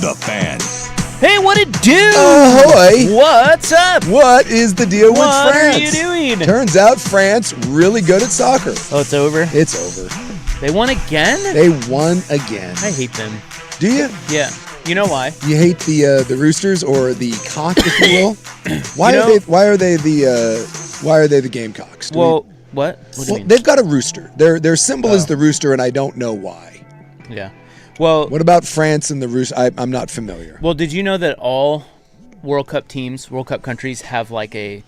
The Fan. Hey, what it do? Ahoy! What's up? What is the deal with France? What are you doing? Turns out France really good at soccer. Oh, it's over? It's over. They won again? They won again. I hate them. Do you? Yeah. You know why? You hate the Roosters or the cock, if you will? Why are they the Gamecocks? What? What do you mean? They've got a rooster. Their symbol is the rooster, and I don't know why. Yeah. Well, what about France and the rooster? I'm not familiar. Well, did you know that all World Cup teams, World Cup countries have they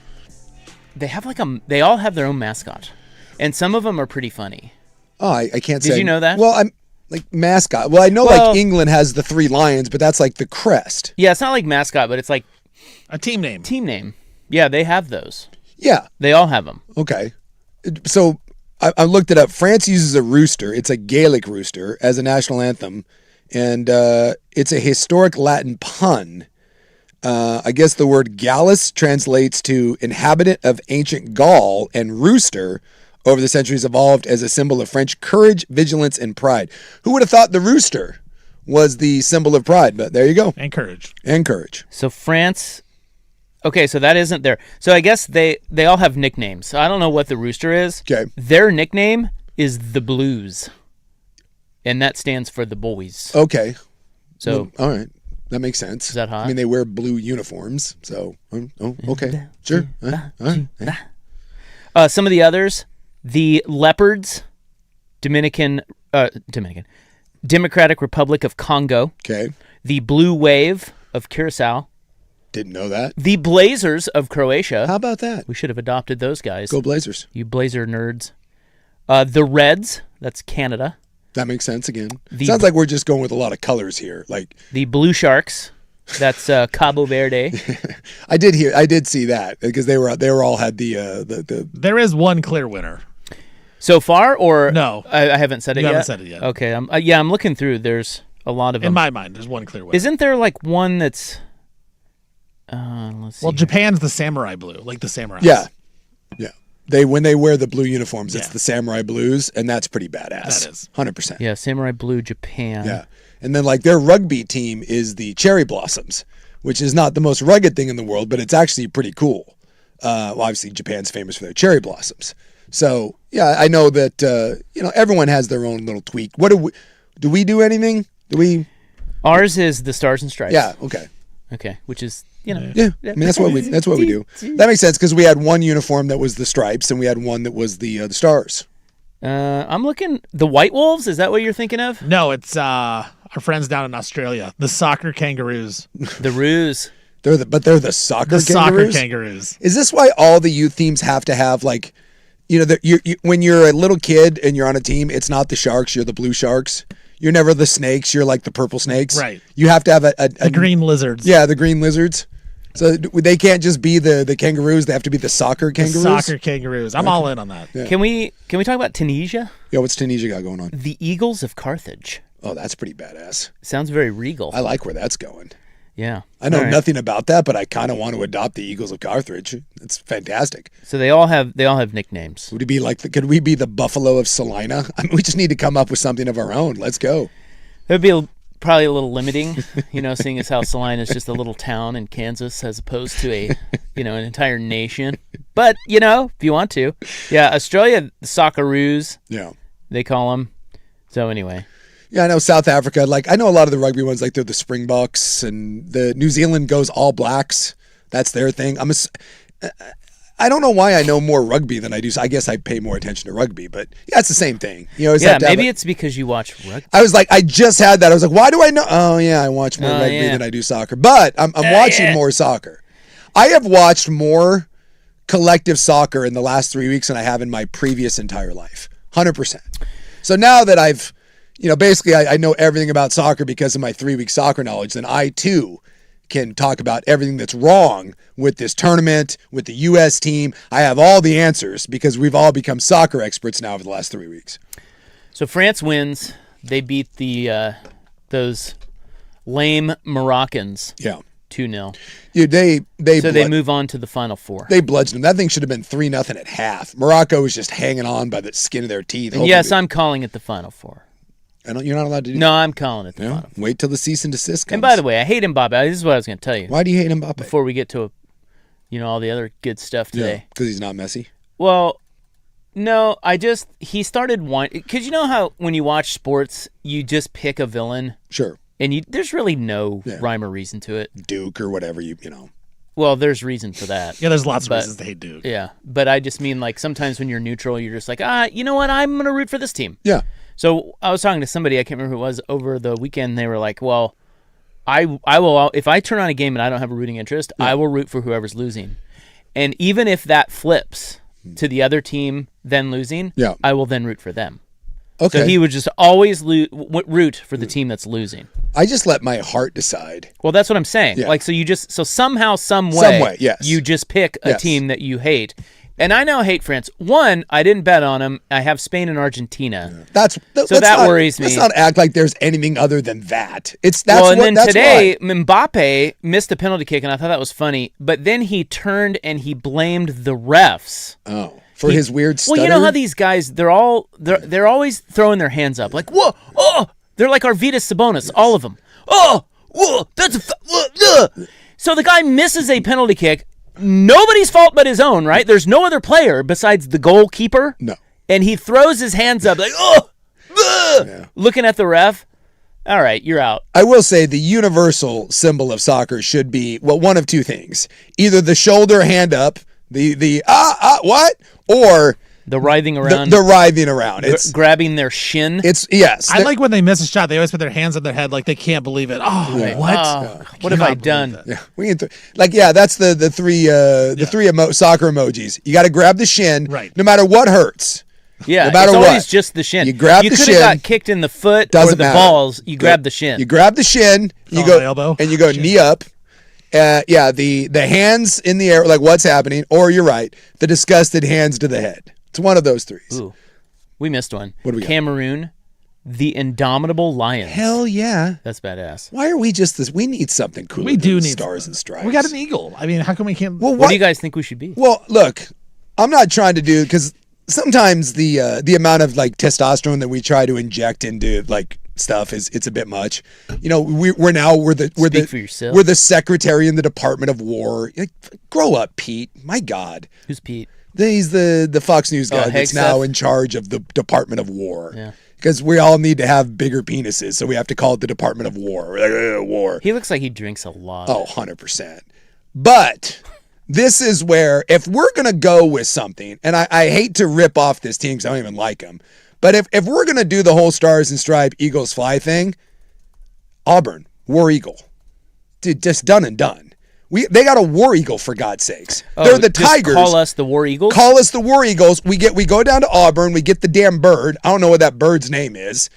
all have their own mascot, and some of them are pretty funny. Oh, I can't say. Did you know that? Well, I'm like mascot. Well, I know like England has the 3 lions, but that's like the crest. Yeah, it's not like mascot, but it's like a team name. Team name. Yeah, they have those. Yeah, they all have them. Okay, so I looked it up. France uses a rooster. It's a Gaelic rooster as a national anthem, and it's a historic Latin pun. I guess the word Gallus translates to inhabitant of ancient Gaul, and rooster over the centuries evolved as a symbol of French courage, vigilance, and pride. Who would have thought the rooster was the symbol of pride? But there you go. And courage. And courage. So France... Okay, so that isn't there. So I guess they all have nicknames. So I don't know what the rooster is. Okay. Their nickname is the Blues, and that stands for the boys. Okay. So all right, that makes sense. Is that hot? I mean, they wear blue uniforms, so okay, sure. Some of the others, the Leopards, Democratic Republic of Congo. Okay. The Blue Wave of Curacao. Didn't know that. The Blazers of Croatia. How about that? We should have adopted those guys. Go Blazers. You Blazer nerds. The Reds, that's Canada. That makes sense again. Sounds like we're just going with a lot of colors here. Like the Blue Sharks, that's Cabo Verde. I did see that because they all had the. There is one clear winner. So far, or no? I haven't said it yet. You haven't said it yet. Okay, I'm looking through. There's a lot of them. In my mind, there's one clear winner. Isn't there like one that's? Let's see. Well, Japan's the samurai blue, like the samurai. Yeah. When they wear the blue uniforms, it's the samurai blues, and that's pretty badass. That is 100%. Yeah, samurai blue, Japan. Yeah, and then like their rugby team is the cherry blossoms, which is not the most rugged thing in the world, but it's actually pretty cool. Obviously, Japan's famous for their cherry blossoms. So yeah, I know that everyone has their own little tweak. What do we do anything? Do we? Ours is the Stars and Stripes. Yeah. Okay. Okay, which is Yeah, I mean that's what we do. That makes sense because we had one uniform that was the stripes, and we had one that was the stars. I'm looking the White Wolves. Is that what you're thinking of? No, it's our friends down in Australia, the soccer kangaroos. The Roos. They're the soccer kangaroos. Soccer kangaroos. Is this why all the youth teams have to have like, when you're a little kid and you're on a team, it's not the Sharks, you're the Blue Sharks. You're never the snakes. You're like the purple snakes. Right. You have to have a green lizards. Yeah, the green lizards. So they can't just be the kangaroos. They have to be the soccer kangaroos. The soccer kangaroos. I'm all in on that. Yeah. Can we talk about Tunisia? Yeah, what's Tunisia got going on? The Eagles of Carthage. Oh, that's pretty badass. Sounds very regal. I like where that's going. Yeah. I know nothing about that, but I kind of want to adopt the Eagles of Carthage. It's fantastic. So they all have nicknames. Would it be like could we be the Buffalo of Salina? I mean, we just need to come up with something of our own. Let's go. It would be probably a little limiting, seeing as how Salina is just a little town in Kansas as opposed to an entire nation. But, if you want to. Yeah, Australia, the Socceroos. Yeah. They call them. So anyway. Yeah, I know South Africa. Like, I know a lot of the rugby ones, like they're the Springboks, and the New Zealand goes All Blacks. That's their thing. I don't know why I know more rugby than I do. So I guess I pay more attention to rugby, but yeah, it's the same thing. Maybe it's because you watch rugby. I was like, I just had that. I was like, why do I know? Oh yeah, I watch more rugby than I do soccer, but I'm watching more soccer. I have watched more collective soccer in the last 3 weeks than I have in my previous entire life. 100%. So now that I've, basically I know everything about soccer because of my 3-week soccer knowledge, then I too can talk about everything that's wrong with this tournament, with the U.S. team. I have all the answers because we've all become soccer experts now over the last 3 weeks. So France wins. They beat those lame Moroccans. Yeah. 2-0. Dude, they move on to the Final Four. They bludgeoned them. That thing should have been 3-0 at half. Morocco was just hanging on by the skin of their teeth. And yes, I'm calling it the Final Four. You're not allowed to do No, I'm calling it the that. bottom. Wait till the cease and desist comes. And by the way, I hate Mbappe. This is what I was going to tell you why do you hate Mbappe? before we get to, all the other good stuff today. Because he's not Messi. Well, no, he started because you know how when you watch sports, you just pick a villain. Sure. And there's really no rhyme or reason to it. Duke or whatever, you know. Well, there's reason for that. Yeah, there's lots of reasons to hate Duke. Yeah, but I just mean like sometimes when you're neutral, you're just like, you know what? I'm going to root for this team. Yeah. So I was talking to somebody, I can't remember who it was, over the weekend. They were like, well, I will, if I turn on a game and I don't have a rooting interest, I will root for whoever's losing. And even if that flips to the other team then losing, I will then root for them. Okay. So he would just always root for the team that's losing. I just let my heart decide. Well, that's what I'm saying. Yeah. Like, so somehow, some way, yes. you just pick a team that you hate. And I now hate France. One, I didn't bet on them. I have Spain and Argentina. Yeah. That worries me. Let's not act like there's anything other than that. Today, Mbappe missed a penalty kick, and I thought that was funny. But then he turned and he blamed the refs. Oh, for his weird stutter? Well, you know how these guys, they're always throwing their hands up. Like, whoa, oh! They're like Arvydas Sabonis, all of them. Oh, whoa, So the guy misses a penalty kick. Nobody's fault but his own, right? There's no other player besides the goalkeeper. No. And he throws his hands up like, looking at the ref. All right, you're out. I will say the universal symbol of soccer should be, one of two things. Either the shoulder hand up, what? Or the writhing around. The writhing around. It's grabbing their shin. Yes. I like when they miss a shot. They always put their hands on their head like they can't believe it. Oh, right. what? What have I done? Yeah, that's the three soccer emojis. You got to grab the shin, right? No matter what hurts. Yeah, no matter it's what. Always just the shin. You grab the shin. You could have got kicked in the foot or the balls. You grab the shin. You grab the shin. You go elbow and you go knee up. The hands in the air, like what's happening, or you're right, the disgusted hands to the head. It's one of those three. Ooh, we missed one. What do we got? Cameroon, the Indomitable Lions. Hell yeah. That's badass. Why are we just this? We need something cooler. We do need stars and stripes. We got an eagle. I mean, how come we can't? Well, what do you guys think we should be? Well, look, I'm not trying to do, because sometimes the amount of like testosterone that we try to inject into like stuff it's a bit much. You know, we're the secretary in the Department of War. Like, grow up, Pete. My God. Who's Pete? He's the Fox News guy that's now in charge of the Department of War. Yeah. Because we all need to have bigger penises, so we have to call it the Department of War. We're like, war. He looks like he drinks a lot. Oh, 100%. But this is where, if we're going to go with something, and I hate to rip off this team because I don't even like them, but if we're going to do the whole Stars and Stripe Eagles Fly thing, Auburn, War Eagle. Dude, just done and done. They got a War Eagle, for God's sakes. They're the Tigers. Call us the War Eagles? Call us the War Eagles. We go down to Auburn. We get the damn bird. I don't know what that bird's name is.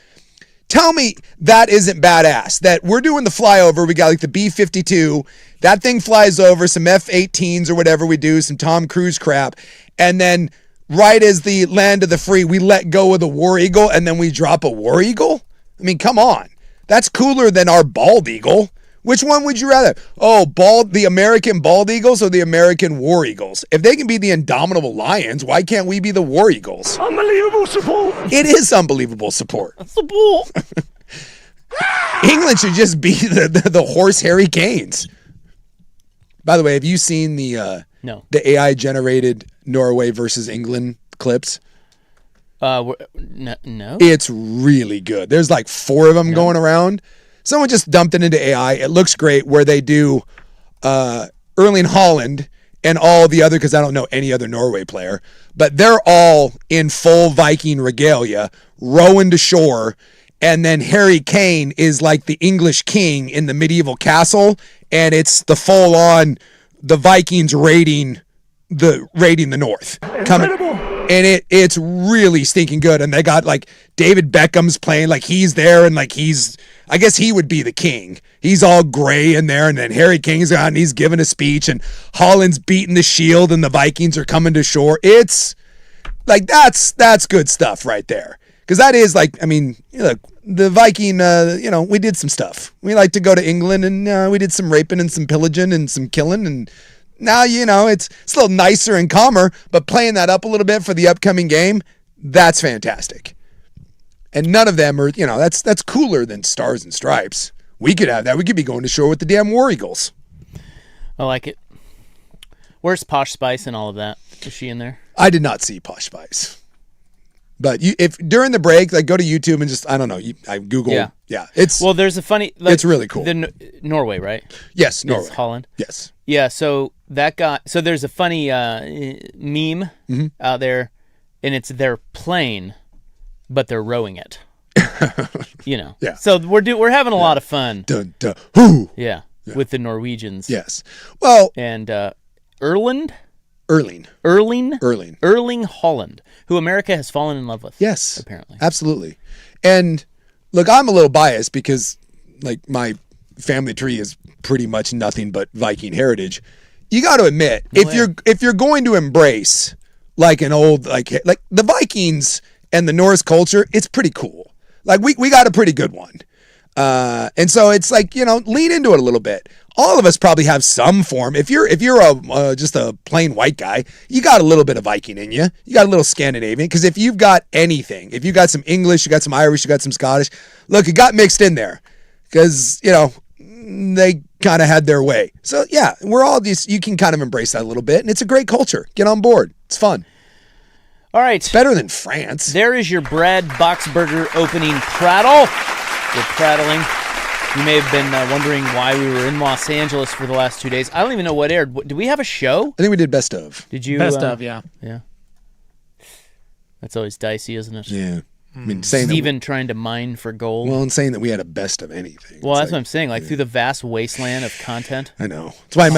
Tell me that isn't badass. That we're doing the flyover. We got like the B-52. That thing flies over, some F-18s or whatever we do, some Tom Cruise crap. And then right as the land of the free, we let go of the War Eagle and then we drop a War Eagle? I mean, come on. That's cooler than our bald eagle. Which one would you rather? Oh, the American Bald Eagles or the American War Eagles? If they can be the Indomitable Lions, why can't we be the War Eagles? Unbelievable support. It is unbelievable support. Support. England should just be the horse Harry Canes. By the way, have you seen the AI generated Norway versus England clips? No. It's really good. There's like 4 of them going around. Someone just dumped it into AI. It looks great where they do Erling Haaland and all the other, because I don't know any other Norway player, but they're all in full Viking regalia, rowing to shore, and then Harry Kane is like the English king in the medieval castle, and it's the full-on, the Vikings raiding the North. Incredible. And it's really stinking good. And they got like David Beckham's playing, like he's there, and like I guess he would be the king. He's all gray in there, and then Harry Kane's on and he's giving a speech, and Holland's beating the shield, and the Vikings are coming to shore. It's like that's good stuff right there. Because that is like, I mean, look, the Viking, we did some stuff. We like to go to England, and we did some raping and some pillaging and some killing, and now, it's a little nicer and calmer, but playing that up a little bit for the upcoming game, that's fantastic. And none of them are, that's cooler than Stars and Stripes. We could have that. We could be going to shore with the damn War Eagles. I like it. Where's Posh Spice and all of that? Is she in there? I did not see Posh Spice. But if during the break, like go to YouTube and just, I don't know, I Google. Yeah. Well, there's a funny. Like, it's really cool. Norway, right? Yes, Norway. It's Holland. Yes. Yeah. So that guy. So there's a funny meme out there, and it's their plane, but they're rowing it. Yeah. So we're having a lot of fun. Dun, dun, whoo. Yeah. With the Norwegians. Yes. Well. And Erling Holland, who America has fallen in love with. Yes. Apparently. Absolutely. And look, I'm a little biased because like my family tree is pretty much nothing but Viking heritage. You got to admit, if you're going to embrace like an old like the Vikings and the Norse culture, it's pretty cool. Like we got a pretty good one. And so it's like, lean into it a little bit. All of us probably have some form. If you're just a plain white guy, you got a little bit of Viking in you. You got a little Scandinavian. Because if you've got anything, if you got some English, you got some Irish, you got some Scottish, look, it got mixed in there. Because, they kind of had their way. So yeah, we're all just, you can kind of embrace that a little bit. And it's a great culture. Get on board. It's fun. All right. It's better than France. There is your Brad Boxberger opening prattle. We're prattling. You may have been wondering why we were in Los Angeles for the last 2 days. I don't even know what aired. Did we have a show? I think we did Best Of. Did you? Best Of, yeah. Yeah. That's always dicey, isn't it? Yeah. I mean, saying Steven trying to mine for gold. Well, and saying that we had a best of anything. Well, that's what I'm saying. Like through the vast wasteland of content. I know. That's why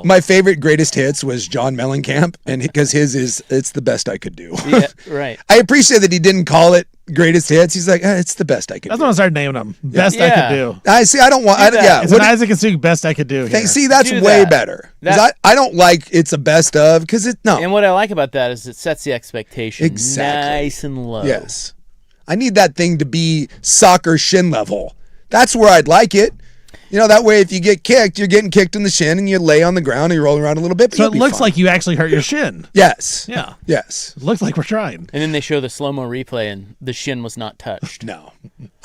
my favorite greatest hits was John Mellencamp, and because it's the best I could do. Yeah, right. I appreciate that he didn't call it greatest hits. He's like, it's the best I could do. That's when I started naming them. Best I could do. I see. I don't want. It's an Isaac and Sue best I could do. See, that's way better. Because I don't like it's a best of because no. And what I like about that is it sets the expectation exactly nice and low. Yes. I need that thing to be soccer shin level. That's where I'd like it. That way if you get kicked, you're getting kicked in the shin and you lay on the ground and you roll around a little bit. So it looks like you actually hurt your shin. Yes. Yeah. Yes. It looks like we're trying. And then they show the slow-mo replay and the shin was not touched. No.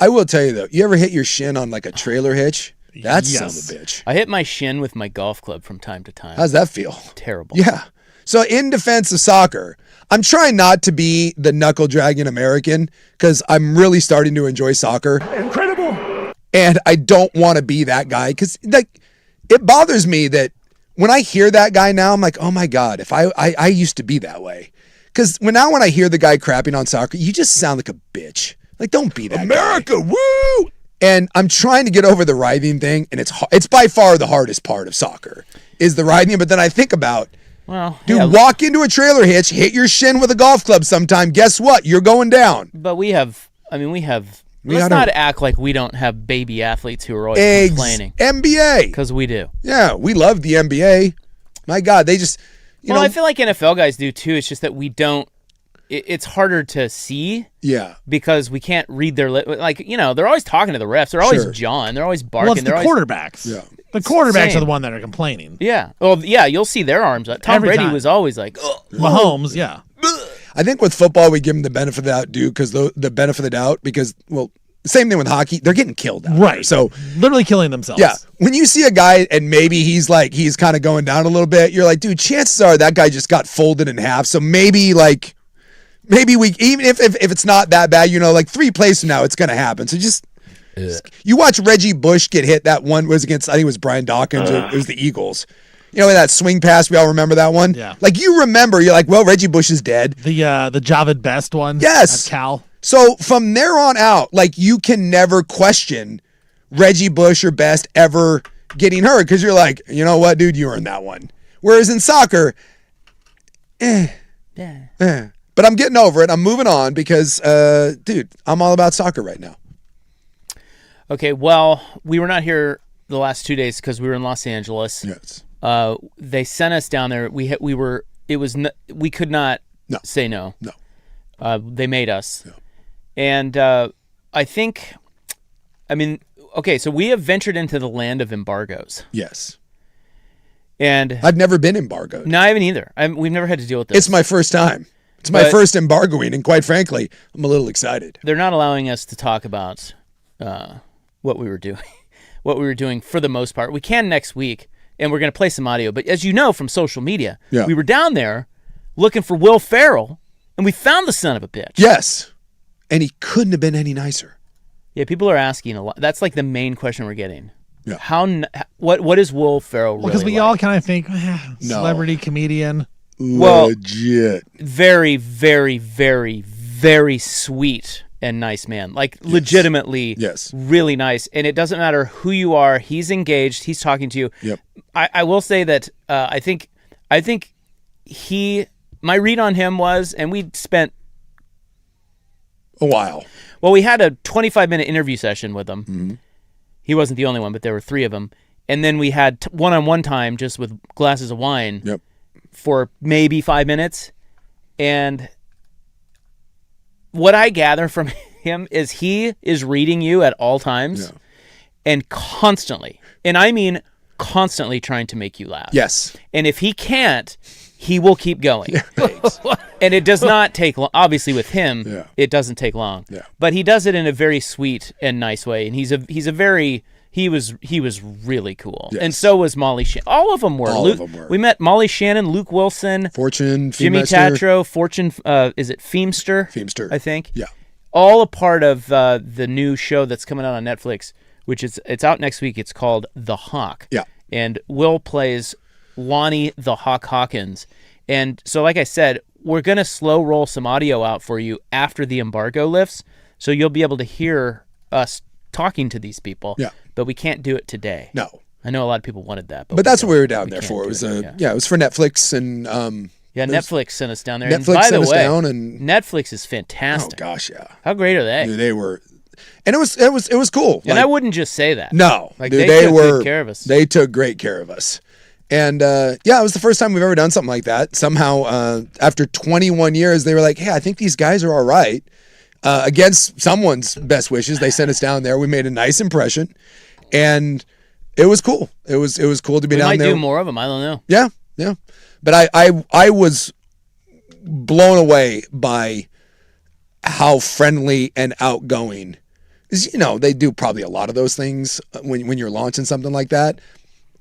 I will tell you though, you ever hit your shin on like a trailer hitch? That's son of a bitch. I hit my shin with my golf club from time to time. How's that feel? Terrible. Yeah. So in defense of soccer, I'm trying not to be the knuckle dragging American because I'm really starting to enjoy soccer. Incredible. And I don't want to be that guy because it bothers me that when I hear that guy now, I'm like, oh my God, if I used to be that way. Because when I hear the guy crapping on soccer, you just sound like a bitch. Like, don't be that America, guy. Woo! And I'm trying to get over the writhing thing, and it's by far the hardest part of soccer is the writhing. But then I think about, walk into a trailer hitch, hit your shin with a golf club sometime. Guess what? You're going down. But we have. Let's not act like we don't have baby athletes who are always complaining. NBA. Because we do. Yeah, we love the NBA. My God, they just, I feel like NFL guys do too. It's just that we don't. It's harder to see. Yeah. Because we can't read their they're always talking to the refs. They're always jawing. They're always barking. Well, it's the quarterbacks. Yeah. The quarterbacks are the one that are complaining. Yeah. Well, yeah, you'll see their arms. Tom Brady was always like, ugh. Mahomes, yeah. I think with football, we give them the benefit of the doubt, because the benefit of the doubt, because, same thing with hockey. They're getting killed out there. So literally killing themselves. Yeah. When you see a guy and maybe he's kind of going down a little bit, you're like, dude, chances are that guy just got folded in half. So maybe we, even if it's not that bad, 3 plays from now, it's going to happen. So just you watch Reggie Bush get hit. That one was against, I think it was Brian Dawkins. It was the Eagles. That swing pass, we all remember that one? Yeah. You remember, you're like, well, Reggie Bush is dead. The Javid Best one. Yes. At Cal. So from there on out, you can never question Reggie Bush or Best ever getting hurt, because you're like, you know what, dude, you earned that one. Whereas in soccer, But I'm getting over it. I'm moving on because, dude, I'm all about soccer right now. Okay, well, we were not here the last 2 days because we were in Los Angeles. Yes. They sent us down there. We could not say no. No. They made us. Yeah. And so we have ventured into the land of embargoes. Yes. And I've never been embargoed. No, I haven't either. We've never had to deal with this. It's my first time. It's my first embargoing, and quite frankly, I'm a little excited. They're not allowing us to talk about what we were doing. What we were doing for the most part. We can next week, and we're going to play some audio. But as you know from social media, we were down there looking for Will Ferrell, and we found the son of a bitch. Yes, and he couldn't have been any nicer. Yeah, people are asking a lot. That's like the main question we're getting. Yeah. What is Will Ferrell really because we like? all kind of think celebrity comedian. Legit. Very, very, very, very sweet and nice man. Like legitimately, really nice. And it doesn't matter who you are. He's engaged. He's talking to you. Yep. I will say that I think my read on him was, and we spent a while. Well, we had a 25-minute interview session with him. Mm-hmm. He wasn't the only one, but there were 3 of them. And then we had one-on-one time just with glasses of wine for maybe 5 minutes. And what I gather from him is he is reading you at all times and constantly, and I mean constantly trying to make you laugh. Yes. And if he can't, he will keep going. And it does not take long. Obviously with him, it doesn't take long. Yeah. But he does it in a very sweet and nice way. And he was really cool. Yes. And so was Molly Shannon. All of them were. All of them were. We met Molly Shannon, Luke Wilson, Fortune, Jimmy Tatro, Fortune, is it Feemster? Feemster. I think. Yeah. All a part of the new show that's coming out on Netflix, which it's out next week. It's called The Hawk. Yeah. And Will plays Lonnie the Hawk Hawkins. And so, like I said, we're going to slow roll some audio out for you after the embargo lifts, so you'll be able to hear us talking to these people. Yeah. But we can't do it today. No. I know a lot of people wanted that. But that's what we were down there for. It was it was for Netflix and Netflix sent us down there. Netflix and by sent the us way, down and Netflix is fantastic. Oh gosh, yeah. How great are they? Dude, they were, and it was cool. And I wouldn't just say that. No, like dude, they took good care of us. They took great care of us. And it was the first time we've ever done something like that. Somehow, after 21 years, they were like, "Hey, I think these guys are all right." Against someone's best wishes, they sent us down there. We made a nice impression, and it was cool. It was cool to be down there. We might do more of them. I don't know. Yeah. But I was blown away by how friendly and outgoing. They do probably a lot of those things when you're launching something like that.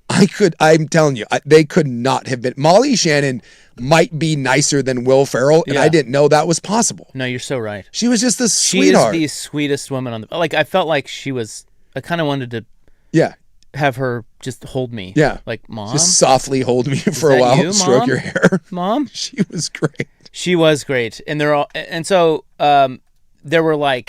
I'm telling you, they could not have been. Molly Shannon might be nicer than Will Ferrell, and I didn't know that was possible. No, you're so right. She was just a sweetheart. She is the sweetest woman on the. Like, I felt like I kind of wanted to. Have her just hold me. Yeah. Like, Mom. Just softly hold me for a while. Stroke your hair. Mom. She was great. She was great. And so there were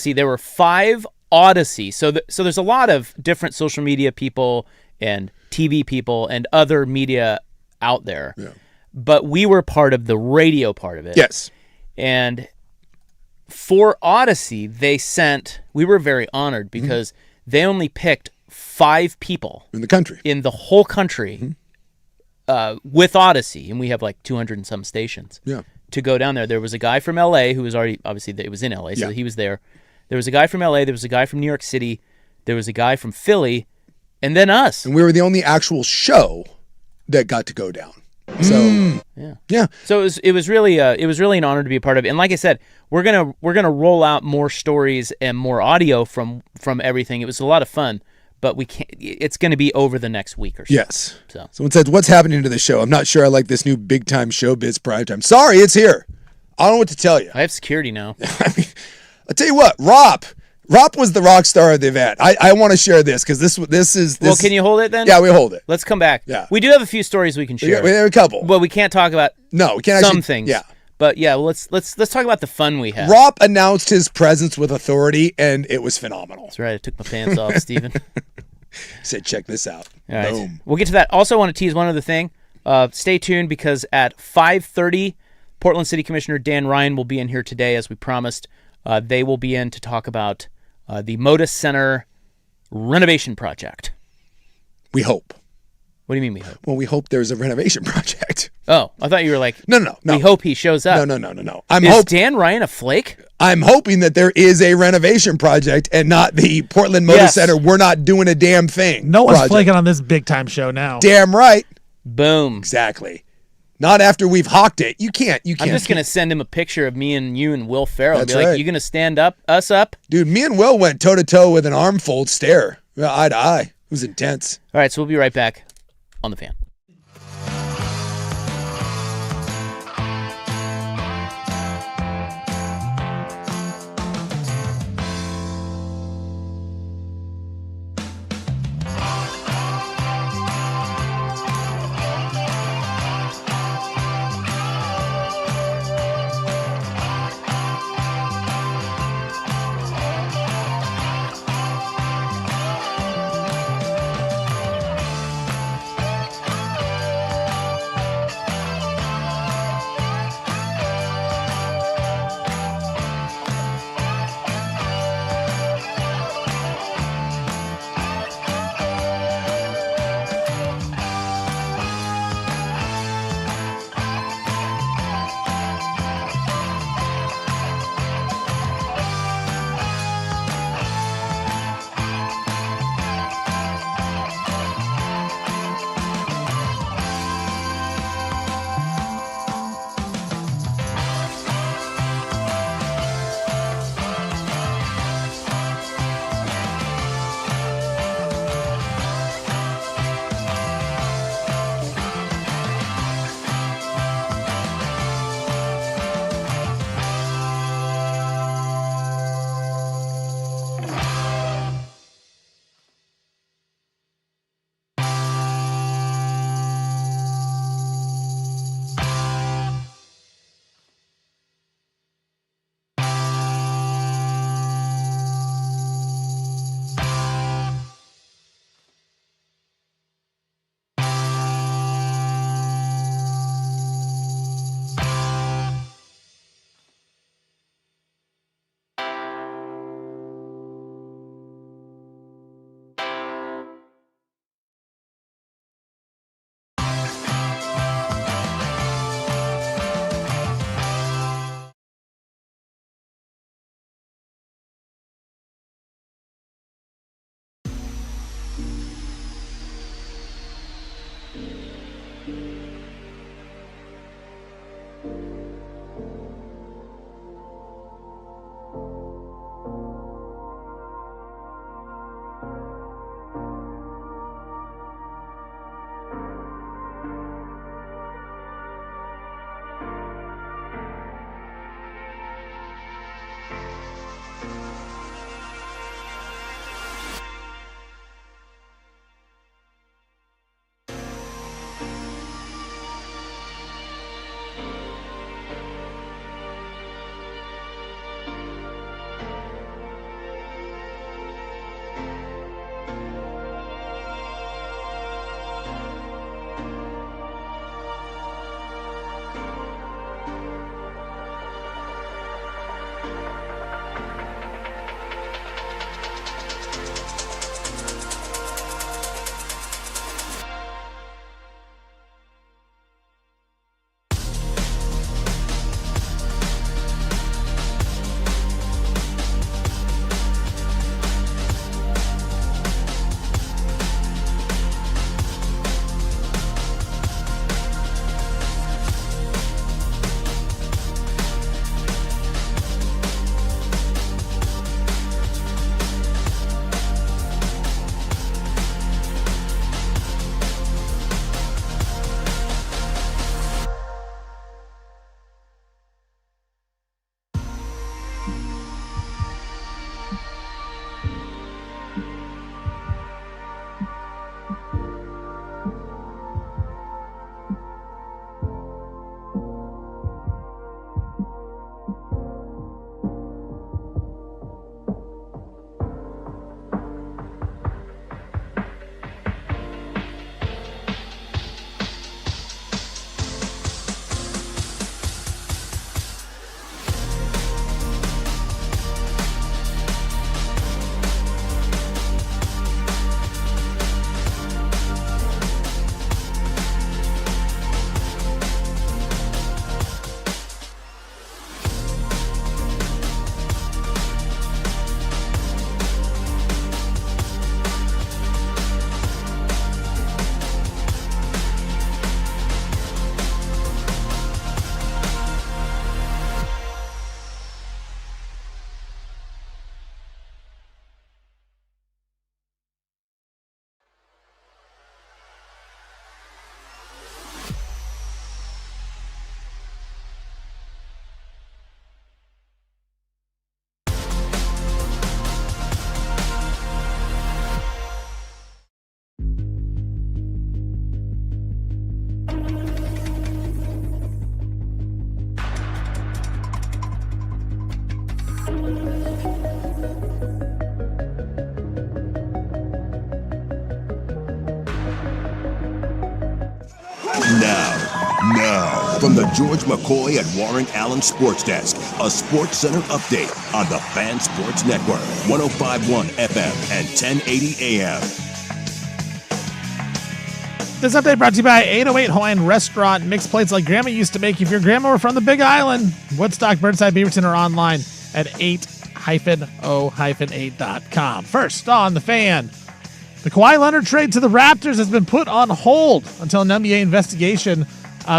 there were 5 Odyssey. So there's a lot of different social media people and TV people and other media out there. Yeah. But we were part of the radio part of it. Yes. And for Odyssey, we were very honored because they only picked 5 people in the whole country with Odyssey, and we have like 200 and some stations to go down there. There was a guy from LA who was already, obviously it was in LA, so he was there. There was a guy from LA, there was a guy from New York City, there was a guy from Philly, and then us. And we were the only actual show that got to go down. So yeah. So it was really an honor to be a part of it. And like I said, we're gonna roll out more stories and more audio from everything. It was a lot of fun, but we can't. It's going to be over the next week or so. Yes. So someone says, "What's happening to the show? I'm not sure. I like this new big time showbiz primetime." Sorry, it's here. I don't know what to tell you. I have security now. I'll tell you what, Rop was the rock star of the event. I want to share this because this is. Well, can you hold it then? Yeah, we hold it. Let's come back. Yeah. We do have a few stories we can share. We have a couple. But we can't talk about we can't some things. Yeah. But yeah, let's talk about the fun we had. Rop announced his presence with authority, and it was phenomenal. That's right. I took my pants off, Steven. Said, check this out. All right. Boom. We'll get to that. Also, I want to tease one other thing. Stay tuned because at 5:30, Portland City Commissioner Dan Ryan will be in here today, as we promised. They will be in to talk about the Moda Center renovation project. We hope. What do you mean we hope? Well, we hope there's a renovation project. Oh, I thought you were like, no. We hope he shows up. No. Is Dan Ryan a flake? I'm hoping that there is a renovation project and not the Portland Moda Center. We're not doing a damn thing. No one's flaking on this big time show now. Damn right. Boom. Exactly. Not after we've hawked it. You can't. I'm just going to send him a picture of me and you and Will Ferrell. That's and be like, right. you going to stand us up? Dude, me and Will went toe-to-toe with an arm fold stare. Eye to eye. It was intense. All right, so we'll be right back on The Fan. Now, from the George McCoy and Warren Allen Sports Desk, a Sports Center update on the Fan Sports Network, 105.1 FM and 1080 AM. This update brought to you by 808 Hawaiian Restaurant. Mixed plates like Grandma used to make if your grandma were from the Big Island. Woodstock, Burnside, Beaverton, or online at 8-o-8.com. First on The Fan. The Kawhi Leonard trade to the Raptors has been put on hold until an NBA investigation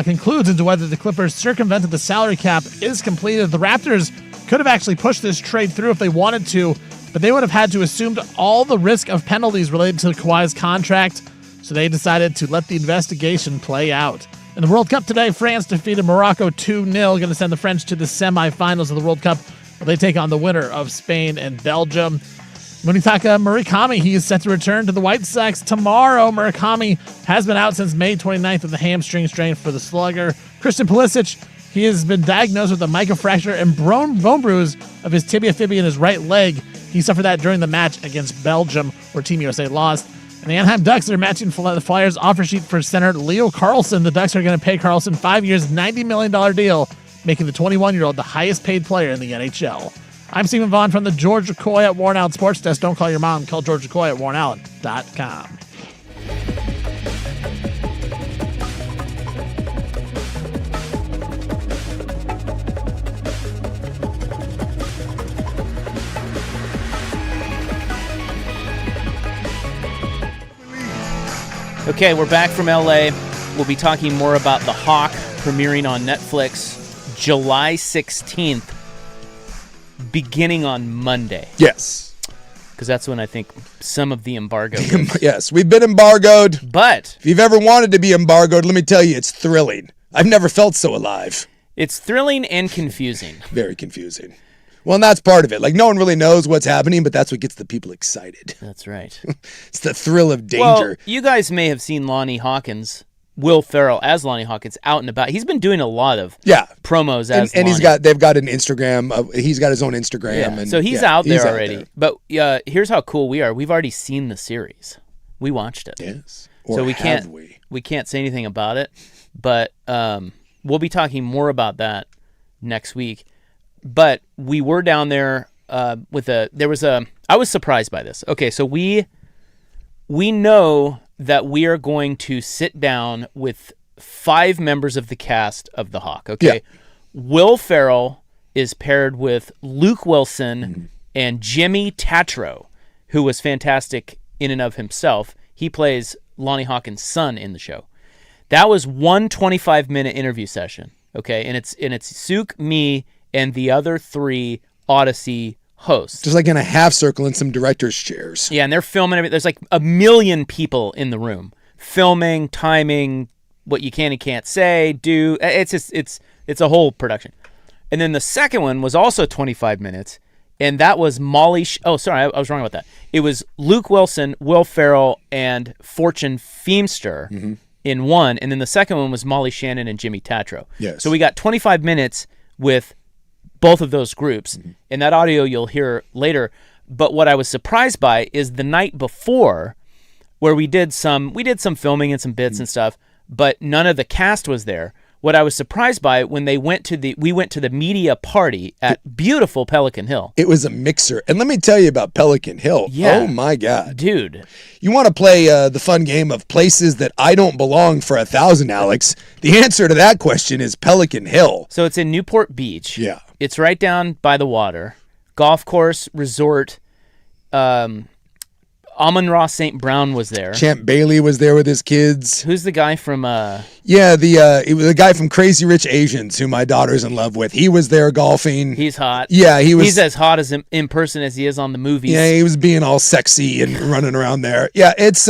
concludes into whether the Clippers circumvented the salary cap is completed. The Raptors could have actually pushed this trade through if they wanted to, but they would have had to assume all the risk of penalties related to Kawhi's contract, so they decided to let the investigation play out. In the World Cup today, France defeated Morocco 2-0, going to send the French to the semifinals of the World Cup, where they take on the winner of Spain and Belgium. Munetaka Murakami, he is set to return to the White Sox tomorrow. Murakami has been out since May 29th with a hamstring strain for the slugger. Christian Pulisic, he has been diagnosed with a microfracture and bone bruise of his tibia fibia in his right leg. He suffered that during the match against Belgium, where Team USA lost. And the Anaheim Ducks are matching the Flyers' offer sheet for center Leo Carlsson. The Ducks are going to pay Carlsson 5 years, $90 million deal, making the 21-year-old the highest paid player in the NHL. I'm Stephen Vaughn from the George McCoy at Warren Allen Sports Desk. Don't call your mom. Call George McCoy at warrenallen.com. Okay, we're back from LA. We'll be talking more about The Hawk premiering on Netflix July 16th, beginning on Monday. Yes. Because that's when I think some of the embargo is. Yes, we've been embargoed. But If you've ever wanted to be embargoed, let me tell you, it's thrilling. I've never felt so alive. it's thrilling and confusing. Very confusing. Well, and that's part of it. Like, no one really knows what's happening, but that's what gets the people excited. That's right. It's the thrill of danger. Well, you guys may have seen Lonnie Hawkins, Will Ferrell as Lonnie Hawkins, out and about. He's been doing a lot of promos as and Lonnie. they've got an Instagram. He's got his own Instagram. Yeah, And so he's out there out already. there. But here's how cool we are. We've already seen the series. We watched it. Yes. So we have can't say anything about it, but we'll be talking more about that next week. But we were down there I was surprised by this. Okay, so we know that we are going to sit down with 5 members of the cast of The Hawk. Okay, Yeah. Will Ferrell is paired with Luke Wilson and Jimmy Tatro, who was fantastic in and of himself. He plays Lonnie Hawkins' son in the show. That was one 25-minute interview session. Okay, and it's Suk, me, and the other 3 Odyssey hosts. Just like in a half circle in some director's chairs. Yeah, and they're filming everything. There's like 1 million people in the room, filming, timing, what you can and can't say, do. It's a whole production. And then the second one was also 25 minutes, and that was Molly. I was wrong about that. It was Luke Wilson, Will Ferrell, and Fortune Feimster in one, and then the second one was Molly Shannon and Jimmy Tatro. Yes. So we got 25 minutes with both of those groups, and that audio you'll hear later. But what I was surprised by is the night before, where we did some filming and some bits and stuff, but none of the cast was there. What I was surprised by when we went to the media party at beautiful Pelican Hill. It was a mixer. And let me tell you about Pelican Hill. Yeah. Oh, my God. Dude. You want to play the fun game of places that I don't belong for 1,000, Alex? The answer to that question is Pelican Hill. So it's in Newport Beach. Yeah. It's right down by the water. Golf course, resort. Amon-Ra St. Brown was there. Champ Bailey was there with his kids. Who's the guy from... it was the guy from Crazy Rich Asians who my daughter's in love with. He was there golfing. He's hot. Yeah, he was. He's as hot as in person as he is on the movies. Yeah, he was being all sexy and running around there. Yeah, it's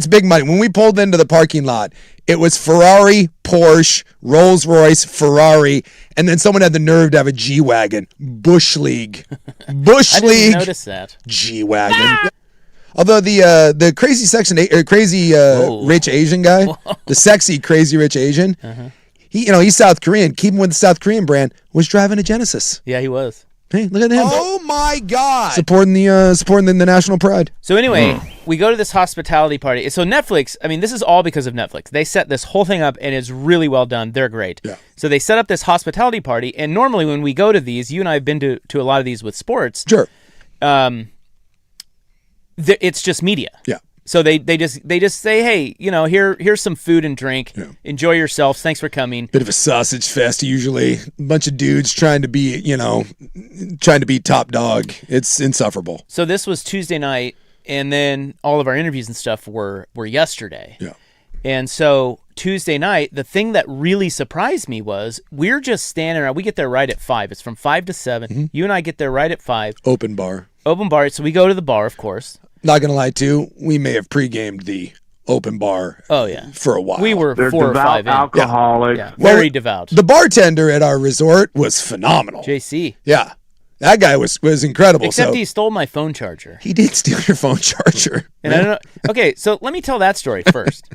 big money. When we pulled into the parking lot, it was Ferrari, Porsche, Rolls Royce, Ferrari, and then someone had the nerve to have a G-Wagon. Bush League. I didn't notice that. G-Wagon. Although the crazy Rich Asian guy, the sexy crazy rich Asian, he's South Korean. Keep him with the South Korean brand. Was driving a Genesis. Yeah, he was. Hey, look at him. Oh my God. Supporting the national pride. So anyway, we go to this hospitality party. So Netflix, I mean, this is all because of Netflix. They set this whole thing up, and it's really well done. They're great. Yeah. So they set up this hospitality party, and normally when we go to these, you and I have been to a lot of these with sports. Sure. It's just media. Yeah. So they just say, hey, here's some food and drink. Yeah. Enjoy yourselves. Thanks for coming. Bit of a sausage fest usually. A bunch of dudes trying to be top dog. It's insufferable. So this was Tuesday night, and then all of our interviews and stuff were yesterday. Yeah. And so Tuesday night, the thing that really surprised me was we're just standing around. We get there right at 5. It's from 5 to 7. Mm-hmm. You and I get there right at 5. Open bar. So we go to the bar, of course. Not gonna lie, too. We may have pre-gamed the open bar. Oh yeah, for a while. We were They're 4 or 5 in. alcoholics. Yeah, very devout. The bartender at our resort was phenomenal. JC. Yeah, that guy was incredible. Except he stole my phone charger. He did steal your phone charger. And I don't know. Okay, so let me tell that story first.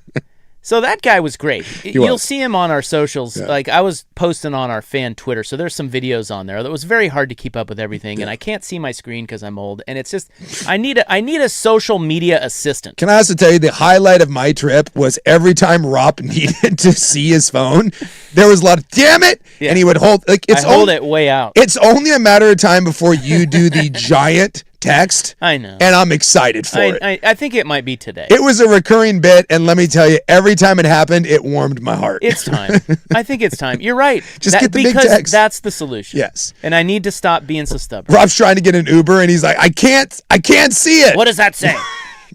So that guy was great. You'll see him on our socials. Yeah. Like I was posting on our fan Twitter, so there's some videos on there that was very hard to keep up with everything, and I can't see my screen because I'm old. And it's just I need a social media assistant. Can I also tell you the highlight of my trip was every time Rob needed to see his phone, there was a lot of damn it, and he would hold hold it way out. It's only a matter of time before you do the giant text. I know. And I'm excited for it. I think it might be today. It was a recurring bit, and let me tell you, every time it happened, it warmed my heart. It's time. I think it's time. You're right. Just get the big text. Because that's the solution. Yes. And I need to stop being so stubborn. Rob's trying to get an Uber, and he's like, I can't see it. What does that say?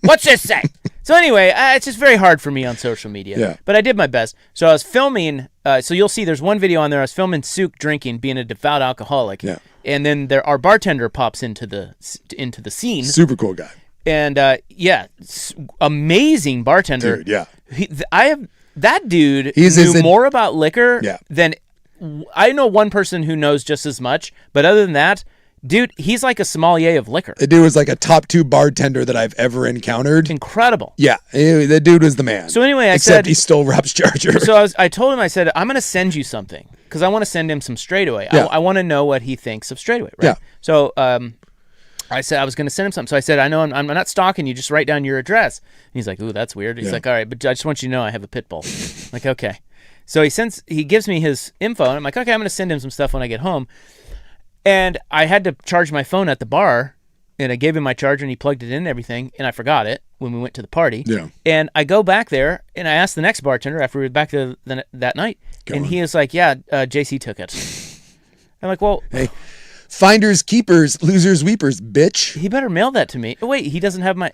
What's this say? So anyway, it's just very hard for me on social media. Yeah. But I did my best. So I was filming. So you'll see there's one video on there. I was filming Souk drinking, being a devout alcoholic. Yeah. And then our bartender pops into the scene. Super cool guy. And amazing bartender. Dude, yeah. That dude knew more about liquor than I know. One person who knows just as much, but other than that, dude, he's like a sommelier of liquor. The dude was like a top 2 bartender that I've ever encountered. Incredible. Yeah, the dude was the man. So anyway, except he stole Rob's charger. So I told him, I said, I'm going to send you something because I want to send him some straightaway. Yeah. I want to know what he thinks of straightaway, right? Yeah. So I said I was going to send him something. So I said, I know I'm not stalking you. Just write down your address. And he's like, ooh, that's weird. He's like, all right, but I just want you to know I have a pit bull. I'm like, okay. So he gives me his info, and I'm like, okay, I'm going to send him some stuff when I get home. And I had to charge my phone at the bar, and I gave him my charger, and he plugged it in and everything, and I forgot it when we went to the party. Yeah. And I go back there, and I asked the next bartender after we were back there that night, he was like, yeah, JC took it. I'm like, well... Hey, finders, keepers, losers, weepers, bitch. He better mail that to me. Oh, wait, he doesn't have my...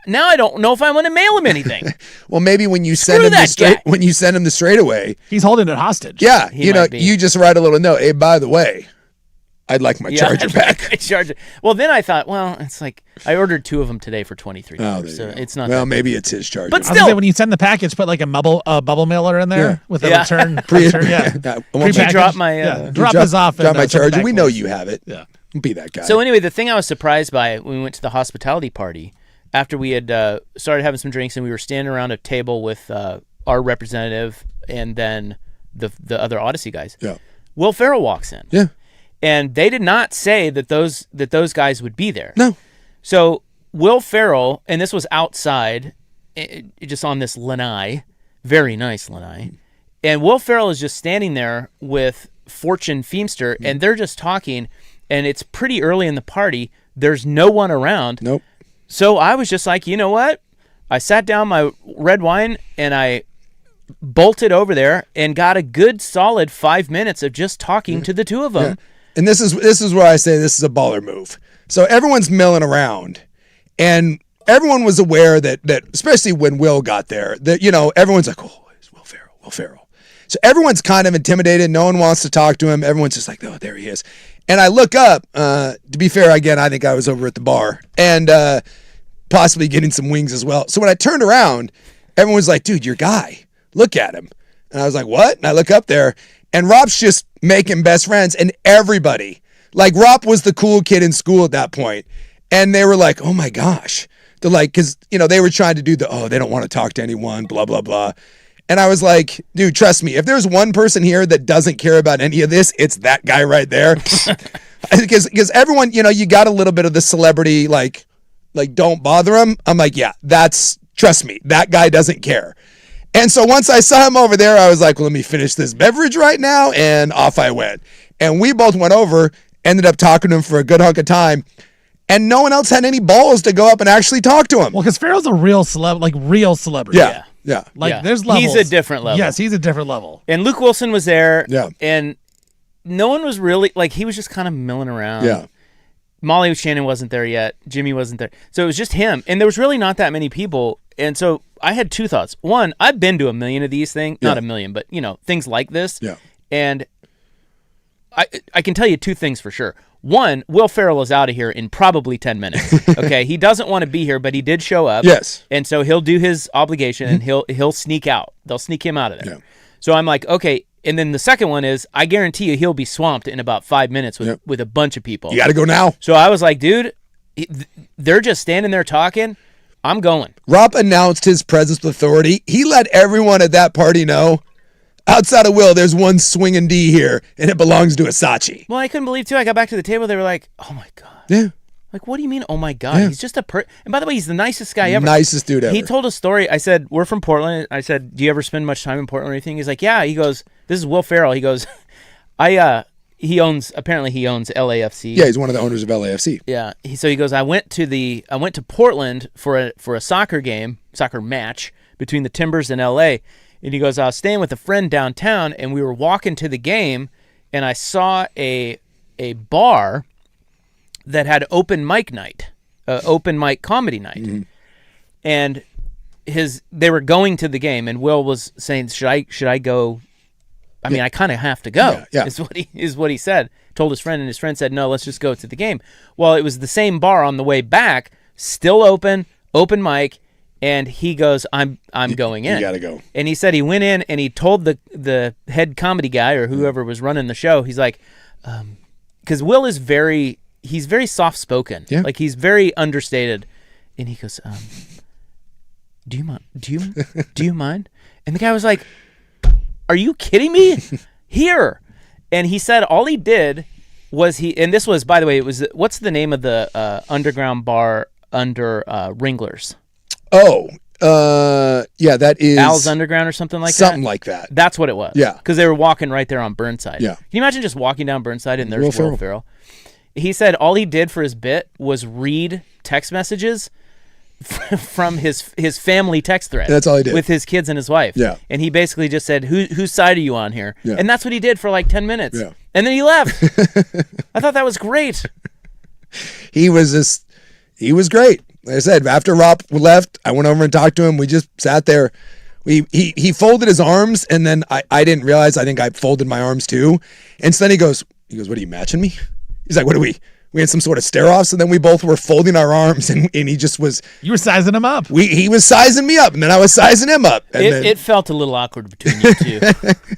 Now I don't know if I want to mail him anything. Well, maybe when you send him the straightaway... He's holding it hostage. Yeah, you just write a little note. Hey, by the way... I'd like my charger back. Well, then I thought, it's like I ordered 2 of them today for $23, so it's not. Well, maybe it's his charger. But still, when you send the package, put like a bubble mailer in there with a return. Once you drop my drop us off. Drop my charger. We know you have it. Yeah, be that guy. So anyway, the thing I was surprised by when we went to the hospitality party after we had started having some drinks and we were standing around a table with our representative and then the other Odyssey guys. Yeah, Will Ferrell walks in. Yeah. And they did not say that those guys would be there. No. So Will Ferrell, and this was outside, just on this lanai, very nice lanai, and Will Ferrell is just standing there with Fortune Feimster, and they're just talking, and it's pretty early in the party. There's no one around. Nope. So I was just like, you know what? I sat down my red wine, and I bolted over there and got a good solid 5 minutes of just talking to the 2 of them. Yeah. And this is where I say this is a baller move. So everyone's milling around, and everyone was aware that especially when Will got there, that everyone's like, oh, it's Will Ferrell. So everyone's kind of intimidated. No one wants to talk to him. Everyone's just like, oh, there he is. And I look up. To be fair, again, I think I was over at the bar and possibly getting some wings as well. So when I turned around, everyone was like, dude, your guy. Look at him. And I was like, what? And I look up there. And Rob's just making best friends, and everybody, like Rob was the cool kid in school at that point, and they were like, oh my gosh. They're like, because, they were trying to do they don't want to talk to anyone, blah, blah, blah. And I was like, dude, trust me, if there's one person here that doesn't care about any of this, it's that guy right there. Because everyone, you got a little bit of the celebrity, like don't bother him. I'm like, yeah, trust me, that guy doesn't care. And so once I saw him over there, I was like, well, let me finish this beverage right now. And off I went. And we both went over, ended up talking to him for a good hunk of time. And no one else had any balls to go up and actually talk to him. Well, because Farrell's a real real celebrity. Yeah. There's levels. He's a different level. Yes, he's a different level. And Luke Wilson was there. Yeah. And no one was really, he was just kind of milling around. Yeah. Molly Shannon wasn't there yet. Jimmy wasn't there. So it was just him. And there was really not that many people. And so I had two thoughts. One, I've been to a million of these things. Not a million, but, things like this. Yeah. And I can tell you two things for sure. One, Will Ferrell is out of here in probably 10 minutes. Okay, he doesn't want to be here, but he did show up. Yes. And so he'll do his obligation and he'll sneak out. They'll sneak him out of there. Yeah. So I'm like, okay. And then the second one is, I guarantee you he'll be swamped in about 5 minutes with a bunch of people. You got to go now. So I was like, dude, they're just standing there talking. I'm going. Rob announced his presence with authority. He let everyone at that party know, outside of Will, there's one swinging D here, and it belongs to Asachi. Well, I couldn't believe, too. I got back to the table. They were like, oh, my God. Yeah. Like, what do you mean, oh, my God? Yeah. He's just and by the way, he's the nicest guy ever. Nicest dude ever. He told a story. I said, we're from Portland. I said, do you ever spend much time in Portland or anything? He's like, yeah. He goes, this is Will Ferrell. He goes, apparently he owns LAFC. Yeah, he's one of the owners of LAFC. Yeah. So he goes, I went to Portland for a soccer match between the Timbers and LA. And he goes, I was staying with a friend downtown, and we were walking to the game, and I saw a bar that had open mic night, open mic comedy night. Mm-hmm. And they were going to the game, and Will was saying, should I go? I mean, I kind of have to go. Yeah. Is what he said. Told his friend, and his friend said, no, let's just go to the game. Well, it was the same bar on the way back, still open mic. And he goes, I'm going in. You got to go. And he said he went in and he told the head comedy guy or whoever was running the show, he's like, because Will is he's very soft-spoken. Yeah. Like, he's very understated. And he goes, do you mind? Do you mind? And the guy was like, are you kidding me? Here. And he said all he did was and this was, by the way, what's the name of the underground bar under Ringler's? Oh, yeah, that is Al's Underground or something like that? Something like that. That's what it was. Yeah. Because they were walking right there on Burnside. Yeah. Can you imagine just walking down Burnside and there's Will Will Ferrell? He said all he did for his bit was read text messages from his family text thread. That's all he did. With his kids and his wife. Yeah. And he basically just said, whose side are you on here? Yeah. And that's what he did for like 10 minutes. Yeah. And then he left. I thought that was great. He was great. Like I said, after Rob left, I went over and talked to him. We just sat there. He folded his arms, and then I didn't realize. I think I folded my arms too. And so then he goes, what are you matching me? He's like, what are we? We had some sort of stare-offs, and then we both were folding our arms, and he just was... You were sizing him up. He was sizing me up, and then I was sizing him up. And it felt a little awkward between you two.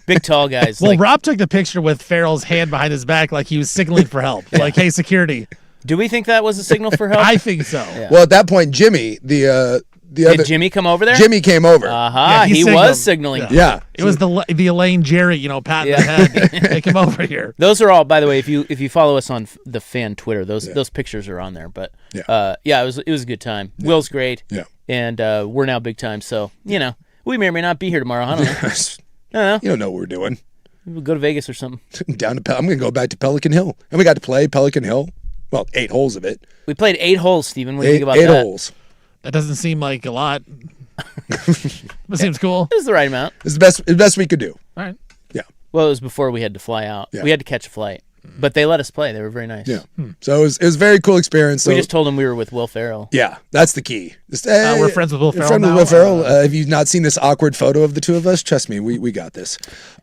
Big, tall guys. Well, Rob took the picture with Farrell's hand behind his back like he was signaling for help. Like, hey, security. Do we think that was a signal for help? I think so. Yeah. Well, at that point, Jimmy, Did Jimmy come over there? Jimmy came over. Yeah, he was signaling. Yeah. It was the Elaine Jerry, patting the head. Hey, come over here. Those are all, by the way, if you follow us on the fan Twitter, those pictures are on there. But it was a good time. Yeah. Will's great. Yeah. And we're now big time, so we may or may not be here tomorrow. I don't know. I don't know. You don't know what we're doing. We'll go to Vegas or something. I'm going to go back to Pelican Hill. And we got to play Pelican Hill. Well, 8 holes of it. We played 8 holes, Steven. What do you think about 8 that? holes. That doesn't seem like a lot. That seems cool. It was the right amount. It's the best we could do. All right. Yeah. Well, it was before we had to fly out. Yeah. We had to catch a flight. But they let us play. They were very nice. Yeah. So it was a very cool experience. So, we just told them we were with Will Ferrell. Yeah, that's the key. We're friends with Will Ferrell friend now. With Will Ferrell. Have you not seen this awkward photo of the two of us? Trust me, we got this.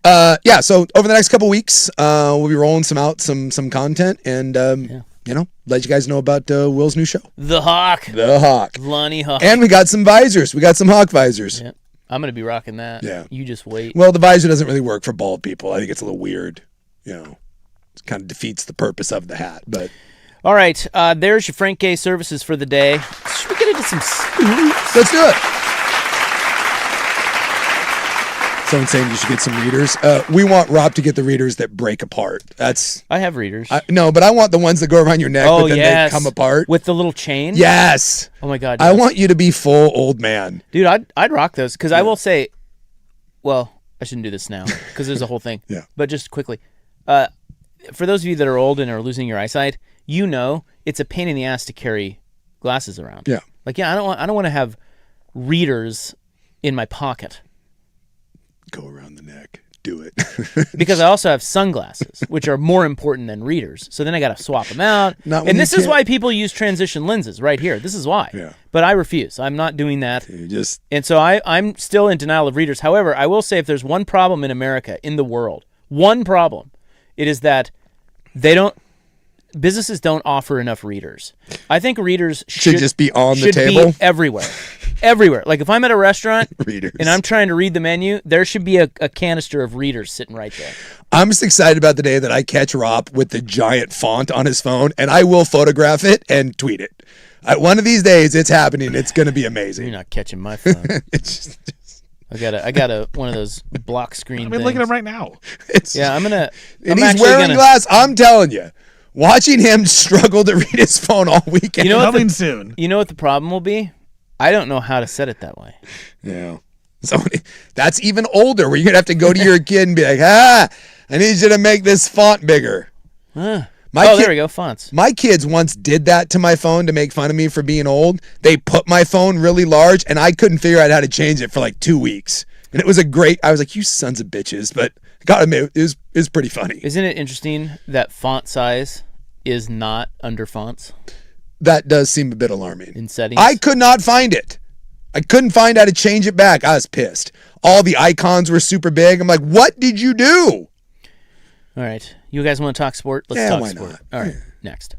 Yeah. So over the next couple weeks, we'll be rolling some content and let you guys know about Will's new show, The Hawk. The Hawk. Lonnie Hawk. And we got some visors. We got some Hawk visors. Yeah. I'm gonna be rocking that. Yeah. You just wait. Well, the visor doesn't really work for bald people. I think it's a little weird. It kind of defeats the purpose of the hat. But all right, there's your Frank Gay services for the day. Should we get into some scoops? Let's do it. Someone's saying you should get some readers. We want Rob to get the readers that break apart. I have readers. No, but I want the ones that go around your neck, but then they come apart. With the little chain? Yes. Oh, my God. Yes. I want you to be full old man. Dude, I'd rock those because I will say, well, I shouldn't do this now because there's a whole thing. Yeah. But just quickly, for those of you that are old and are losing your eyesight, you know it's a pain in the ass to carry glasses around. Yeah. Like, I don't want to have readers in my pocket. Go around the neck. Do it. Because I also have sunglasses, which are more important than readers. So then I got to swap them out. And this is why people use transition lenses right here. This is why. Yeah. But I refuse. I'm not doing that. Just... And so I'm still in denial of readers. However, I will say if there's one problem in America, in the world, one problem, it is that businesses don't offer enough readers. I think readers should just be on the table. Be everywhere. Everywhere. Like if I'm at a restaurant readers. And I'm trying to read the menu, there should be a canister of readers sitting right there. I'm just excited about the day that I catch Rob with the giant font on his phone, and I will photograph it and tweet it. One of these days, it's happening. It's going to be amazing. You're not catching my phone. It's just... I got one of those block screen things. Look at him right now. Yeah, And he's wearing glass. I'm telling you. Watching him struggle to read his phone all weekend. Coming soon. You know what the problem will be? I don't know how to set it that way. Yeah. So that's even older, where you're going to have to go to your kid and be like, I need you to make this font bigger. There we go, fonts. My kids once did that to my phone to make fun of me for being old. They put my phone really large, and I couldn't figure out how to change it for like 2 weeks. And it was I was like, you sons of bitches. But gotta admit, it was pretty funny. Isn't it interesting that font size is not under fonts? That does seem a bit alarming. In settings? I could not find it. I couldn't find how to change it back. I was pissed. All the icons were super big. I'm like, what did you do? All right. You guys want to talk sport? Let's talk sport. Not? All right. Next.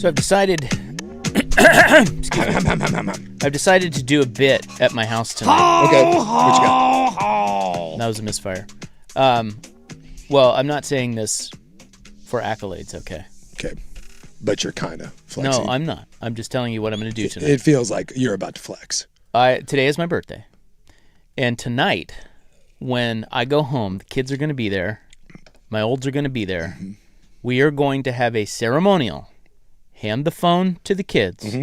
So I've decided. Excuse me. I've decided to do a bit at my house tonight. Okay, what you got? That was a misfire. Well, I'm not saying this for accolades, okay? Okay, but you're kind of flexing. No, I'm not. I'm just telling you what I'm going to do tonight. It feels like you're about to flex. Today is my birthday. And tonight, when I go home, the kids are going to be there. My olds are going to be there. Mm-hmm. We are going to have a ceremonial. Hand the phone to the kids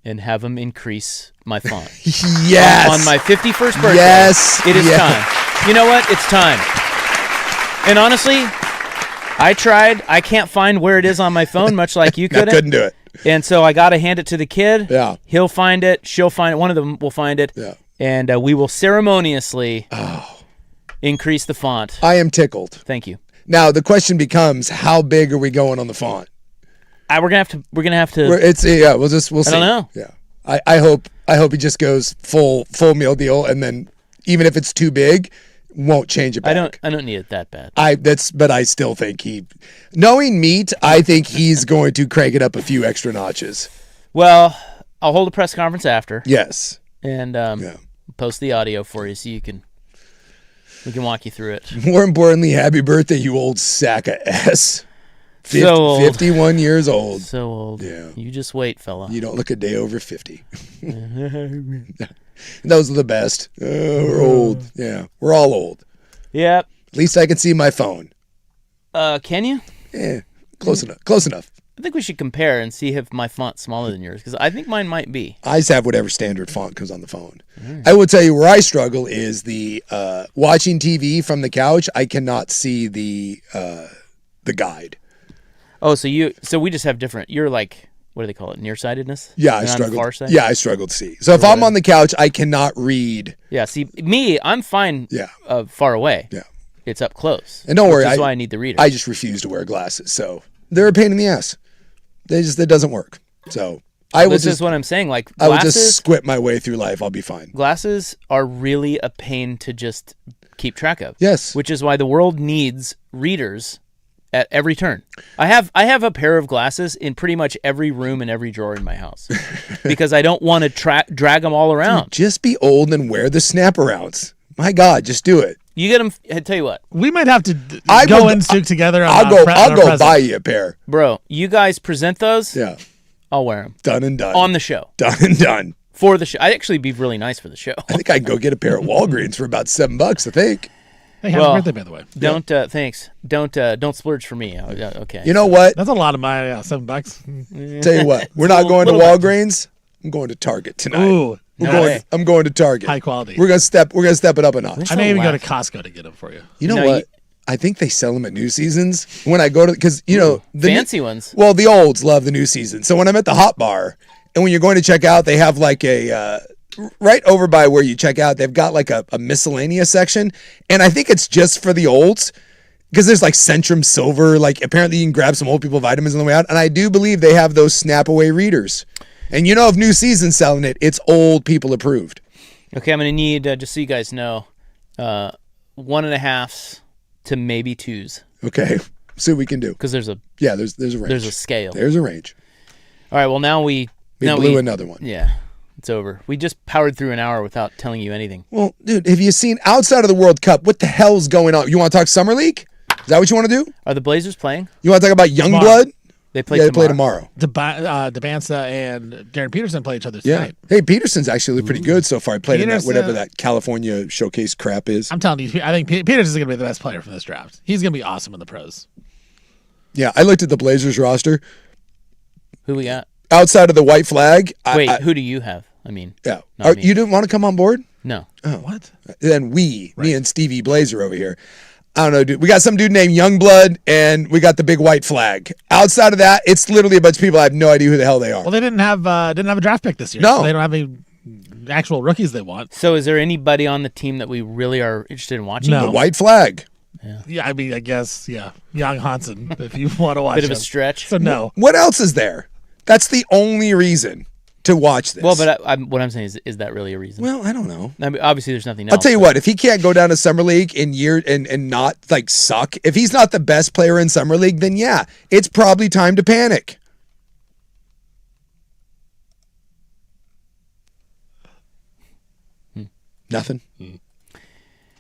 and have them increase my font. Yes. On my 51st birthday. Yes. It is time. You know what? It's time. And honestly, I tried. I can't find where it is on my phone, much like you couldn't. I couldn't do it. And so I got to hand it to the kid. Yeah. He'll find it. She'll find it. One of them will find it. Yeah. And we will ceremoniously increase the font. I am tickled. Thank you. Now the question becomes, how big are we going on the font? We're gonna have to. We'll see. I don't know. Yeah. I hope he just goes full meal deal, and then even if it's too big, won't change it back. I don't need it that bad. But I still think knowing Meat, I think he's going to crank it up a few extra notches. Well, I'll hold a press conference after. Yes. And post the audio for you so we can walk you through it. More importantly, happy birthday, you old sack of S. 51 years old. So old. Yeah. You just wait, fella. You don't look a day over 50. Those are the best. We're old. Yeah. We're all old. Yep. At least I can see my phone. Can you? Yeah. Close enough. Close enough. I think we should compare and see if my font's smaller than yours, because I think mine might be. I just have whatever standard font comes on the phone. I will tell you where I struggle is the watching TV from the couch. I cannot see the guide. Oh, so we just have different. You're like, what do they call it? Nearsightedness? Yeah, I struggle. Yeah, I struggle to see. So if I'm on the couch, I cannot read. Yeah, see, me, I'm fine. Yeah. Far away. Yeah. It's up close. And don't worry, that's why I need the reader. I just refuse to wear glasses, so they're a pain in the ass. It doesn't work. So this is what I'm saying. Like glasses, I will just squint my way through life. I'll be fine. Glasses are really a pain to just keep track of. Yes. Which is why the world needs readers at every turn. I have a pair of glasses in pretty much every room and every drawer in my house because I don't want to drag them all around. Dude, just be old and wear the snap-arounds. My God, just do it. You get them. I tell you what, we might have to go and stick together. I'll go buy you a pair, bro. You guys present those. Yeah, I'll wear them. Done and done on the show. Done and done for the show. I'd actually be really nice for the show. I think I'd go get a pair at Walgreens for about $7. I think. Hey, happy birthday, by the way. Don't thanks. Don't splurge for me. Okay. You know what? That's a lot of money. $7. Tell you what, we're not going to Walgreens. I'm going to Target tonight. Ooh. I'm going to Target. High quality. We're gonna step it up a notch. I may even go to Costco to get them for you. You know what? I think they sell them at New Seasons. When I go to, because the fancy ones. Well, the olds love the New Season. So when I'm at the Hot Bar, and when you're going to check out, they have like a right over by where you check out. They've got like a miscellaneous section, and I think it's just for the olds. Because there's like Centrum Silver. Like apparently you can grab some old people vitamins on the way out, and I do believe they have those snap away readers. And if New Season's selling it, it's old people approved. Okay, I'm going to need, just so you guys know, 1.5s to maybe 2s. Okay, see what we can do. Because there's a range. There's a scale. There's a range. All right, well now we blew another one. Yeah, it's over. We just powered through an hour without telling you anything. Well, dude, have you seen outside of the World Cup, what the hell's going on? You want to talk Summer League? Is that what you want to do? Are the Blazers playing? You want to talk about Youngblood? They play tomorrow. DeBansa and Darren Peterson play each other tonight. Hey, Peterson's actually pretty good so far. He played in that, whatever that California showcase crap is. I'm telling you, I think Peterson's going to be the best player from this draft. He's going to be awesome in the pros. Yeah, I looked at the Blazers roster. Who we got? Outside of the white flag. Wait, who do you have? I mean, yeah. You didn't want to come on board? No. Oh, what? Then me and Stevie Blazer over here. I don't know, dude. We got some dude named Youngblood, and we got the big white flag. Outside of that, it's literally a bunch of people. I have no idea who the hell they are. Well, they didn't have a draft pick this year. No, so they don't have any actual rookies they want. So, is there anybody on the team that we really are interested in watching? No, the white flag. Yeah, I mean, I guess, Young Hansen, if you want to watch. Bit of a stretch. So no. What else is there? That's the only reason to watch this. Well, but what I'm saying is that really a reason? Well, I don't know. I mean, obviously, there's nothing else. I'll tell you what, if he can't go down to Summer League and not like suck, if he's not the best player in Summer League, then yeah, it's probably time to panic. Nothing.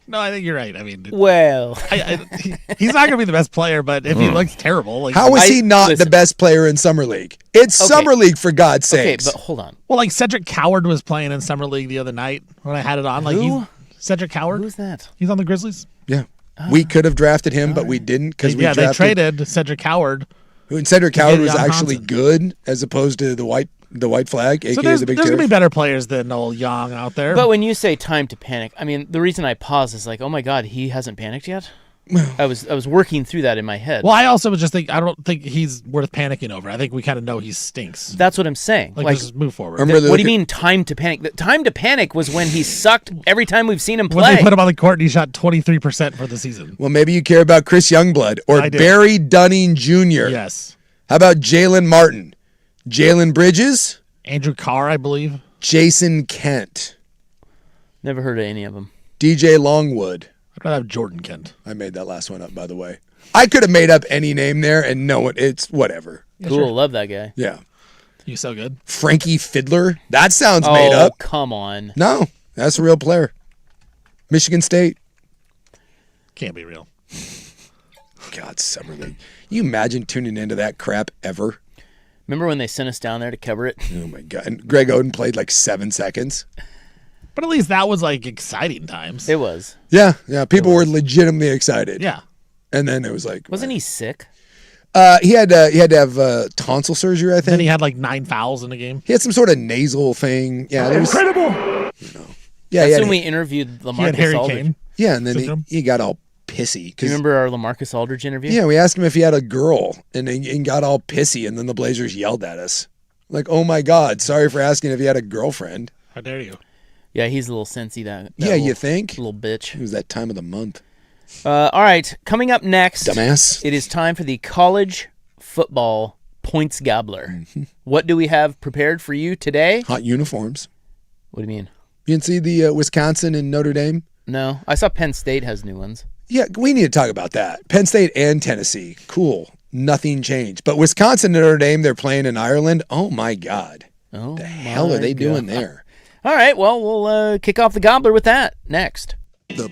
No, I think you're right. I mean, Well, he's not going to be the best player, but if he looks terrible, like How is he not listen. the best player in Summer League? It's Okay. Summer League, for God's okay, sakes. but hold on. well, like Cedric Coward was playing in Summer League the other night when I had it on. Like Who? Cedric Coward. Who's that? He's on the Grizzlies. Yeah. We could have drafted him, but we didn't because we They drafted. traded Cedric Coward. And Cedric Coward was Jan actually Johnson. good as opposed to the white flag, aka So there's the Big going to Terry. be better players than old Young out there. But when you say time to panic, I mean, the reason I pause is like, oh my God, he hasn't panicked yet? I was working through that in my head. well, I also was just think I don't think he's worth panicking over. I think we kind of know he stinks. That's what I'm saying. Like, Like, just move forward. Remember what do you mean time to panic? The time to panic was when he sucked every time we've seen him When play. they put him on the court and he shot 23% for the season. Well, maybe you care about Chris Youngblood or I do. Barry Dunning Jr. Yes. How about Jalen Martin, Jalen Bridges, Andrew Carr, I believe. Jason Kent, Never heard of any of them. DJ Longwood. I'd rather have Jordan Kent. I made that last one up, by the way. I could have made up any name there, and no one. It's whatever. Cool, sure. love that guy. Yeah, He's so good. Frankie Fiddler. That sounds made Oh, up. come on. No, that's a real player. Michigan State. Can't be real. God, Summer League. You imagine tuning into that crap ever? Remember when they sent us down there to cover it? Oh my God! And Greg Oden played like 7 seconds. But at least that was like exciting times. It was. Yeah. People were legitimately excited. Yeah. And then it was like, Wasn't he sick? he had to have tonsil surgery, I Then think. he had like 9 fouls in a game. He had some sort of nasal thing. Yeah, there was, Incredible. yeah, That's he when we had, interviewed He had LaMarcus Harry Aldridge. Kane. yeah, and then syndrome. he got all pissy. Do you remember our LaMarcus Aldridge interview? Yeah, we asked him if he had a girl, and he got all pissy, and then the Blazers yelled at us. Like, oh my God, sorry for asking if he had a girlfriend. How dare you? Yeah, he's a little sensy, that Yeah, little, you think? little bitch. It was that time of the month. All right, coming up next, Dumbass. it is time for the college football points gobbler. What do we have prepared for you today? Hot uniforms. What do you mean? You didn't see the Wisconsin and Notre Dame? No, I saw Penn State has new ones. Yeah, we need to talk about that. Penn State and Tennessee. Cool. Nothing changed. But Wisconsin and Notre Dame, they're playing in Ireland. Oh, my God. Oh, The hell are they doing there? All right, well, we'll kick off the gobbler with that next. The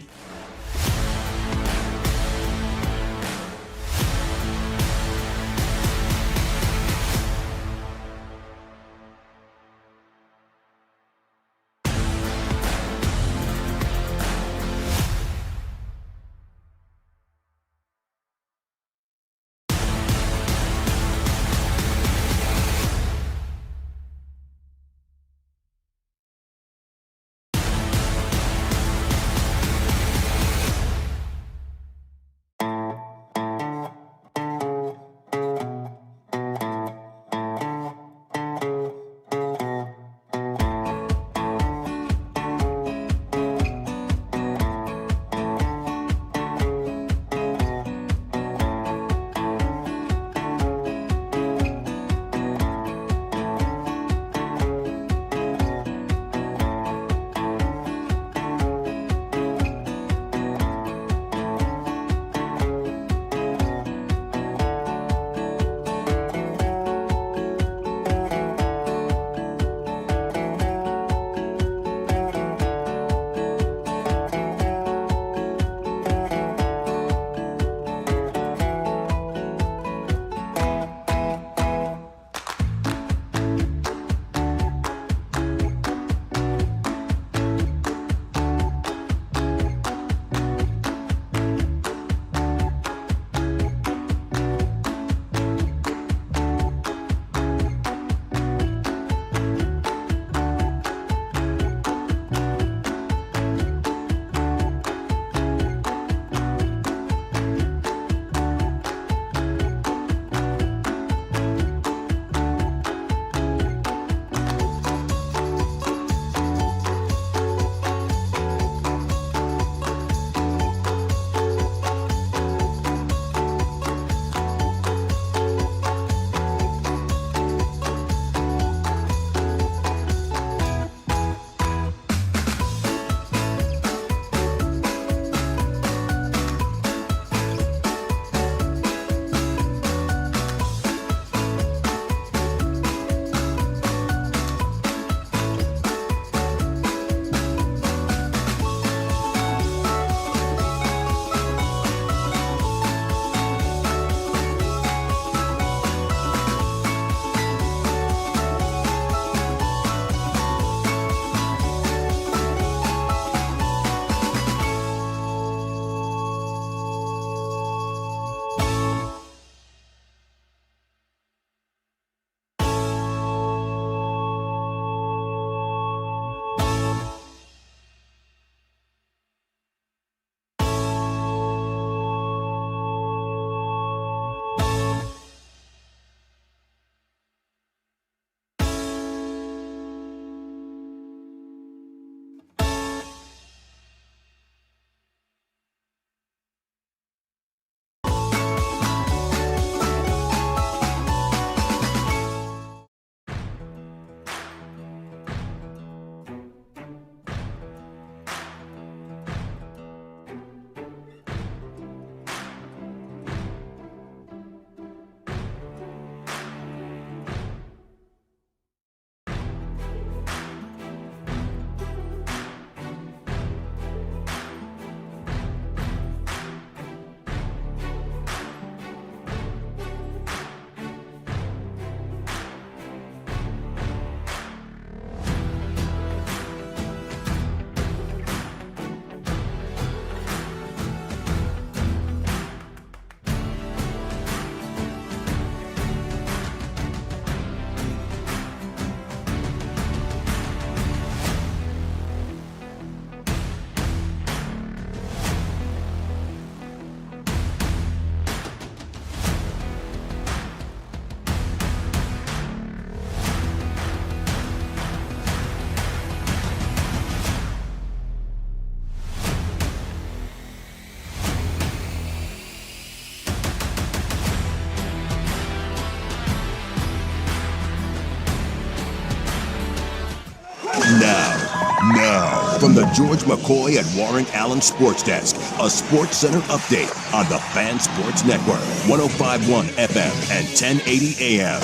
Now, from the George McCoy and Warren Allen Sports Desk, a Sports Center update on the Fan Sports Network, 105.1 FM and 1080 AM.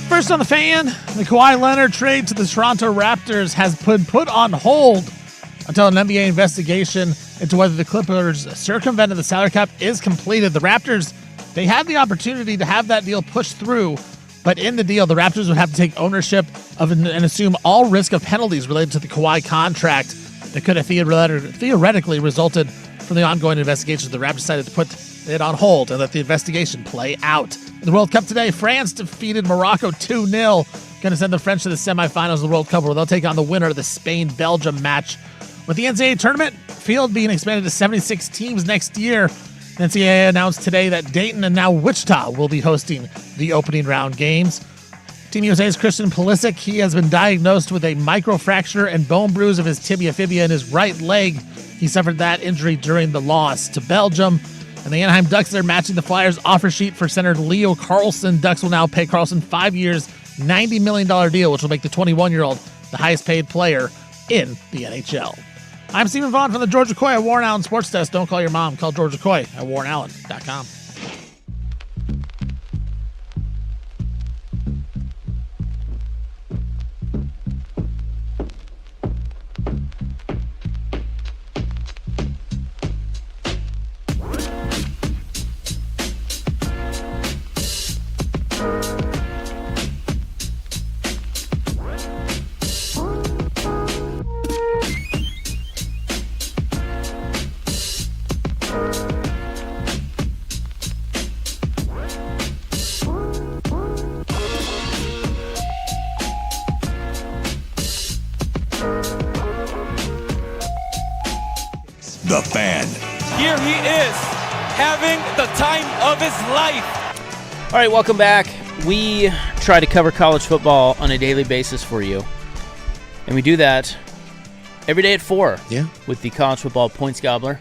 First on the Fan, the Kawhi Leonard trade to the Toronto Raptors has been put on hold until an NBA investigation into whether the Clippers circumvented the salary cap is completed. The Raptors, they had the opportunity to have that deal pushed through, but in the deal, the Raptors would have to take ownership of and assume all risk of penalties related to the Kawhi contract that could have theoretically resulted from the ongoing investigations. The Raptors decided to put it on hold and let the investigation play out. In the World Cup today, France defeated Morocco 2-0. Going to send the French to the semifinals of the World Cup, where they'll take on the winner of the Spain-Belgium match. With the NCAA tournament field being expanded to 76 teams next year, the NCAA announced today that Dayton and now Wichita will be hosting the opening round games. Team USA's Christian Pulisic, he has been diagnosed with a microfracture and bone bruise of his tibia fibia in his right leg. He suffered that injury during the loss to Belgium. And the Anaheim Ducks, they're matching the Flyers' offer sheet for center Leo Carlsson. Ducks will now pay Carlsson 5 years, $90 million deal, which will make the 21-year-old the highest paid player in the NHL. I'm Stephen Vaughn from the George McCoy at Warren Allen Sports Desk. Don't call your mom. Call George McCoy at warrenallen.com. The Fan. Here he is, having the time of his life. All right, welcome back. We try to cover college football on a daily basis for you. And we do that every day at 4 with the College Football Points Gobbler.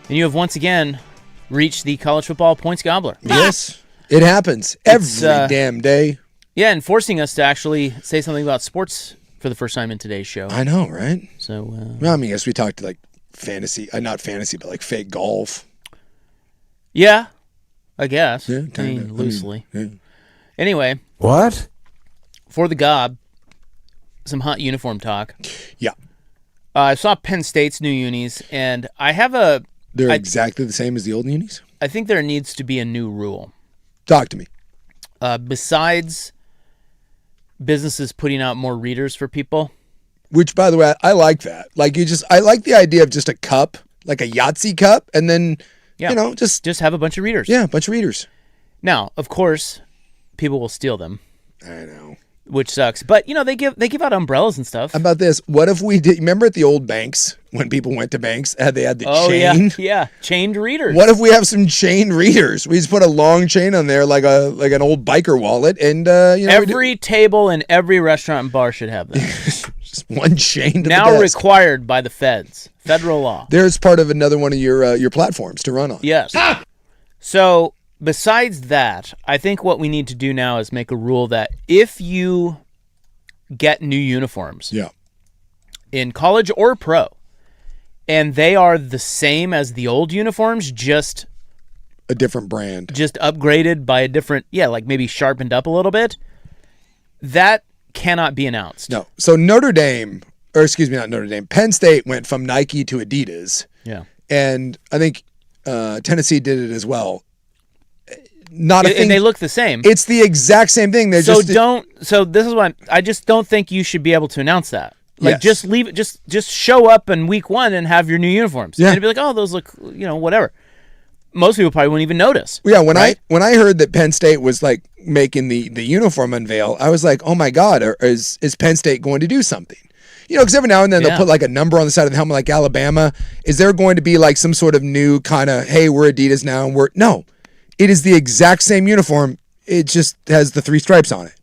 And you have once again reached the College Football Points Gobbler. Yes, it happens every damn day. Yeah, and forcing us to actually say something about sports for the first time in today's show. I know, right? So, well, I mean, yes, we talked like fantasy, not fantasy, but like fake golf. Yeah, I guess. Yeah, I mean, loosely. Yeah. Anyway. What? For the gob, some hot uniform talk. Yeah. I saw Penn State's new unis, and I have They're exactly the same as the old unis? I think there needs to be a new rule. Talk to me. Besides businesses putting out more readers for people. Which, by the way, I like that. Like, I like the idea of just a cup, like a Yahtzee cup, and then, just have a bunch of readers. Yeah, a bunch of readers. Now, of course, people will steal them. I know. Which sucks. But, they give out umbrellas and stuff. How about this? What if we did, remember at the old banks, when people went to banks, they had the chain? Yeah, chained readers. What if we have some chained readers? We just put a long chain on there, like an old biker wallet, and, every table in every restaurant and bar should have that. Just one chain to now the desk. Required by the feds. Federal law. There's part of another one of your platforms to run on. Yes. So, besides that, I think what we need to do now is make a rule that if you get new uniforms in college or pro, and they are the same as the old uniforms, just a different brand, just upgraded by a different, like maybe sharpened up a little bit, that cannot be announced. No. So Penn State went from Nike to Adidas. Yeah. And I think Tennessee did it as well. Not a thing. And they look the same. It's the exact same thing. So this is what I just don't think you should be able to announce that. Like, just leave it, just show up in week 1 and have your new uniforms. Yeah. And be like, oh, those look, whatever. Most people probably wouldn't even notice. Yeah, when I heard that Penn State was like making the uniform unveil, I was like, oh my God, is Penn State going to do something? Because every now and then they'll put like a number on the side of the helmet, like Alabama. Is there going to be like some sort of new kind of, hey, we're Adidas now, and no, it is the exact same uniform. It just has the 3 stripes on it.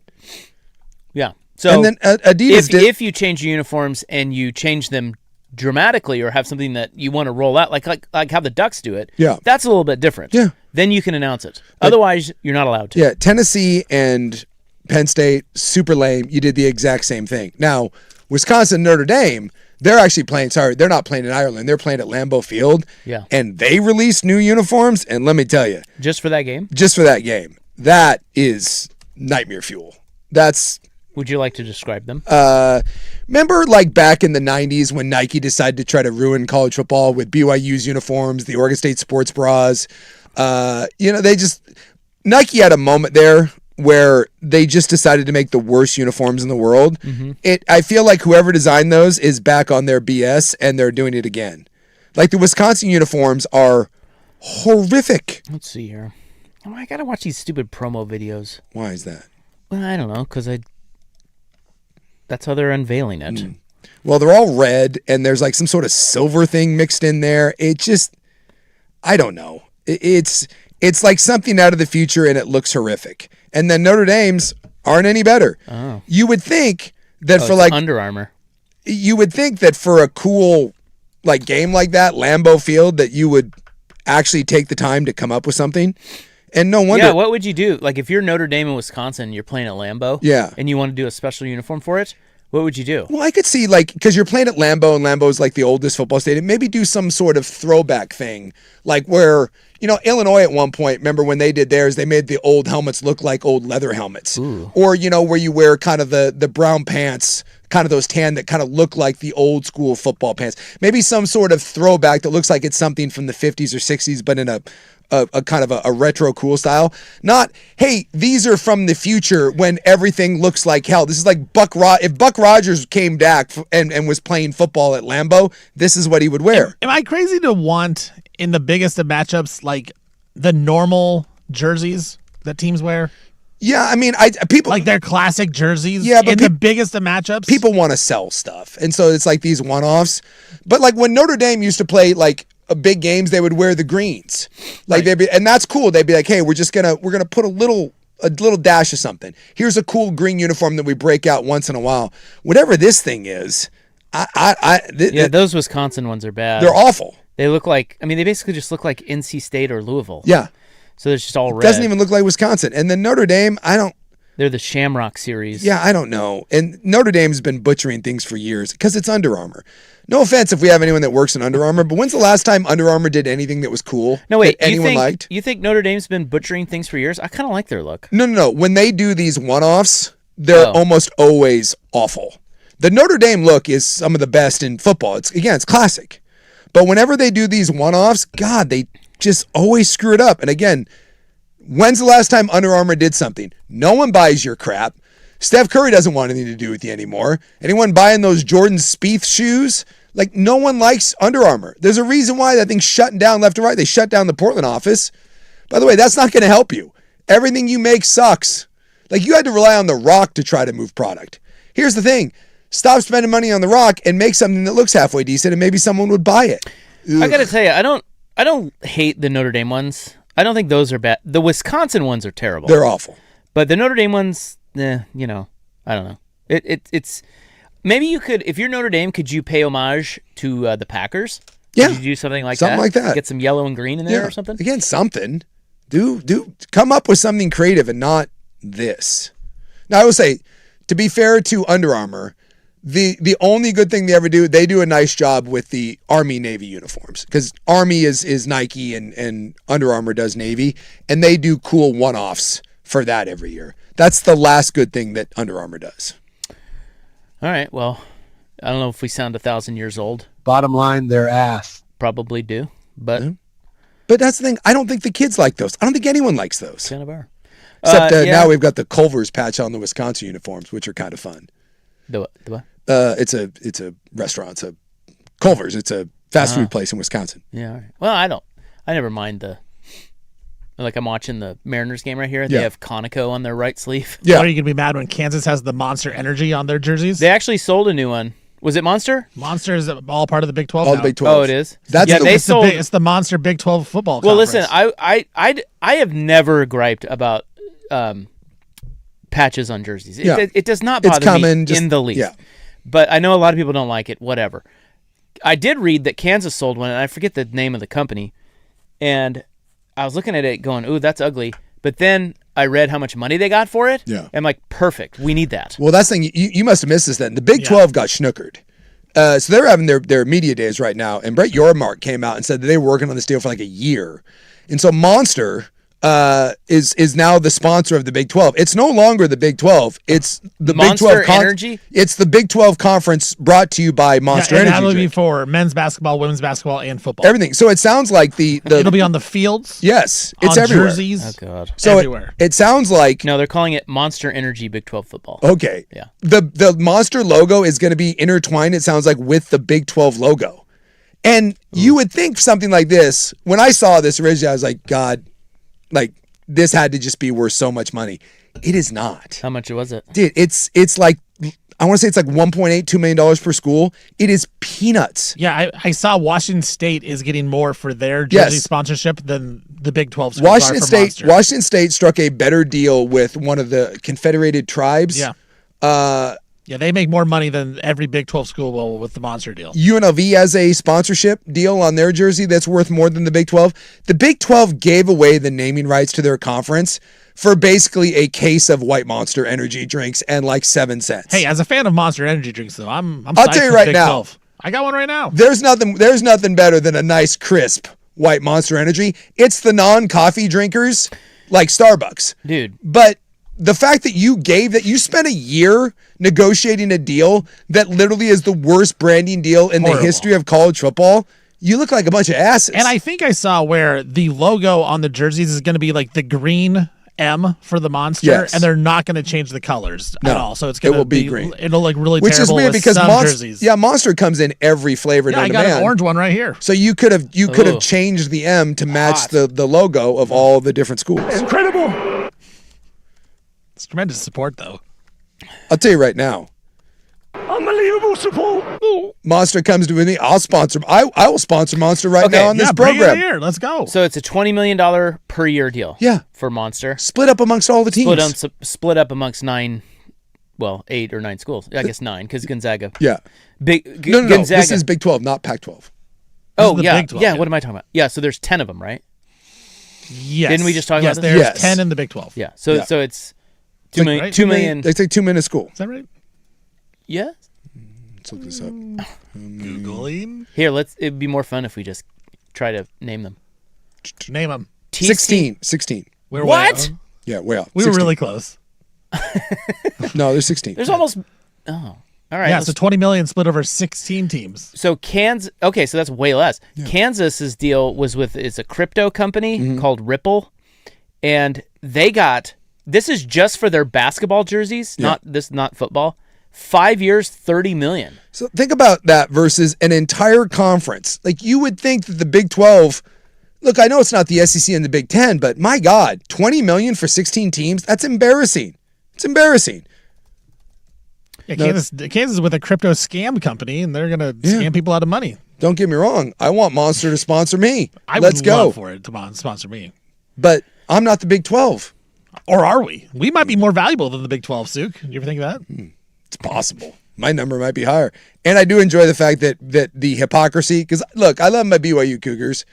Yeah. So and then Adidas if you change your uniforms and you change them dramatically or have something that you want to roll out, like how the Ducks do it, that's a little bit different. Yeah. Then you can announce it. Otherwise, you're not allowed to. Yeah, Tennessee and Penn State, super lame. You did the exact same thing. Now, Wisconsin, Notre Dame, they're actually playing, they're not playing in Ireland. They're playing at Lambeau Field. Yeah. And they released new uniforms, and let me tell you. Just for that game? Just for that game. That is nightmare fuel. Would you like to describe them? Remember like back in the 90s when Nike decided to try to ruin college football with BYU's uniforms, the Oregon State sports bras? Nike had a moment there where they just decided to make the worst uniforms in the world. Mm-hmm. I feel like whoever designed those is back on their BS and they're doing it again. Like the Wisconsin uniforms are horrific. Let's see here. Oh, I gotta watch these stupid promo videos. Why is that? Well, I don't know, because that's how they're unveiling it. Well, they're all red, and there's like some sort of silver thing mixed in there. It just, I don't know. It's like something out of the future, and it looks horrific. And then Notre Dame's aren't any better. Oh. You would think that for it's like Under Armour. You would think that for a cool like game like that, Lambeau Field, that you would actually take the time to come up with something. And no wonder. Yeah, what would you do? Like if you're Notre Dame in Wisconsin, you're playing at Lambeau. Yeah. And you want to do a special uniform for it. What would you do? Well, I could see, like, because you're playing at Lambeau, and Lambeau's like the oldest football stadium, maybe do some sort of throwback thing, like where, Illinois at one point, remember when they did theirs, they made the old helmets look like old leather helmets. Ooh. Or, where you wear kind of the brown pants, kind of those tan that kind of look like the old school football pants. Maybe some sort of throwback that looks like it's something from the 50s or 60s, but in a kind of a retro cool style. Not, hey, these are from the future when everything looks like hell. This is like if Buck Rogers came back and was playing football at Lambeau, this is what he would wear. Am I crazy to want in the biggest of matchups like the normal jerseys that teams wear? Yeah, I mean, people like their classic jerseys. Yeah, but in the biggest of matchups, people want to sell stuff, and so it's like these one-offs. But like when Notre Dame used to play like big games, they would wear the greens, like right. and that's cool. They'd be like, hey, we're gonna put a little dash of something. Here's a cool green uniform that we break out once in a while. Whatever this thing is, those Wisconsin ones are bad. They're awful. They look like, they basically just look like NC State or Louisville. Yeah. So it's just all red. Doesn't even look like Wisconsin. And then Notre Dame, They're the Shamrock series. Yeah, I don't know. And Notre Dame's been butchering things for years because it's Under Armour. No offense if we have anyone that works in Under Armour, but when's the last time Under Armour did anything that was cool? No, wait. That anyone liked? You think Notre Dame's been butchering things for years? I kind of like their look. No. When they do these one-offs, they're almost always awful. The Notre Dame look is some of the best in football. It's classic. But whenever they do these one-offs, God, they just always screw it up. And again, when's the last time Under Armour did something? No one buys your crap. Steph Curry doesn't want anything to do with you anymore. Anyone buying those Jordan Spieth shoes? Like, no one likes Under Armour. There's a reason why that thing's shutting down left and right. They shut down the Portland office. By the way, that's not going to help you. Everything you make sucks. Like, you had to rely on The Rock to try to move product. Here's the thing. Stop spending money on The Rock and make something that looks halfway decent, and maybe someone would buy it. Ugh. I got to tell you, I don't hate the Notre Dame ones. I don't think those are bad. The Wisconsin ones are terrible. They're awful. But the Notre Dame ones, I don't know. It's maybe you could, if you're Notre Dame, could you pay homage to the Packers? Yeah. Could you do something like something that? like that. Get some yellow and green in there or something? Again, something. Do come up with something creative and not this. Now, I will say, to be fair to Under Armour, the only good thing they ever do, they do a nice job with the Army Navy uniforms, because Army is Nike and Under Armour does Navy, and they do cool one-offs for that every year. That's the last good thing that Under Armour does. All right, well, I don't know if we sound 1,000 years old. Bottom line, they're ass. Probably do, but... Yeah. But that's the thing, I don't think the kids like those. I don't think anyone likes those. Kind of are. Except now we've got the Culver's patch on the Wisconsin uniforms, which are kind of fun. The what? It's a restaurant. It's a Culver's. It's a fast food place in Wisconsin. Yeah. All right. Well, I never mind like I'm watching the Mariners game right here. They have Conoco on their right sleeve. Yeah. Are you going to be mad when Kansas has the Monster Energy on their jerseys? They actually sold a new one. Was it Monster? Monster is all part of the Big 12 All now. the Big 12. Oh, it is? That's they sold. It's the Monster Big 12 football Well, conference. listen, I have never griped about patches on jerseys. It does not bother me in the least. Yeah. But I know a lot of people don't like it. Whatever. I did read that Kansas sold one, and I forget the name of the company. And I was looking at it going, ooh, that's ugly. But then I read how much money they got for it. Yeah. I'm like, perfect. We need that. Well, that's the thing. You must have missed this then. The Big 12 got schnookered. So they're having their media days right now, and Brett Yormark came out and said that they were working on this deal for like a year. And so Monster is now the sponsor of the Big 12. It's no longer the Big 12. It's the Monster Big 12 Energy? It's the Big 12 conference brought to you by Monster and Energy. that'll be drink. for men's basketball, women's basketball, and football. Everything. So it sounds like the It'll be on the fields. yes, it's on everywhere. jerseys. Oh, God. So everywhere. it sounds like No, they're calling it Monster Energy Big 12 football. okay. Yeah. The Monster logo is going to be intertwined, it sounds like, with the Big 12 logo. And you would think something like this, when I saw this originally, I was like, God, like, this had to just be worth so much money. It is not. How much was it? Dude, it's like, I want to say it's like $1.8-2 million per school. It is peanuts. Yeah, I saw Washington State is getting more for their jersey Yes. sponsorship than the Big 12 schools are for Monster. Washington State struck a better deal with one of the Confederated Tribes. Yeah. Yeah, they make more money than every Big 12 school will with the Monster deal. UNLV has a sponsorship deal on their jersey that's worth more than the Big 12. The Big 12 gave away the naming rights to their conference for basically a case of White Monster energy drinks and like 7 cents. Hey, as a fan of Monster energy drinks, though, I'm I'll psyched tell you for right Big now. 12. I got one right now. There's nothing better than a nice crisp White Monster energy. It's the non-coffee drinkers like Starbucks. Dude. But the fact that you spent a year negotiating a deal that literally is the worst branding deal in Horrible. the history of college football, you look like a bunch of asses. And I think I saw where the logo on the jerseys is going to be like the green M for the Monster, Yes. and they're not going to change the colors No, at all. So it's it going to will be green. It'll look really which is terrible weird with because some Monster, jerseys. yeah, Monster comes in every flavor Yeah, known I to got man. an orange one right here. So you could have changed the M to match the logo of all the different schools. It's tremendous support, though. I'll tell you right now. Unbelievable support. Monster comes to me. I'll sponsor. I will sponsor Monster right Okay, now on this bring it program. here. Let's go. So it's a $20 million per year deal. Yeah. For Monster. Split up amongst all the teams. Split up amongst 8 or 9 schools. I guess 9 because Gonzaga. Yeah. No. Gonzaga. This is Big 12, not Pac-12. Oh, is the yeah. Big 12, yeah. yeah. What am I talking about? Yeah. So there's 10 of them, right? Yes. Didn't we just talk yes, about this? there's Yes. 10 in the Big 12. Yeah. So Yeah. so it's 2 million. right? 2 million. They take 2 minutes school. Is that right? Yeah. Let's look this up. Googling. Here, it'd be more fun if we just try to name them. Name them. 16. We're What? way off. Yeah, way out. We were 16. really close. No, there's 16. There's almost. Oh, all right. Yeah, let's- so 20 million split over 16 teams. So Kansas. Okay, so that's way less. Kansas's deal was with it's a crypto company called Ripple, and they got this is just for their basketball jerseys, not football. 5 years, $30 million. So think about that versus an entire conference. Like you would think that the Big 12, look, I know it's not the SEC and the Big 10, but my God, $20 million for 16 teams, that's embarrassing. It's embarrassing. Yeah, Kansas is with a crypto scam company, and they're going to scam people out of money. Don't get me wrong. I want Monster to sponsor me. I Let's would go. love for it to sponsor me. But I'm not the Big 12. Or are we? We might be more valuable than the Big 12, Suk. You ever think of that? It's possible. My number might be higher. And I do enjoy the fact that the hypocrisy, because look, I love my BYU Cougars,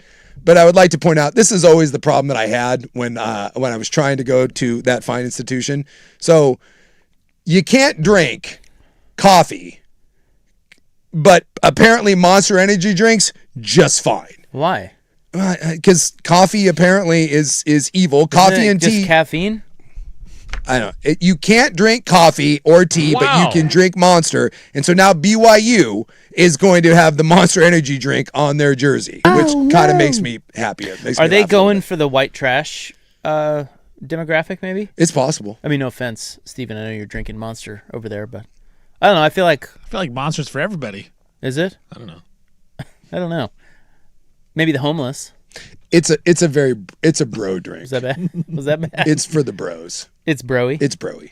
but I would like to point out this is always the problem that I had when I was trying to go to that fine institution. So you can't drink coffee, but apparently Monster Energy drinks just fine. Why? Because coffee apparently is evil. Coffee Isn't it and just tea. caffeine. I don't know. You can't drink coffee or tea, but you can drink Monster. And so now BYU is going to have the Monster Energy drink on their jersey, which kind of makes me happier. Are they going for the white trash demographic? Maybe. It's possible. I mean, no offense, Steven. I know you're drinking Monster over there, but I don't know. I feel like Monster's for everybody. is it? I don't know. I don't know. Maybe the homeless. It's a bro drink. Was that bad? Was that bad? It's for the bros. It's broy. It's broy.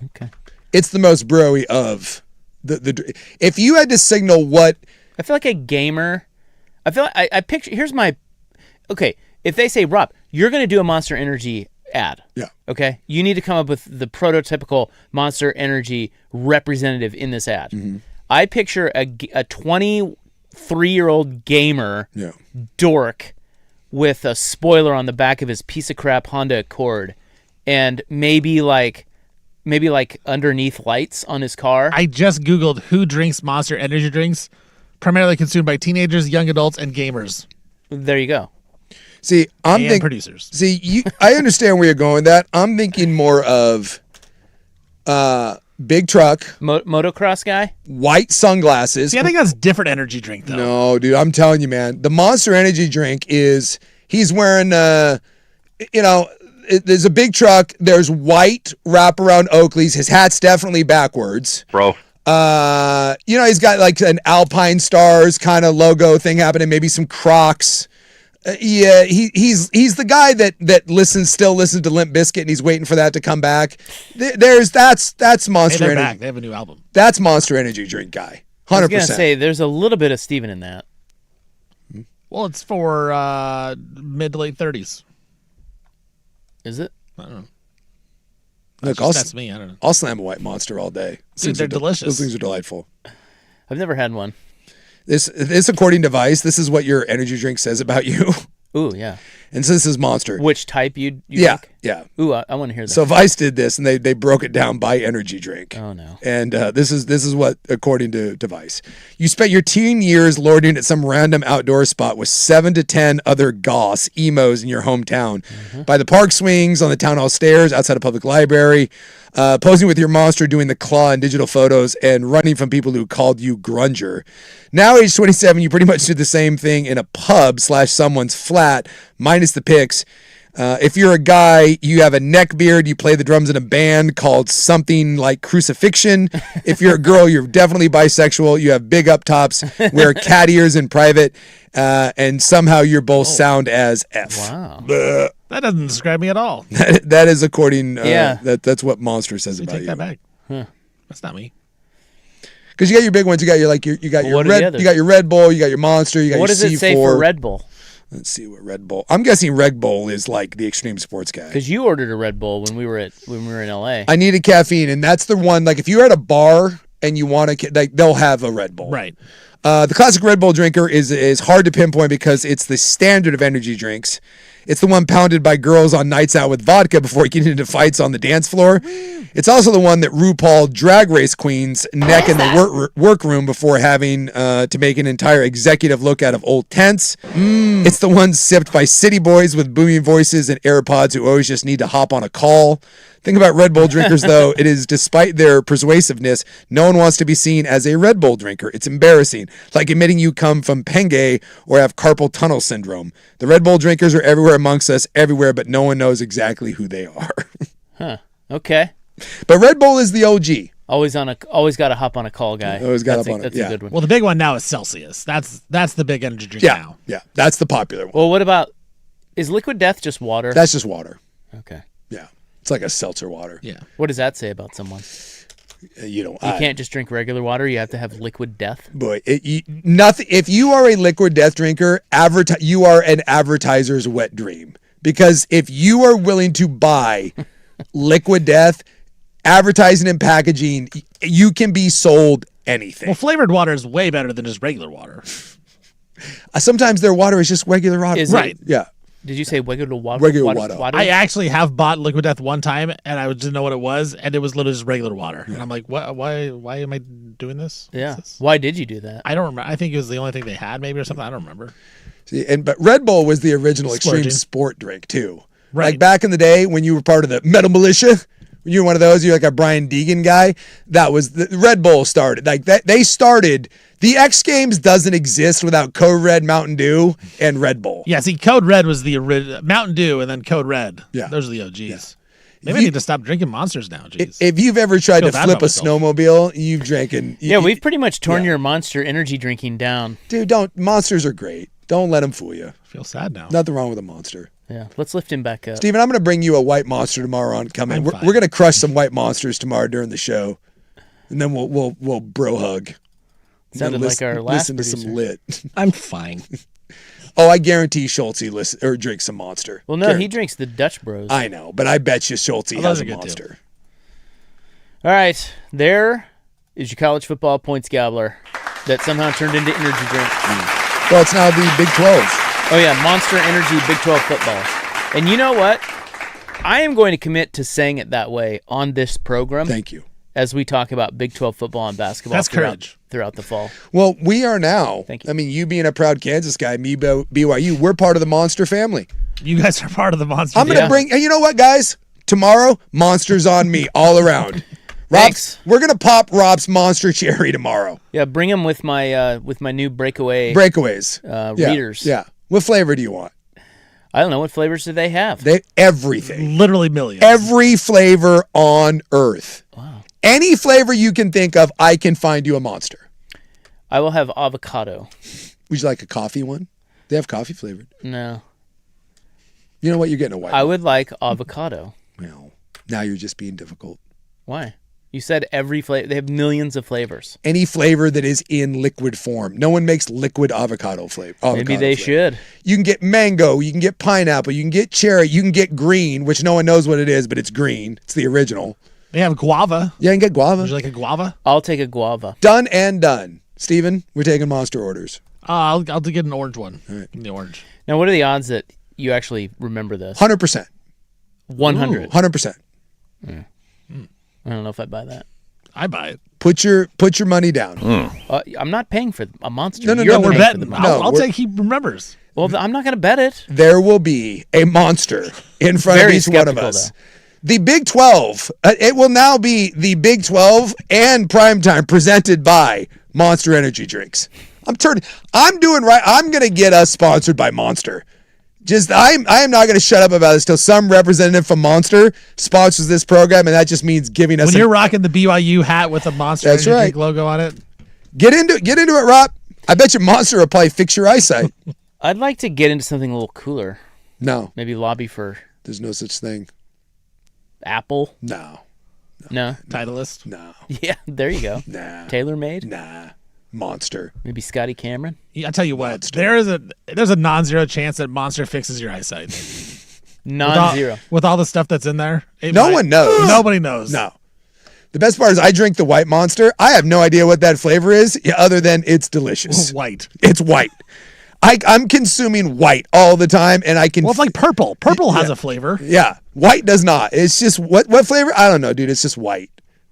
Okay. It's the most broy of the. If you had to signal what, I feel like a gamer. I feel like I picture. Here's my. Okay, if they say, Rob, you're going to do a Monster Energy ad. Yeah. Okay. You need to come up with the prototypical Monster Energy representative in this ad. Mm-hmm. I picture a 23-year-old gamer dork with a spoiler on the back of his piece of crap Honda Accord and maybe like underneath lights on his car. I just Googled who drinks Monster energy drinks, primarily consumed by teenagers, young adults, and gamers. There you go. See, I'm thinking producers. See, I understand where you're going with that. I'm thinking more of big truck, motocross guy, white sunglasses. See, I think that's a different energy drink, though. No, dude, I'm telling you, man. The Monster Energy drink is he's wearing there's a big truck. There's white wraparound Oakleys. His hat's definitely backwards. Bro. He's got like an Alpine Stars kind of logo thing happening, maybe some Crocs. He's the guy that still listens to Limp Bizkit, and he's waiting for that to come back. That's Monster Energy. Back. They have a new album. That's Monster Energy drink guy. 100%. I was gonna say there's a little bit of Steven in that. Well, it's for mid to late 30s. Is it? I don't know. Look, that's me. I don't know. I'll slam a white Monster all day. Dude, they're delicious. Those things are delightful. I've never had one. This according to Vice, this is what your energy drink says about you. Ooh, yeah. And so this is Monster. Which type you yeah, drink? Yeah. Ooh, I want to hear that. So Vice did this, and they broke it down by energy drink. Oh, no. And this is what, according to Vice, you spent your teen years lording at some random outdoor spot with 7 to 10 other goths, emos in your hometown, by the park swings, on the town hall stairs, outside a public library, posing with your Monster, doing the claw and digital photos, and running from people who called you grunger. Now, age 27, you pretty much do the same thing in a pub / someone's flat, minus the pics. If you're a guy, you have a neck beard, you play the drums in a band called something like Crucifixion. If you're a girl, you're definitely bisexual. You have big up tops, wear cat ears in private, and somehow you're both sound as F. Wow. That doesn't describe me at all. That is according. Yeah. That's what Monster says about Take you. that back. Huh. That's not me. Because you got your big ones. You got your Red Bull. You got your Monster. You got What your does C4. it say for Red Bull? Let's see what Red Bull. I'm guessing Red Bull is like the extreme sports guy. Because you ordered a Red Bull when we were in LA. I needed caffeine, and that's the one. Like if you're at a bar and you want to, like they'll have a Red Bull. Right. The classic Red Bull drinker is hard to pinpoint because it's the standard of energy drinks. It's the one pounded by girls on nights out with vodka before getting into fights on the dance floor. It's also the one that RuPaul Drag Race queens neck in the workroom before having to make an entire executive look out of old tents. It's the one sipped by city boys with booming voices and AirPods who always just need to hop on a call. Thing about Red Bull drinkers, though, it is despite their persuasiveness, no one wants to be seen as a Red Bull drinker. It's embarrassing, like admitting you come from Penge or have carpal tunnel syndrome. The Red Bull drinkers are everywhere amongst us, everywhere, but no one knows exactly who they are. Huh. Okay. But Red Bull is the OG. Always got to hop on a call guy. Always got That's up on it. That's Yeah. a good one. Well, the big one now is Celsius. That's the big energy drink Yeah, now. yeah, that's the popular one. Well, what about, is Liquid Death just water? That's just water. Okay. Yeah, it's like a seltzer water. Yeah. What does that say about someone? You Can't just drink regular water. You have to have Liquid Death. Boy, nothing. If you are a Liquid Death drinker, you are an advertiser's wet dream. Because if you are willing to buy Liquid Death, advertising and packaging, you can be sold anything. Well, flavored water is way better than just regular water. Sometimes their water is just regular water. Is it? Right. Yeah. Did you say regular water? Regular water. I actually have bought Liquid Death one time, and I didn't know what it was, and it was literally just regular water. And I'm like, what? Why am I doing this? Yeah. What's this? Why did you do that? I don't remember. I think it was the only thing they had, maybe, or something. I don't remember. See, but Red Bull was the original extreme Splurging. sport drink too. Right. Like back in the day when you were part of the metal militia, when you were one of those, you're like a Brian Deegan guy. That was the Red Bull started. Like that, they started. The X Games doesn't exist without Code Red, Mountain Dew, and Red Bull. Yeah, see, Code Red was the original. Mountain Dew and then Code Red. Yeah. Those are the OGs. Yeah. Maybe I need to stop drinking Monsters now. Jeez. If you've ever tried Feel to bad flip a about myself. snowmobile, you've drinking. Yeah, we've pretty much torn your Monster energy drinking down. Dude, monsters are great. Don't let them fool you. I feel sad now. Nothing wrong with a monster. Yeah, let's lift him back up. Steven, I'm going to bring you a white monster tomorrow on coming. I'm We're fine. going to crush some white monsters tomorrow during the show, and then we'll bro hug. Sounded like our last listen to some producer. lit. I'm fine. Oh, I guarantee Schultze drinks some Monster. Well, no, Guarantee. he drinks the Dutch Bros. I know, but I bet you Schultze those has are a good, too. Monster. All right, there is your college football points gobbler that somehow turned into energy drink. Well, it's now the Big 12. Oh yeah, Monster Energy Big 12 football. And you know what? I am going to commit to saying it that way on this program. Thank you. As we talk about Big 12 football and basketball That's courage. throughout the fall. Well, we are now. Thank you. I mean, you being a proud Kansas guy, me BYU, we're part of the Monster family. You guys are part of the monster. I'm going to bring, and you know what, guys? Tomorrow, Monsters on me all around. Thanks. We're going to pop Rob's Monster Cherry tomorrow. Yeah, bring them with my new Breakaways. readers. Yeah. What flavor do you want? I don't know, what flavors do they have? Everything. Literally millions. Every flavor on earth. Wow. Any flavor you can think of, I can find you a Monster. I will have avocado. Would you like a coffee one? They have coffee flavored. No. You know what? You're getting a white I one. would like avocado. Well, now you're just being difficult. Why? You said every flavor. They have millions of flavors. Any flavor that is in liquid form. No one makes liquid avocado flavor. Maybe they should. You can get mango. You can get pineapple. You can get cherry. You can get green, which no one knows what it is, but it's green. It's the original. They have guava. Yeah, you can get guava. Would you like a guava? I'll take a guava. Done and done. Steven, we're taking Monster orders. I'll get an orange one. All right. Give me the orange. Now, what are the odds that you actually remember this? 100%. 100. 100%. I don't know if I buy that. I buy it. Put your money down. I'm not paying for a monster. No, no, You're no, We're paying for the betting. monster. I'll we're- take he remembers. Well, I'm not going to bet it. There will be a monster in front Very of each one of skeptical, us. The Big 12, it will now be the Big 12 and primetime presented by Monster Energy Drinks. I'm doing right. I'm going to get us sponsored by Monster. I am not going to shut up about this till some representative from Monster sponsors this program, and that just means giving us When you're rocking the BYU hat with a Monster That's Energy right. Drink logo on it. Get into it, Rob. I bet you Monster will probably fix your eyesight. I'd like to get into something a little cooler. No, Maybe lobby for there's no such thing. Apple. No, No. Titleist. no, Yeah, there you go. nah, Tailor made. nah. Monster. Maybe Scotty Cameron. Yeah, I tell you what, there's a non-zero chance that Monster fixes your eyesight. Non-zero. With all the stuff that's in there. No one knows. Nobody knows. No. The best part is I drink the white Monster. I have no idea what that flavor is other than it's delicious. White. It's white. I'm consuming white all the time, and I can. Well, it's like purple. Purple has Yeah. a flavor. Yeah, white does not. It's just what flavor? I don't know, dude. It's just white,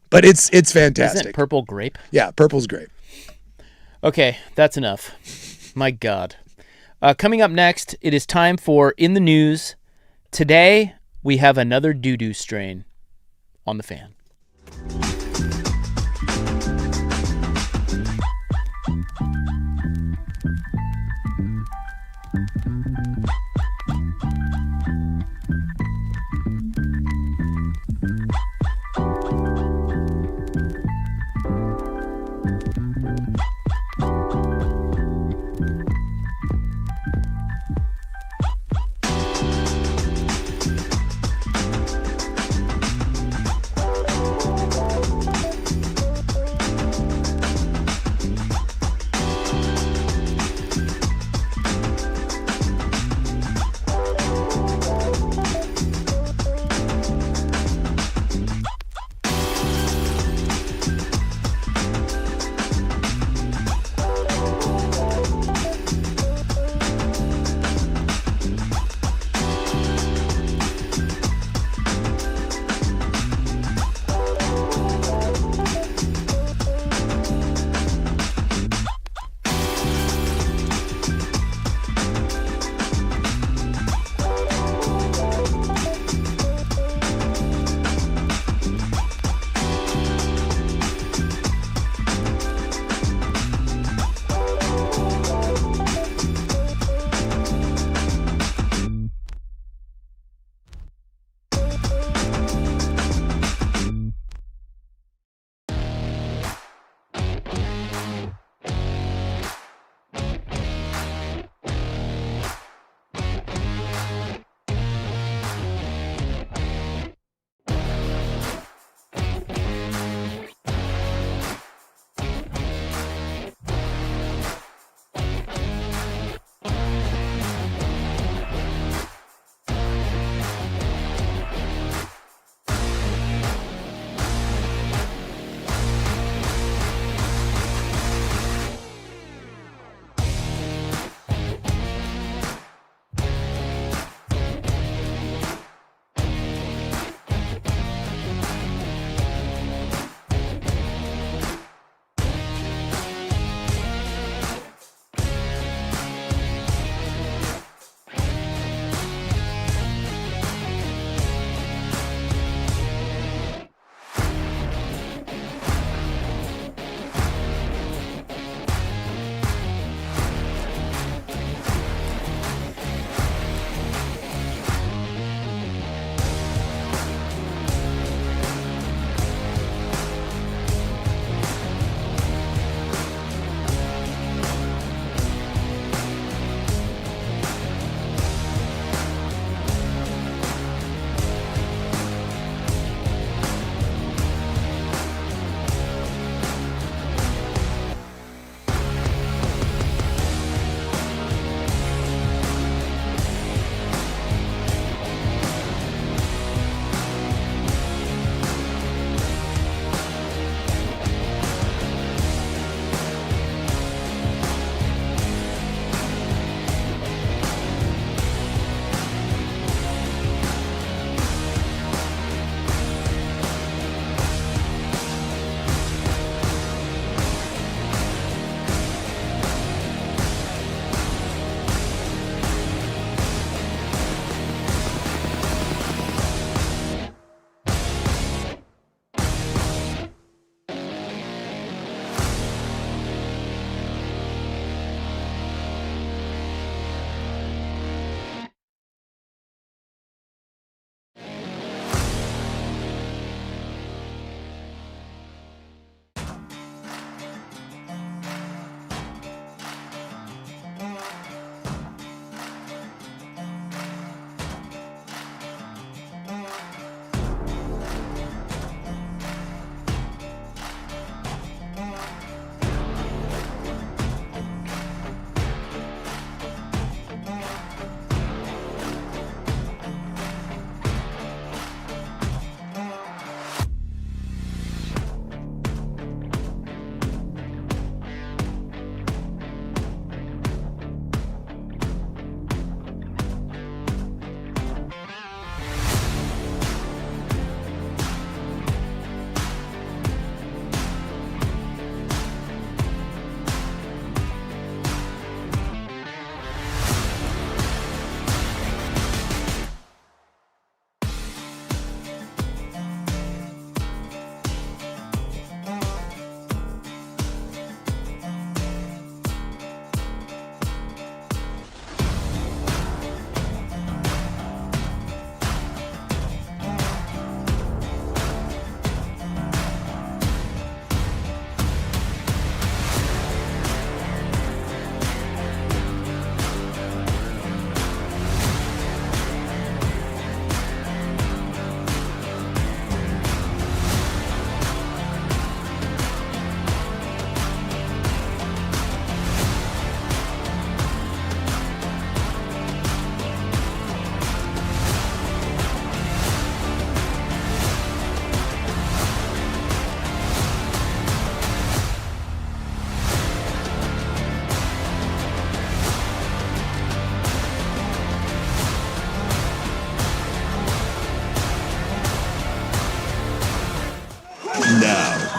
but it's Isn't fantastic. it purple grape? Yeah, purple's great. Okay, that's enough. My God. Coming up next, it is time for In the News. Today, we have another doo-doo strain on the fan.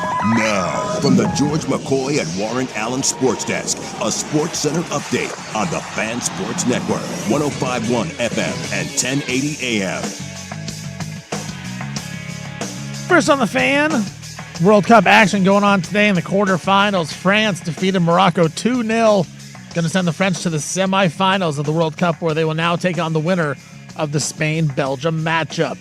Now, from the George McCoy and Warren Allen Sports Desk, a Sports Center update on the Fan Sports Network, 105.1 FM and 1080 AM. First on the Fan, World Cup action going on today in the quarterfinals. France defeated Morocco 2-0. Going to send the French to the semifinals of the World Cup, where they will now take on the winner of the Spain-Belgium matchup.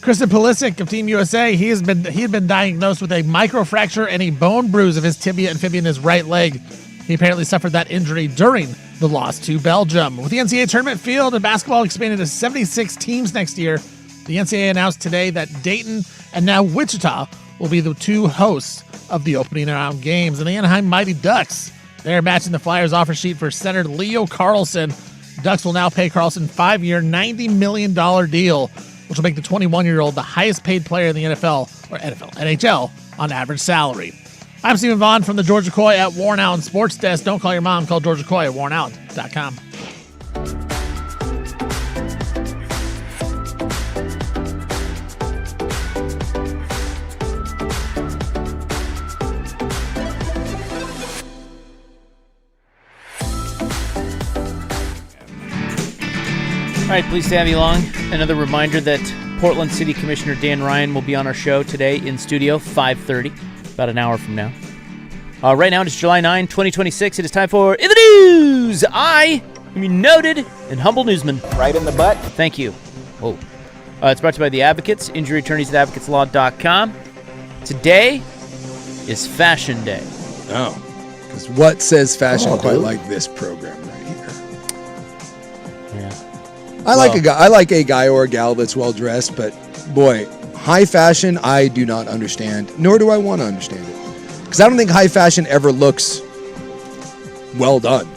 Christian Pulisic of Team USA, he had been diagnosed with a microfracture and a bone bruise of his tibia and fibula in his right leg. He apparently suffered that injury during the loss to Belgium. With the NCAA tournament field and basketball expanded to 76 teams next year, the NCAA announced today that Dayton and now Wichita will be the two hosts of the opening round games. And the Anaheim Mighty Ducks, they're matching the Flyers offer sheet for center Leo Carlson. Ducks will now pay Carlson a 5-year, $90 million deal, which will make the 21-year-old the highest paid player in the NHL on average salary. I'm Stephen Vaughn from the George McCoy at Warren Allen Sports Desk. Don't call your mom, call George McCoy at warrenallen.com. All right, pleased to have you along. Another reminder that Portland City Commissioner Dan Ryan will be on our show today in studio, 5:30, about an hour from now. Right now, it's July 9, 2026. It is time for In the News. I am your noted and humble newsman. Right in the butt. Thank you. Whoa. It's brought to you by The Advocates, injury attorneys at advocateslaw.com. Today is Fashion Day. Oh. Because what says fashion quite like this program right here? Yeah. I like a guy or a gal that's well dressed, but boy, high fashion I do not understand, nor do I want to understand it. Because I don't think high fashion ever looks well done.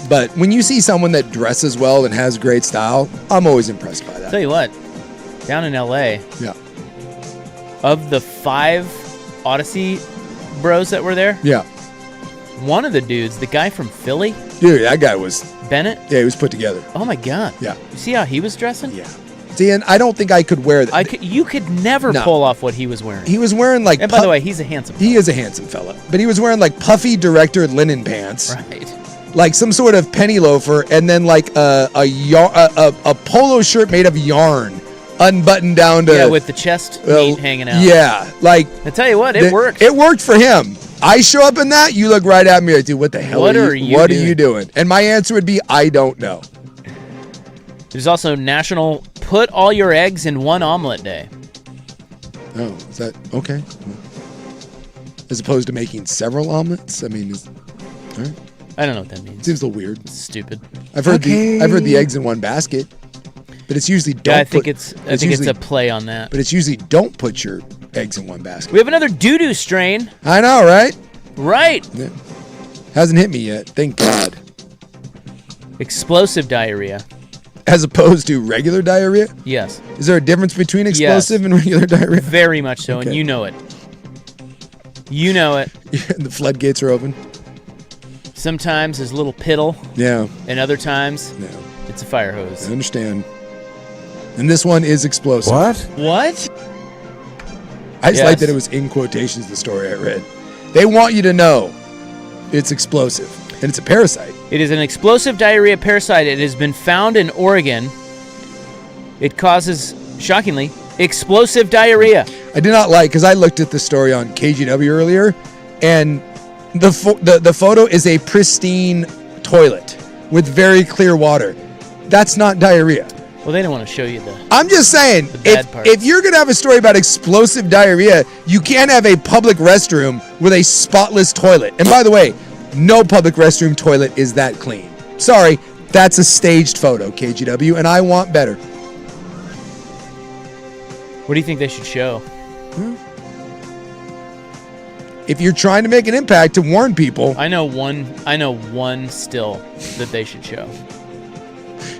But when you see someone that dresses well and has great style, I'm always impressed by that. Tell you what, down in LA, Yeah. of the 5 Odyssey bros that were there, Yeah. one of the dudes, the guy from Philly, Dude, that guy was, Bennett, yeah, he was put together. oh my God. Yeah. You see how he was dressing? Yeah. See, and I don't think I could wear that. You could never No. pull off what he was wearing. He was wearing like... And by the way, he's a handsome he is a handsome fella. But he was wearing like puffy director linen pants. Right. Like some sort of penny loafer, and then like a polo shirt made of yarn, unbuttoned down to... Yeah, with the chest meat hanging out. Yeah, like... I tell you what, it works. It worked for him. I show up in that, you look right at me like, dude, what the hell What are you doing? And my answer would be, I don't know. There's also National Put All Your Eggs in One Omelet Day. Oh, is that... Okay. As opposed to making several omelets? I mean, all right. I don't know what that means. Seems a little weird. It's stupid. I've heard the eggs in one basket, but it's usually don't. Yeah, I think it's a play on that. But it's usually don't put your eggs in one basket. We have another doo-doo strain. I know, right? Right. Yeah. Hasn't hit me yet. Thank God. Explosive diarrhea. As opposed to regular diarrhea? Yes. Is there a difference between explosive and regular diarrhea? Very much so, Okay. and you know it. You know it. The floodgates are open. Sometimes there's a little piddle, Yeah. and other times No. it's a fire hose. I understand. And this one is explosive. What? I just Yes. like that it was in quotations, the story I read. They want you to know it's explosive. And it's a parasite. It is an explosive diarrhea parasite. It has been found in Oregon. It causes, shockingly, explosive diarrhea. I did not like, because I looked at the story on KGW earlier, and the photo is a pristine toilet with very clear water. That's not diarrhea. Well, they don't want to show you the... I'm just saying, bad parts. if you're going to have a story about explosive diarrhea, you can't have a public restroom with a spotless toilet. And by the way, no public restroom toilet is that clean. Sorry, that's a staged photo, KGW, and I want better. What do you think they should show? If you're trying to make an impact to warn people, I know one still that they should show.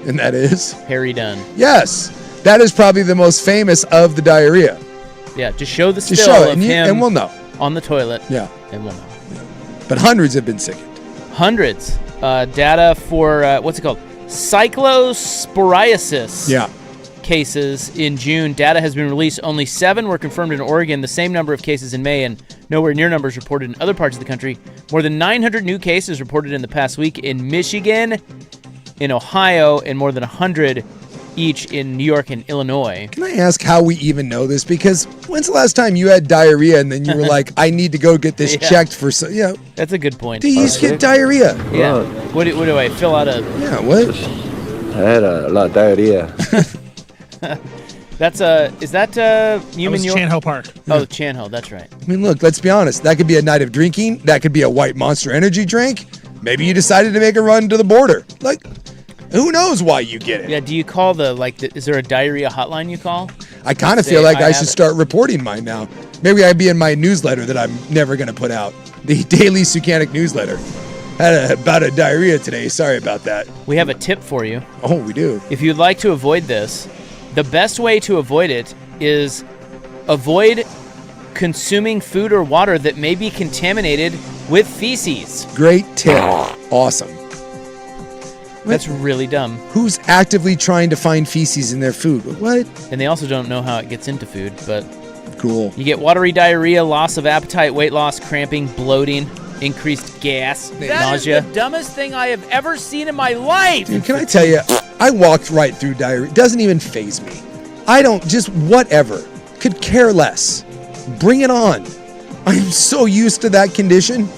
and that is... Harry Dunn. Yes, that is probably the most famous of the diarrhea. Yeah, just show the still Just show it, of him and we'll know. on the toilet. Yeah. And we'll know. But hundreds have been sickened. Hundreds. Data for, what's it called? Cyclosporiasis. Yeah. cases in June. Data has been released. Only 7 were confirmed in Oregon, the same number of cases in May, and nowhere near numbers reported in other parts of the country. More than 900 new cases reported in the past week in Michigan, in Ohio, and more than 100 each in New York and Illinois. Can I ask how we even know this? Because when's the last time you had diarrhea and then you were like, I need to go get this checked for some, That's a good point. Do you just get diarrhea? Yeah. What do I fill out a... Yeah, what? I had a lot of diarrhea. That's is that Human York? Chanho Park. Oh, Chanho, that's right. I mean, look, let's be honest. That could be a night of drinking. That could be a white Monster Energy drink. Maybe you decided to make a run to the border. Like, who knows why you get it? Yeah, do you call is there a diarrhea hotline you call? I kind of feel like I should start reporting mine now. Maybe I'd be in my newsletter that I'm never going to put out. The Daily Sucanic newsletter. Had a bout of diarrhea today. Sorry about that. We have a tip for you. Oh, we do. If you'd like to avoid this, the best way to avoid it is avoid consuming food or water that may be contaminated with feces. Great tip. Awesome. That's really dumb. Who's actively trying to find feces in their food? What? And they also don't know how it gets into food, but Cool. you get watery diarrhea, loss of appetite, weight loss, cramping, bloating, increased gas, nausea. That is the dumbest thing I have ever seen in my life. Dude, can I tell you, I walked right through diarrhea. It doesn't even faze me. I don't, just whatever. Could care less. Bring it on. I am so used to that condition.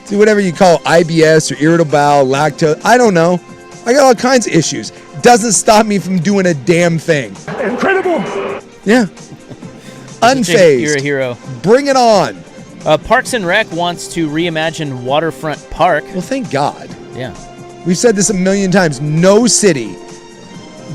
Do whatever you call IBS or irritable bowel, lactose. I don't know. I got all kinds of issues. Doesn't stop me from doing a damn thing. Incredible. Yeah. Unfazed. You're a hero. Bring it on. Parks and Rec wants to reimagine Waterfront Park. Well, thank God. Yeah. We've said this a million times. No city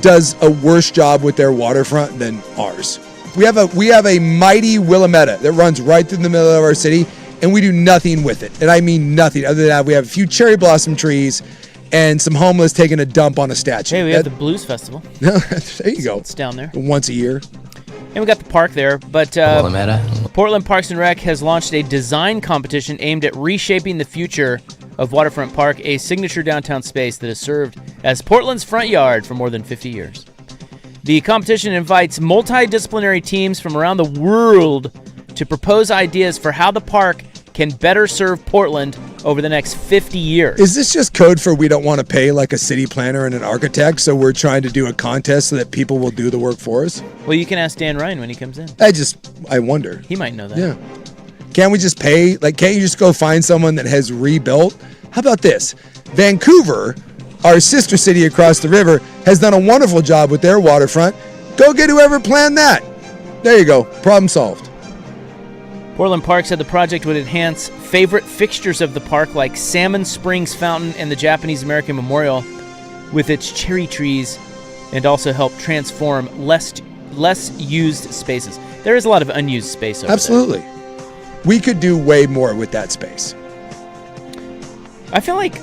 does a worse job with their waterfront than ours. We have a mighty Willamette that runs right through the middle of our city, and we do nothing with it. And I mean nothing. Other than that, we have a few cherry blossom trees and some homeless taking a dump on a statue. Hey, we have the Blues Festival. There you go. It's down there. Once a year. And we got the park there. But Portland Parks and Rec has launched a design competition aimed at reshaping the future of Waterfront Park, a signature downtown space that has served as Portland's front yard for more than 50 years. The competition invites multidisciplinary teams from around the world to propose ideas for how the park can better serve Portland over the next 50 years. Is this just code for we don't want to pay like a city planner and an architect, so we're trying to do a contest so that people will do the work for us? Well, you can ask Dan Ryan when he comes in. I wonder. He might know that. Yeah. Can't we just pay? Like, can't you just go find someone that has rebuilt? How about this? Vancouver, our sister city across the river, has done a wonderful job with their waterfront. Go get whoever planned that. There you go. Problem solved. Portland Park said the project would enhance favorite fixtures of the park like Salmon Springs Fountain and the Japanese-American Memorial with its cherry trees, and also help transform less used spaces. There is a lot of unused space over Absolutely. We could do way more with that space. I feel like,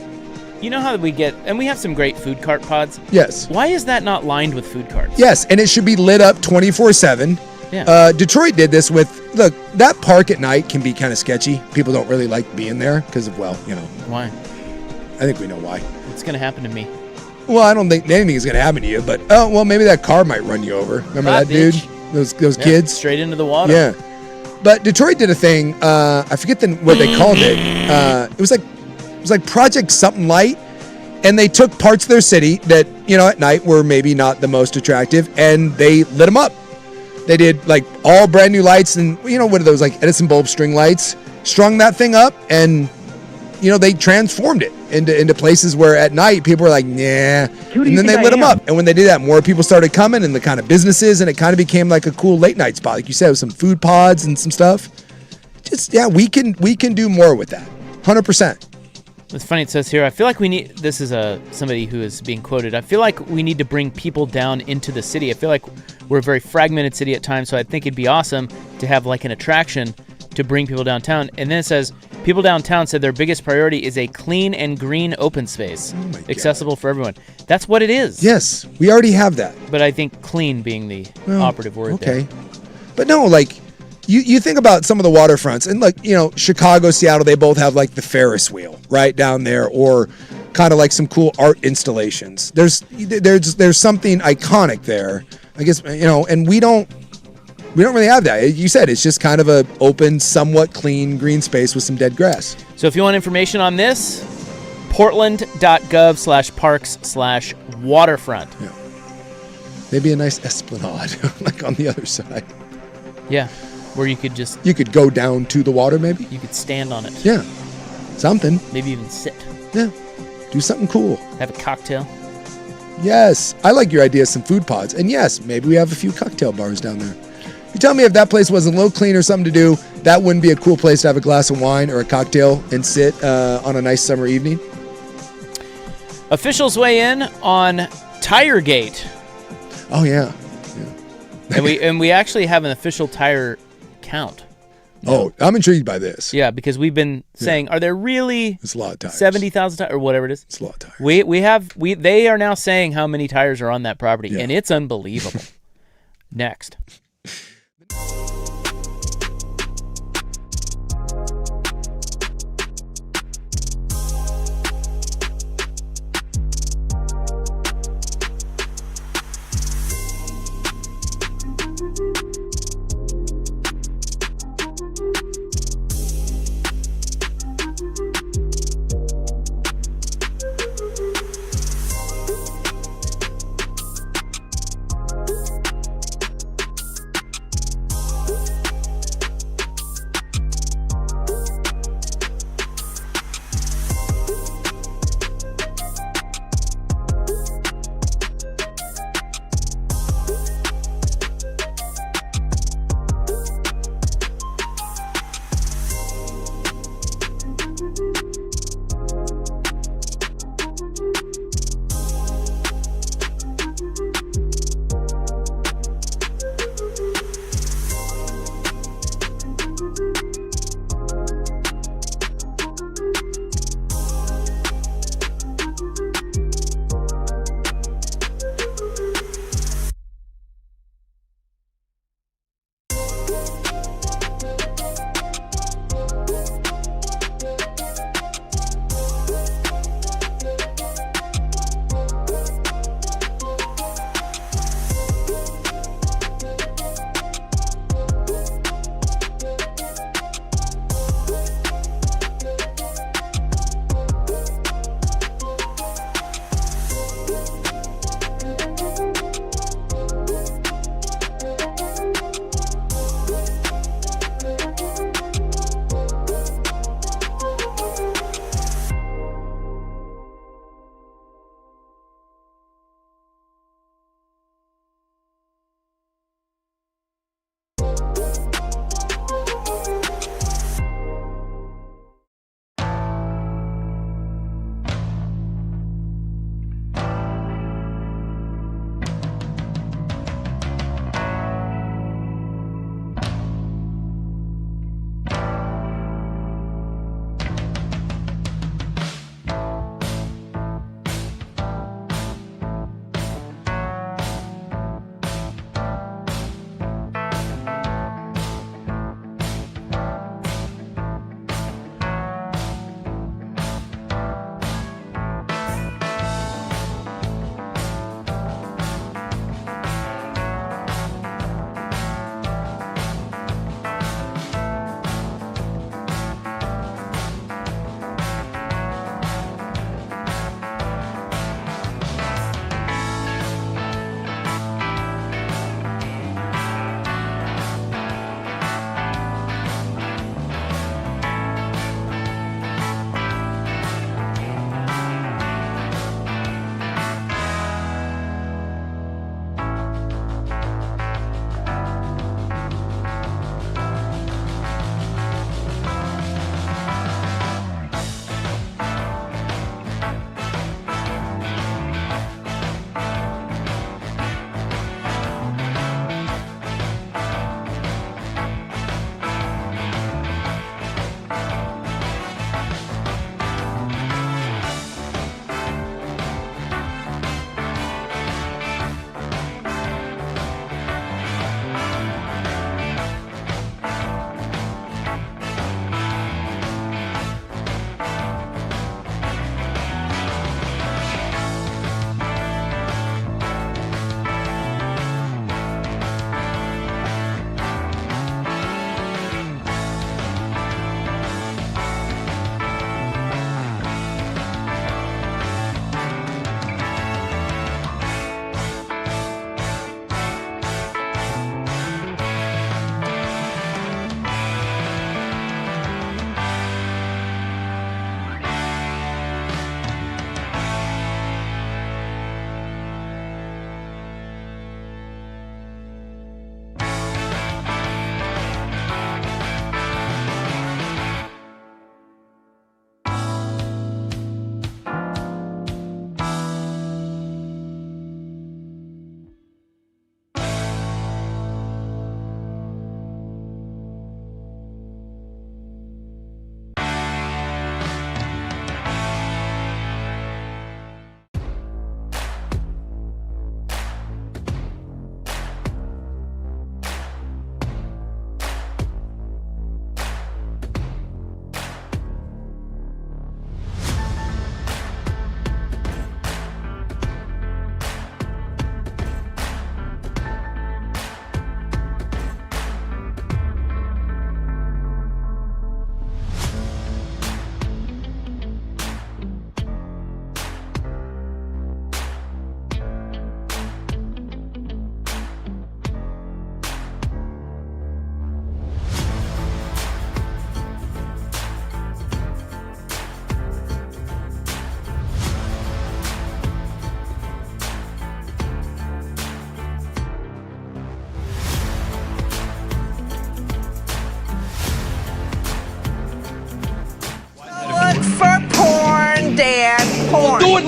you know how we get, and we have some great food cart pods. Yes. Why is that not lined with food carts? Yes, and it should be lit up 24/7. Yeah. Detroit did this with, look, that park at night can be kind of sketchy. People don't really like being there because of, well, you know. Why? I think we know why. It's going to happen to me. Well, I don't think anything is going to happen to you, but, oh, well, maybe that car might run you over. Remember that dude? Those kids? Straight into the water. Yeah. But Detroit did a thing, I forget what they called it. It was like Project Something Light, and they took parts of their city that, you know, at night were maybe not the most attractive, and they lit them up. They did like all brand new lights, and you know, what are those, like Edison bulb string lights? Strung that thing up, and you know, they transformed it into places where at night people were like, nah, and then they lit them up. And when they did that, more people started coming, and the kind of businesses, and it kind of became like a cool late night spot, like you said, with some food pods and some stuff. Just we can do more with that, 100%. It's funny, it says here, I feel like we need, this is somebody who is being quoted, I feel like we need to bring people down into the city. I feel like we're a very fragmented city at times, so I think it'd be awesome to have like an attraction to bring people downtown. And then it says, people downtown said their biggest priority is a clean and green open space, accessible for everyone. That's what it is. Yes, we already have that. But I think clean being the operative word there. Okay. But no, like, You think about some of the waterfronts, and like, you know, Chicago, Seattle, they both have like the Ferris wheel right down there, or kind of like some cool art installations. There's something iconic there, I guess, and we don't really have that. You said it's just kind of a open, somewhat clean green space with some dead grass. So if you want information on this, portland.gov/parks/waterfront. Yeah. Maybe a nice esplanade, like on the other side. Yeah, where you could go down to the water, maybe? You could stand on it. Yeah, something. Maybe even sit. Yeah, do something cool. Have a cocktail. Yes, I like your idea of some food pods. And yes, maybe we have a few cocktail bars down there. You tell me if that place wasn't a little clean or something to do, that wouldn't be a cool place to have a glass of wine or a cocktail and sit on a nice summer evening? Officials weigh in on Tiregate. Oh, yeah. and we actually have an official tire count. Oh, I'm intrigued by this. Yeah, because we've been saying, are there really it's a lot of tires. 70,000 tires or whatever it is? It's a lot of tires. They are now saying how many tires are on that property, and it's unbelievable. Next.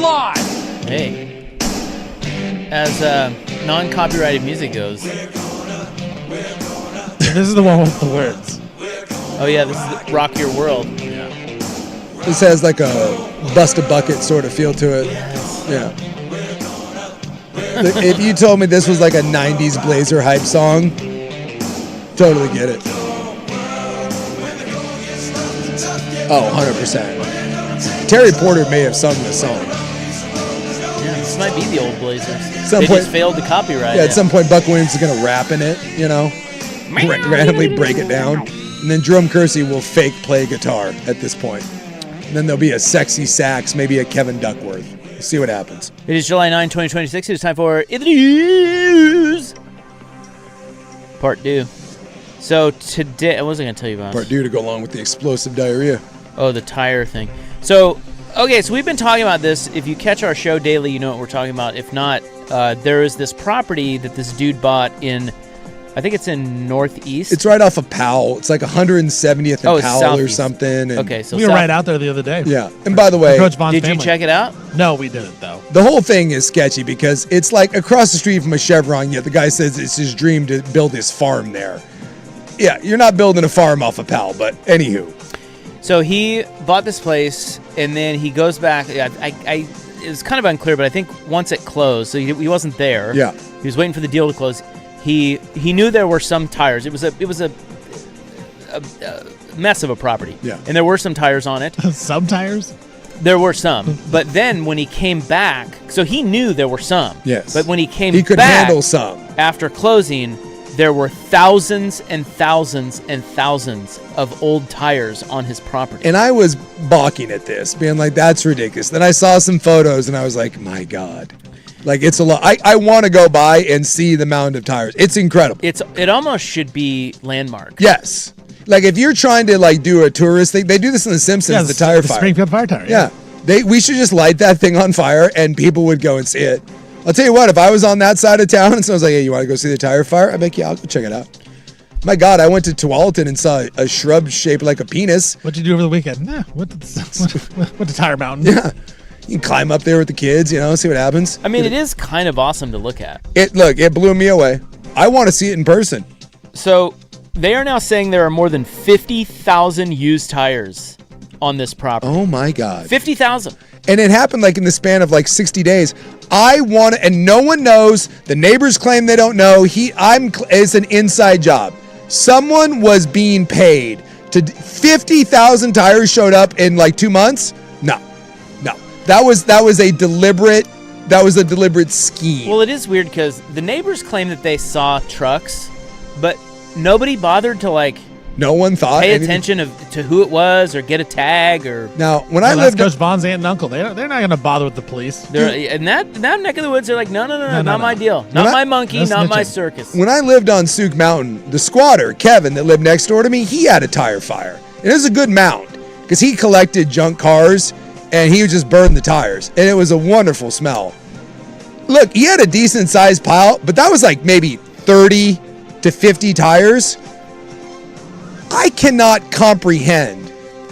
live. Hey. As non-copyrighted music goes. This is the one with the words. Oh yeah, this is the Rock Your World. This has like a Bust a Bucket sort of feel to it. Yeah. If you told me this was like a 90s Blazer hype song, totally get it. Oh, 100%. Terry Porter may have sung this song. Yeah, this might be the old Blazers. Some They point- just failed to copyright Yeah, it. at some point Buck Williams is going to rap in it, you know, randomly break it down. And then Jerome Kersey will fake play guitar at this point. And then there'll be a sexy sax, maybe a Kevin Duckworth. We'll see what happens. It is July 9, 2026. It is time for In the News. Part 2. So today, I wasn't going to tell you about Part due to go along with the explosive diarrhea. Oh, the tire thing. So, okay, so we've been talking about this. If you catch our show daily, you know what we're talking about. If not, there is this property that this dude bought in, I think it's in Northeast. It's right off of Powell. It's like 170th and Oh, it's Powell or Southeast. something. And Okay, so We were right out there the other day. Yeah. And by the way, Coach Vaughn's Did you family. check it out? No, we didn't, though. the whole thing is sketchy because it's like across the street from a Chevron, yet the guy says it's his dream to build his farm there. Yeah, you're not building a farm off of Powell, but anywho. So he bought this place, and then he goes back. It was kind of unclear, but I think once it closed, so he wasn't there. Yeah. He was waiting for the deal to close. He knew there were some tires. It was a mess of a property. Yeah. And there were some tires on it. Some tires? There were some. But then when he came back, so he knew there were some. Yes. But when he came He could back handle some. after closing, there were thousands and thousands and thousands of old tires on his property. And I was balking at this, being like, that's ridiculous. Then I saw some photos and I was like, my God. Like, it's a lot. I want to go by and see the mound of tires. It's incredible. It almost should be landmark. Yes. Like, if you're trying to, like, do a tourist thing, they do this in The Simpsons, the tire fire. Springfield Fire Tire. Yeah. We should just light that thing on fire and people would go and see it. I'll tell you what, if I was on that side of town and someone's like, hey, you want to go see the tire fire? I'd be like, yeah, I'll go check it out. My God, I went to Tualatin and saw a shrub shaped like a penis. What'd you do over the weekend? Nah, went to Tire Mountain. Yeah. You can climb up there with the kids, you know, see what happens. I mean, it is kind of awesome to look at. It blew me away. I want to see it in person. So they are now saying there are more than 50,000 used tires on this property. Oh my God. 50,000. And it happened like in the span of like 60 days. I want to, and no one knows. The neighbors claim they don't know. It's an inside job. Someone was being paid to 50,000 tires showed up in like 2 months. No. That was a deliberate scheme. Well, it is weird because the neighbors claim that they saw trucks, but nobody bothered to no one thought pay anything. attention to who it was or get a tag or. Now, when Well, I that's lived Coach Vaughn's aunt and uncle. They're not going to bother with the police. In that neck of the woods, they're like, no, not my deal, not my monkey, No not my snitching. circus. when I lived on Souk Mountain, the squatter, Kevin, that lived next door to me, he had a tire fire. And it was a good mound because he collected junk cars and he would just burn the tires. And it was a wonderful smell. Look, he had a decent sized pile, but that was like maybe 30 to 50 tires. I cannot comprehend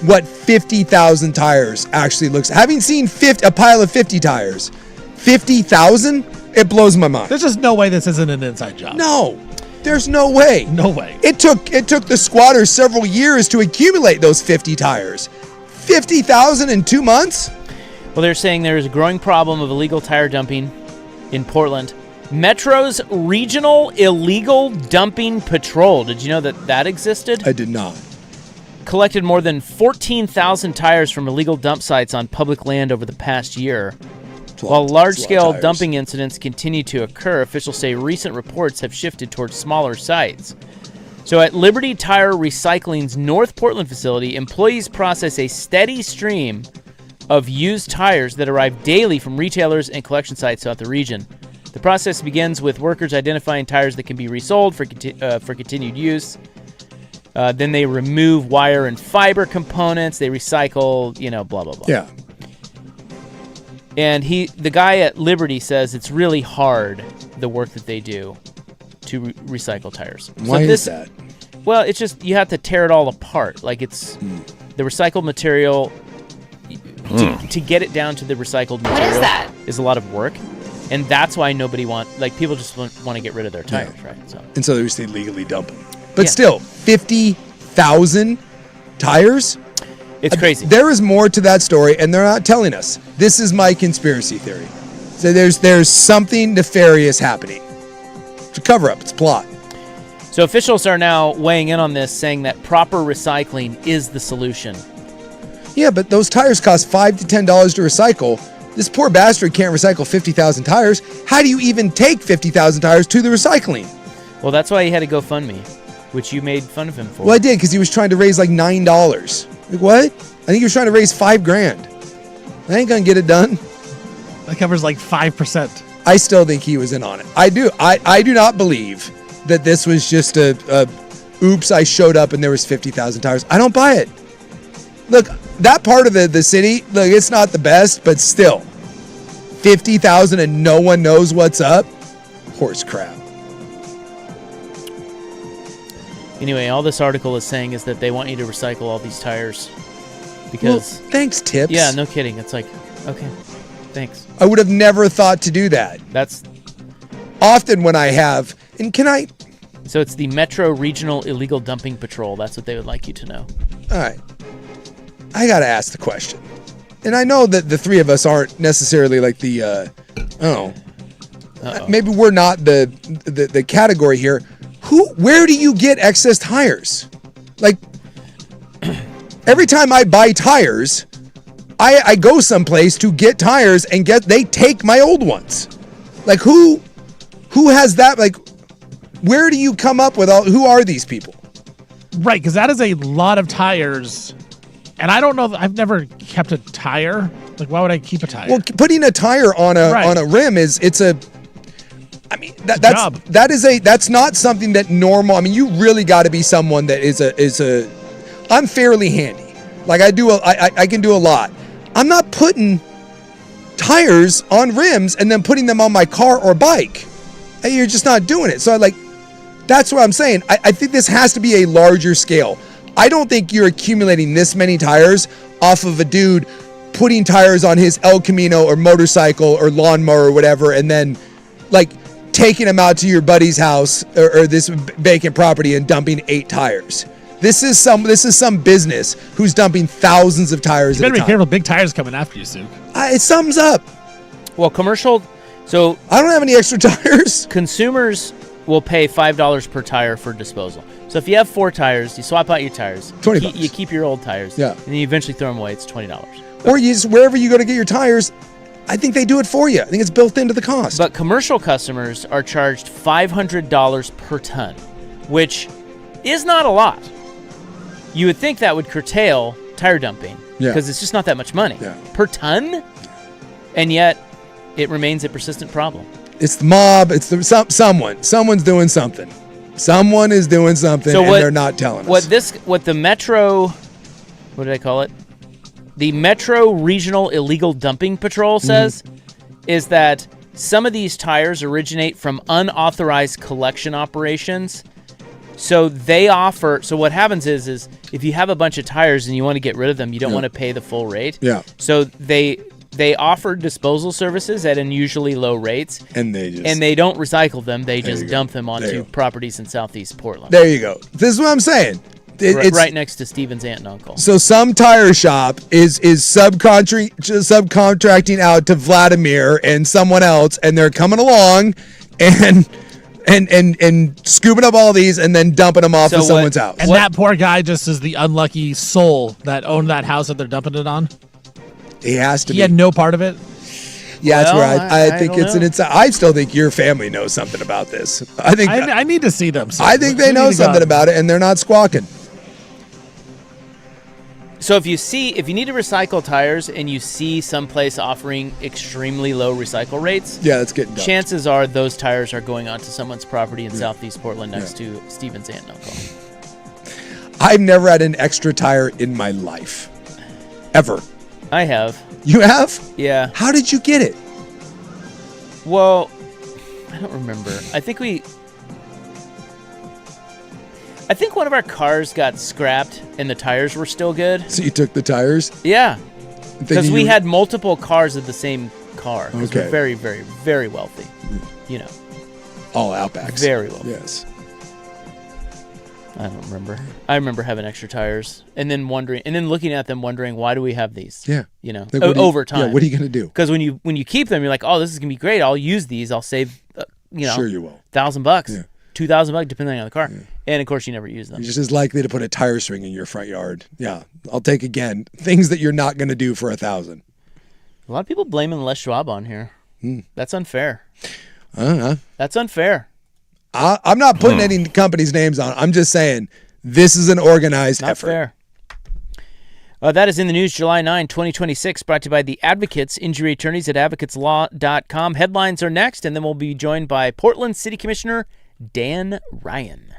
what 50,000 tires actually looks. Having seen a pile of 50 tires, 50,000, it blows my mind. There's just no way this isn't an inside job. No, there's no way. No way. It took the squatters several years to accumulate those 50 tires. 50,000 in 2 months? Well, they're saying there is a growing problem of illegal tire dumping in Portland. Metro's Regional Illegal Dumping Patrol. Did you know that existed? I did not. Collected more than 14,000 tires from illegal dump sites on public land over the past year. While large-scale dumping incidents continue to occur, officials say recent reports have shifted towards smaller sites. So at Liberty Tire Recycling's North Portland facility, employees process a steady stream of used tires that arrive daily from retailers and collection sites throughout the region. The process begins with workers identifying tires that can be resold for continued use. Then they remove wire and fiber components. They recycle, blah, blah, blah. Yeah. And the guy at Liberty says it's really hard, the work that they do to recycle tires. Why is that? Well, it's just you have to tear it all apart. Like it's the recycled material. to get it down to the recycled material is a lot of work. And that's why people just want to get rid of their tires, right? And so they just legally dump them. But still, 50,000 tires? It's crazy. There is more to that story, and they're not telling us. This is my conspiracy theory. So there's something nefarious happening. It's a cover-up. It's a plot. So officials are now weighing in on this, saying that proper recycling is the solution. Yeah, but those tires cost $5 to $10 to recycle. This poor bastard can't recycle 50,000 tires. How do you even take 50,000 tires to the recycling? Well, that's why he had a GoFundMe, which you made fun of him for. Well, I did, because he was trying to raise like $9. Like, what? I think he was trying to raise $5,000. I ain't gonna get it done. That covers like 5%. I still think he was in on it. I do. I do not believe that this was just a oops, I showed up and there was 50,000 tires. I don't buy it. Look, that part of the city, look, it's not the best, but still, 50,000 and no one knows what's up? Horse crap. Anyway, all this article is saying is that they want you to recycle all these tires because... Well, thanks, Tips. Yeah, no kidding. It's like, okay, thanks. I would have never thought to do that. That's... Often when I have... And can I... So it's the Metro Regional Illegal Dumping Patrol. That's what they would like you to know. All right. I got to ask the question. And I know that the three of us aren't necessarily like the, maybe we're not the category here. Where do you get excess tires? Like, every time I buy tires, I go someplace to get tires and they take my old ones. Like, who has that? Like, where do you come up with who are these people? Right, because that is a lot of tires. And I don't know. I've never kept a tire. Like, why would I keep a tire? Well, putting a tire on a rim that's not something that normal. I mean, you really got to be someone that is I'm fairly handy. Like I can do a lot. I'm not putting tires on rims and then putting them on my car or bike. You're just not doing it. So that's what I'm saying. I think this has to be a larger scale. I don't think you're accumulating this many tires off of a dude putting tires on his El Camino or motorcycle or lawnmower or whatever, and then like taking them out to your buddy's house or this vacant property and dumping 8 tires. This is some business who's dumping thousands of tires. You better be careful. Big tires coming after you, Suk. It sums up. Well, commercial. So I don't have any extra tires. Consumers will pay $5 per tire for disposal. So if you have 4 tires, you swap out your tires. $20. You keep your old tires. Yeah. And then you eventually throw them away. It's $20. Or you just, wherever you go to get your tires, I think they do it for you. I think it's built into the cost. But commercial customers are charged $500 per ton, which is not a lot. You would think that would curtail tire dumping because it's just not that much money per ton, and yet it remains a persistent problem. It's the mob. It's someone's doing something. Someone is doing something, and they're not telling us. What the Metro, what did I call it? The Metro Regional Illegal Dumping Patrol says is that some of these tires originate from unauthorized collection operations. So what happens is if you have a bunch of tires and you want to get rid of them, you don't want to pay the full rate. Yeah. So they offer disposal services at unusually low rates, and they don't recycle them. They just dump them onto properties in Southeast Portland. There you go. This is what I'm saying. It's right next to Steven's aunt and uncle. So some tire shop is subcontracting out to Vladimir and someone else, and they're coming along and scooping up all these and then dumping them off to someone's house. And that poor guy just is the unlucky soul that owned that house that they're dumping it on. He has to. He had no part of it. Yeah, that's where I think it's an inside. I still think your family knows something about this. I think I need to see them. So I think they know something about it, and they're not squawking. So if you need to recycle tires and you see someplace offering extremely low recycle rates, that's getting dumped. Chances are those tires are going onto someone's property in Southeast Portland next to Steven's aunt and uncle. I've never had an extra tire in my life, ever. I have. You have? Yeah. How did you get it? Well, I don't remember. I think one of our cars got scrapped and the tires were still good. So you took the tires? Yeah. Because we had multiple cars of the same car. Because we're very, very, very wealthy. You know. All Outbacks. Very wealthy. Yes. I don't remember. I remember having extra tires and then looking at them wondering, why do we have these? Yeah. You know, like, over time. Yeah, what are you going to do? Because when you keep them, you're like, oh, this is going to be great. I'll use these. I'll save, Sure you will. $1,000, Yeah. $2,000, depending on the car. Yeah. And, of course, you never use them. You're just as likely to put a tire swing in your front yard. Yeah. I'll take, again, things that you're not going to do for $1,000. A lot of people blaming Les Schwab on here. That's unfair. Uh-huh. That's unfair. I'm not putting any companies' names on. I'm just saying this is an organized effort. Fair. That is in the news, July 9, 2026, brought to you by the Advocates, injury attorneys at advocateslaw.com. Headlines are next, and then we'll be joined by Portland City Commissioner Dan Ryan.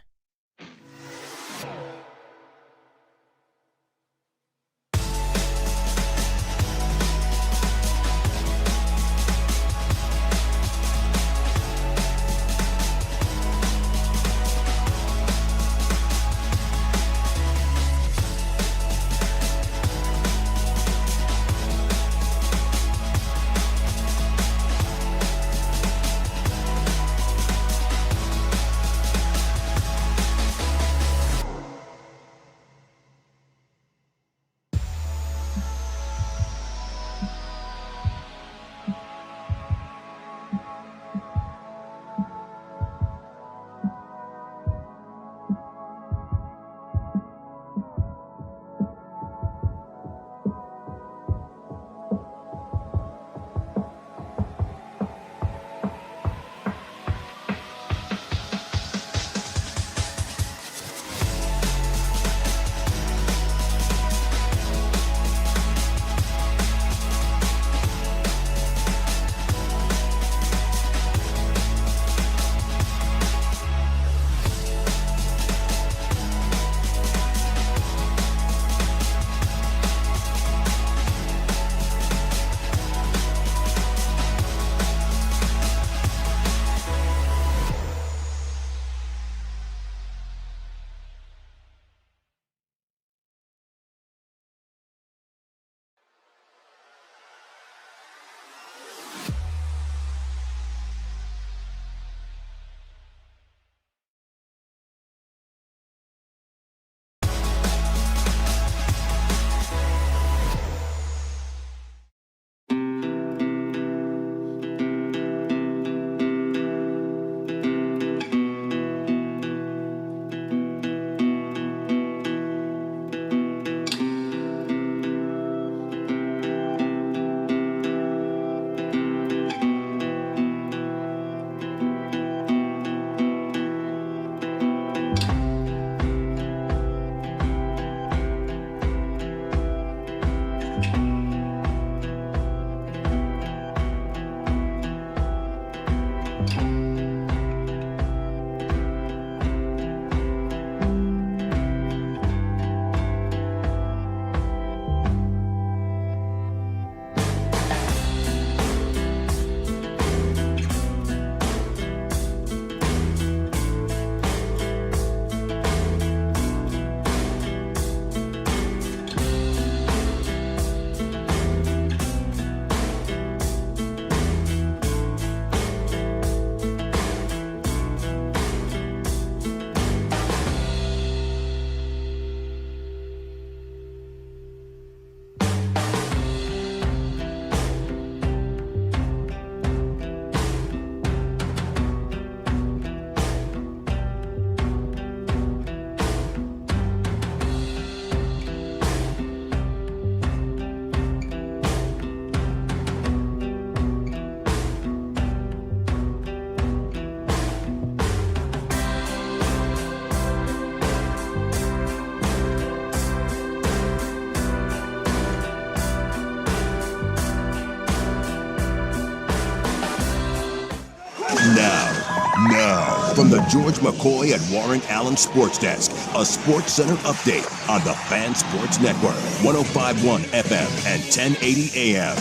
Now, from the George McCoy and Warren Allen Sports Desk, a Sports Center update on the Fan Sports Network, 105.1 FM and 1080 AM.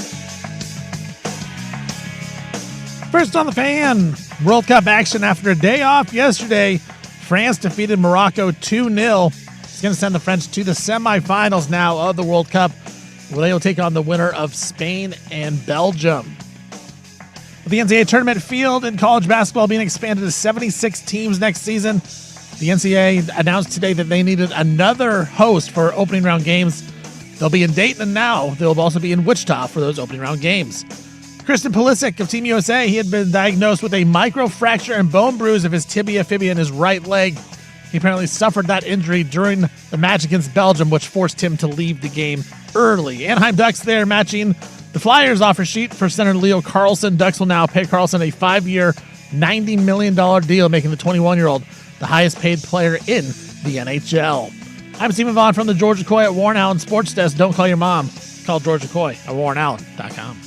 First on the Fan, World Cup action after a day off yesterday. France defeated Morocco 2-0. It's going to send the French to the semifinals now of the World Cup. Well, they will take on the winner of Spain and Belgium. With the NCAA tournament field in college basketball being expanded to 76 teams next season, the NCAA announced today that they needed another host for opening round games. They'll be in Dayton, and now they'll also be in Wichita for those opening round games. Kristen Pulisic of Team USA, he had been diagnosed with a microfracture and bone bruise of his tibia fibia in his right leg. He apparently suffered that injury during the match against Belgium, which forced him to leave the game early. Anaheim Ducks there matching the Flyers offer sheet for center Leo Carlson. Ducks will now pay Carlson a 5-year, $90 million deal, making the 21-year-old the highest paid player in the NHL. I'm Stephen Vaughn from the George McCoy at Warren Allen Sports Desk. Don't call your mom. Call George McCoy at warrenallen.com.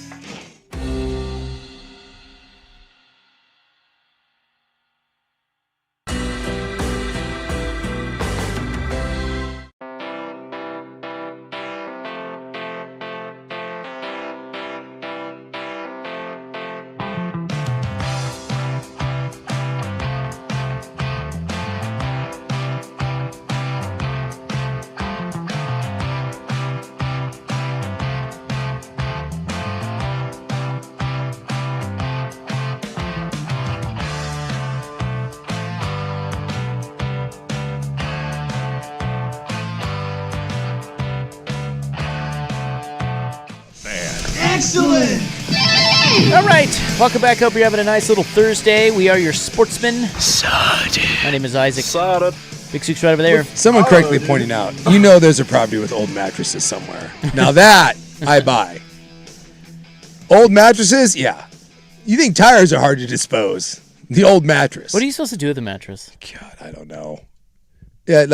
Excellent. All right, welcome back. Hope you're having a nice little Thursday. We are your sportsmen. My name is Isaac. Big Sook's right over there. Someone correctly pointing out, there's a property with old mattresses somewhere. Now that I buy. Old mattresses, yeah. You think tires are hard to dispose. The old mattress. What are you supposed to do with the mattress? God, I don't know. Yeah,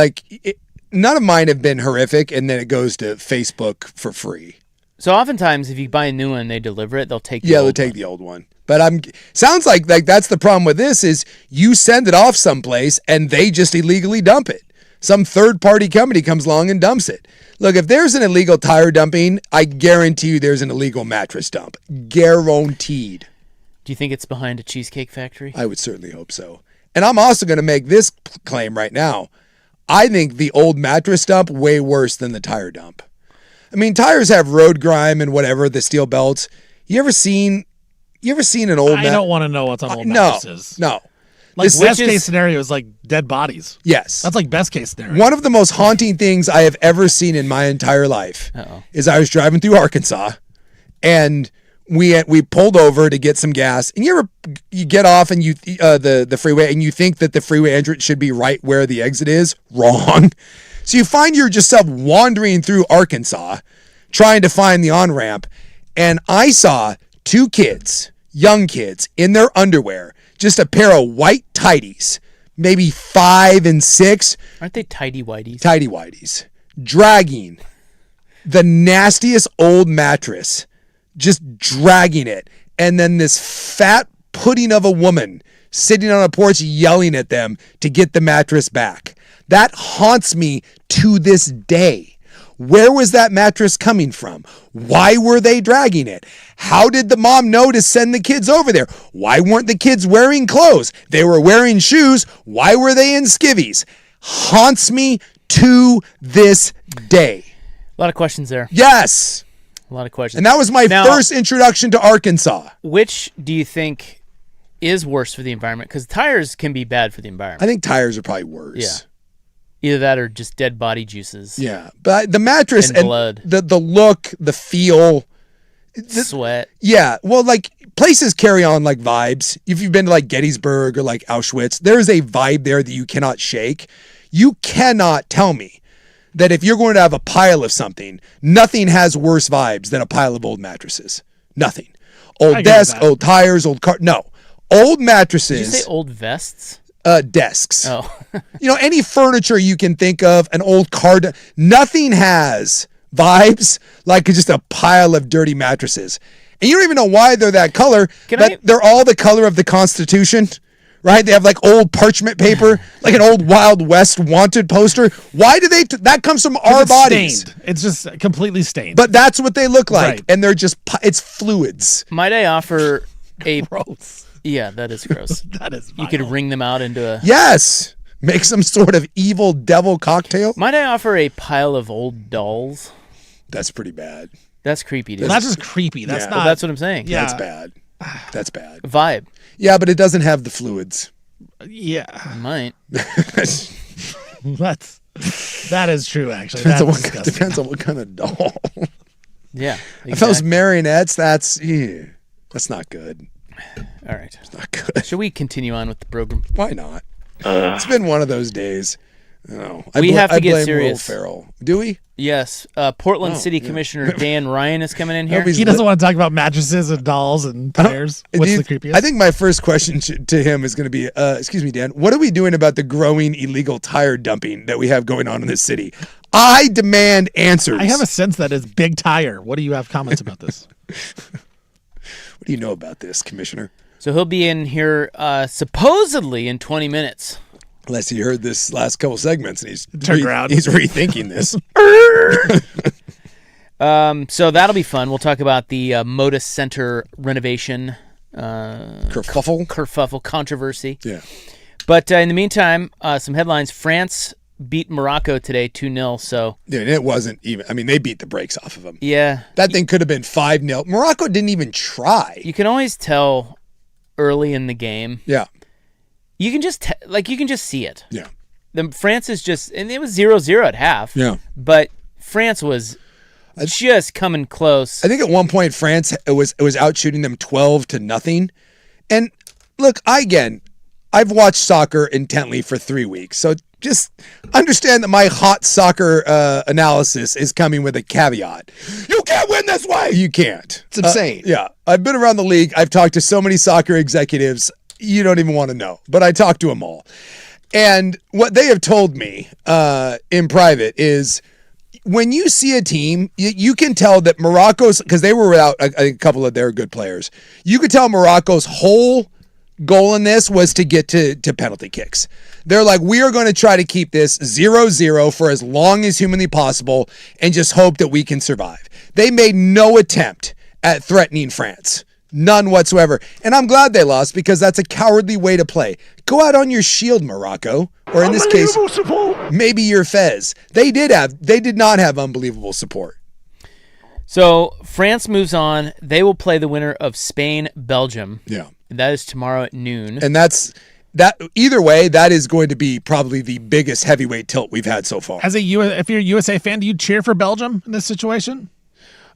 none of mine have been horrific, and then it goes to Facebook for free. So oftentimes, if you buy a new one, they deliver it. They'll take the they'll take the old one. But sounds like that's the problem with this is you send it off someplace and they just illegally dump it. Some third-party company comes along and dumps it. Look, if there's an illegal tire dumping, I guarantee you there's an illegal mattress dump. Guaranteed. Do you think it's behind a cheesecake factory? I would certainly hope so. And I'm also going to make this claim right now. I think the old mattress dump way worse than the tire dump. I mean, tires have road grime and whatever, the steel belts. You ever seen an old I don't want to know what's on old mattresses. No. Like, best case scenario is like dead bodies. Yes. That's like best case scenario. One of the most haunting things I have ever seen in my entire life is I was driving through Arkansas and we pulled over to get some gas. And you get off and the freeway and you think that the freeway entrance should be right where the exit is. Wrong. So you find yourself wandering through Arkansas trying to find the on-ramp, and I saw two kids, young kids, in their underwear, just a pair of white tighties, maybe 5 and 6. Aren't they tidy whities? Tidy whities. Dragging the nastiest old mattress, just dragging it, and then this fat pudding of a woman sitting on a porch yelling at them to get the mattress back. That haunts me to this day. Where was that mattress coming from? Why were they dragging it? How did the mom know to send the kids over there? Why weren't the kids wearing clothes? They were wearing shoes. Why were they in skivvies? Haunts me to this day. A lot of questions there. Yes. A lot of questions. And that was my first introduction to Arkansas. Which do you think is worse for the environment? Because tires can be bad for the environment. I think tires are probably worse. Yeah. Either that or just dead body juices. Yeah. But the mattress and blood. The look, the feel. Sweat. Yeah. Well, like places carry on like vibes. If you've been to like Gettysburg or like Auschwitz, there's a vibe there that you cannot shake. You cannot tell me that if you're going to have a pile of something, nothing has worse vibes than a pile of old mattresses. Nothing. Old desks, old tires, old car. No. Old mattresses. Did you say old vests? Desks. Oh. Any furniture you can think of, an old car. Nothing has vibes like just a pile of dirty mattresses. And you don't even know why they're that color. They're all the color of the Constitution, right? They have like old parchment paper, like an old Wild West wanted poster. Why do they? That comes from our bodies. Stained. It's just completely stained. But that's what they look like. Right. And they're just, it's fluids. Might I offer a... Gross. Yeah, that is gross. That is vile. You could wring them out into a... Yes. Make some sort of evil devil cocktail. Might I offer a pile of old dolls? That's pretty bad. That's creepy, dude. Well, that's just creepy. That's Yeah. not. Well, that's what I'm saying. Yeah. That's bad. That's bad. Vibe. Yeah, but it doesn't have the fluids. Yeah. Might. That is true. Actually, Depends on what kind of doll. Yeah. If those Exactly. marionettes, that's not good. All right. It's not good. Should we continue on with the program? Why not? It's been one of those days. No, We have to get blame serious. Will Ferrell. Do we? Yes. Portland City Commissioner Dan Ryan is coming in here. Hope he's He doesn't want to talk about mattresses and dolls and tires. What's the creepiest? I think my first question to him is going to be, excuse me, Dan, what are we doing about the growing illegal tire dumping that we have going on in this city? I demand answers. I have a sense that is big tire. What do you have comments about this? What do you know about this, Commissioner? So he'll be in here supposedly in 20 minutes. Unless he heard this last couple segments and he's Turned around. He's rethinking this. So that'll be fun. We'll talk about the Modus Center renovation kerfuffle controversy. Yeah. But in the meantime, some headlines. France beat Morocco today 2-0. So Yeah, and it wasn't even. I mean, they beat the brakes off of him. yeah, That thing could have been 5-0. Morocco didn't even try. you can always tell early in the game. Yeah. You can just you can just see it. Yeah. France is just, and it was 0-0 at half. Yeah. But France was just coming close. I think at one point France was out shooting them 12-0. And look, I've watched soccer intently for 3 weeks, so just understand that my hot soccer analysis is coming with a caveat. You can't win this way. You can't. It's insane. Yeah, I've been around the league. I've talked to so many soccer executives. You don't even want to know, but I talked to them all. And what they have told me in private is when you see a team, you can tell that Morocco's, because they were without a couple of their good players, you could tell Morocco's whole goal in this was to get to penalty kicks. They're like, we are going to try to keep this 0-0 for as long as humanly possible and just hope that we can survive. They made no attempt at threatening France. None whatsoever. And I'm glad they lost because that's a cowardly way to play. Go out on your shield, Morocco. Or in this case, maybe your Fez. They did not have unbelievable support. So France moves on. They will play the winner of Spain-Belgium. Yeah. That is tomorrow at noon. And either way, that is going to be probably the biggest heavyweight tilt we've had so far. If you're a USA fan, do you cheer for Belgium in this situation?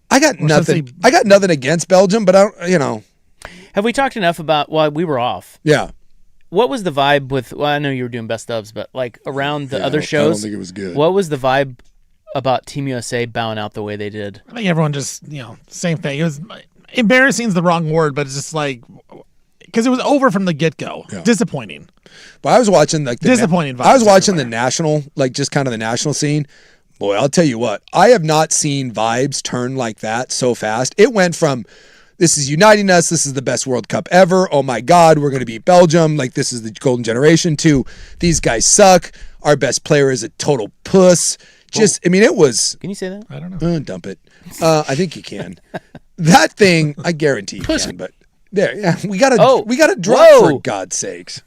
I got nothing. I got nothing against Belgium, but Have we talked enough about why we were off? Yeah. What was the vibe with? Well, I know you were doing best ofs, but like around the other shows, I don't think it was good. What was the vibe about Team USA bowing out the way they did? I think everyone just, same thing. It was embarrassing is the wrong word, but it's just like because it was over from the get-go. Yeah. Disappointing. But I was watching disappointing vibes. I was watching the national, just kind of the national scene. Boy, I'll tell you what, I have not seen vibes turn like that so fast. It went from, this is uniting us, this is the best World Cup ever, oh my God, we're going to beat Belgium, like this is the golden generation, to these guys suck, our best player is a total puss. It was... Can you say that? I don't know. Dump it. I think you can. That thing, I guarantee you can, but there, yeah, we got to drop for God's sakes.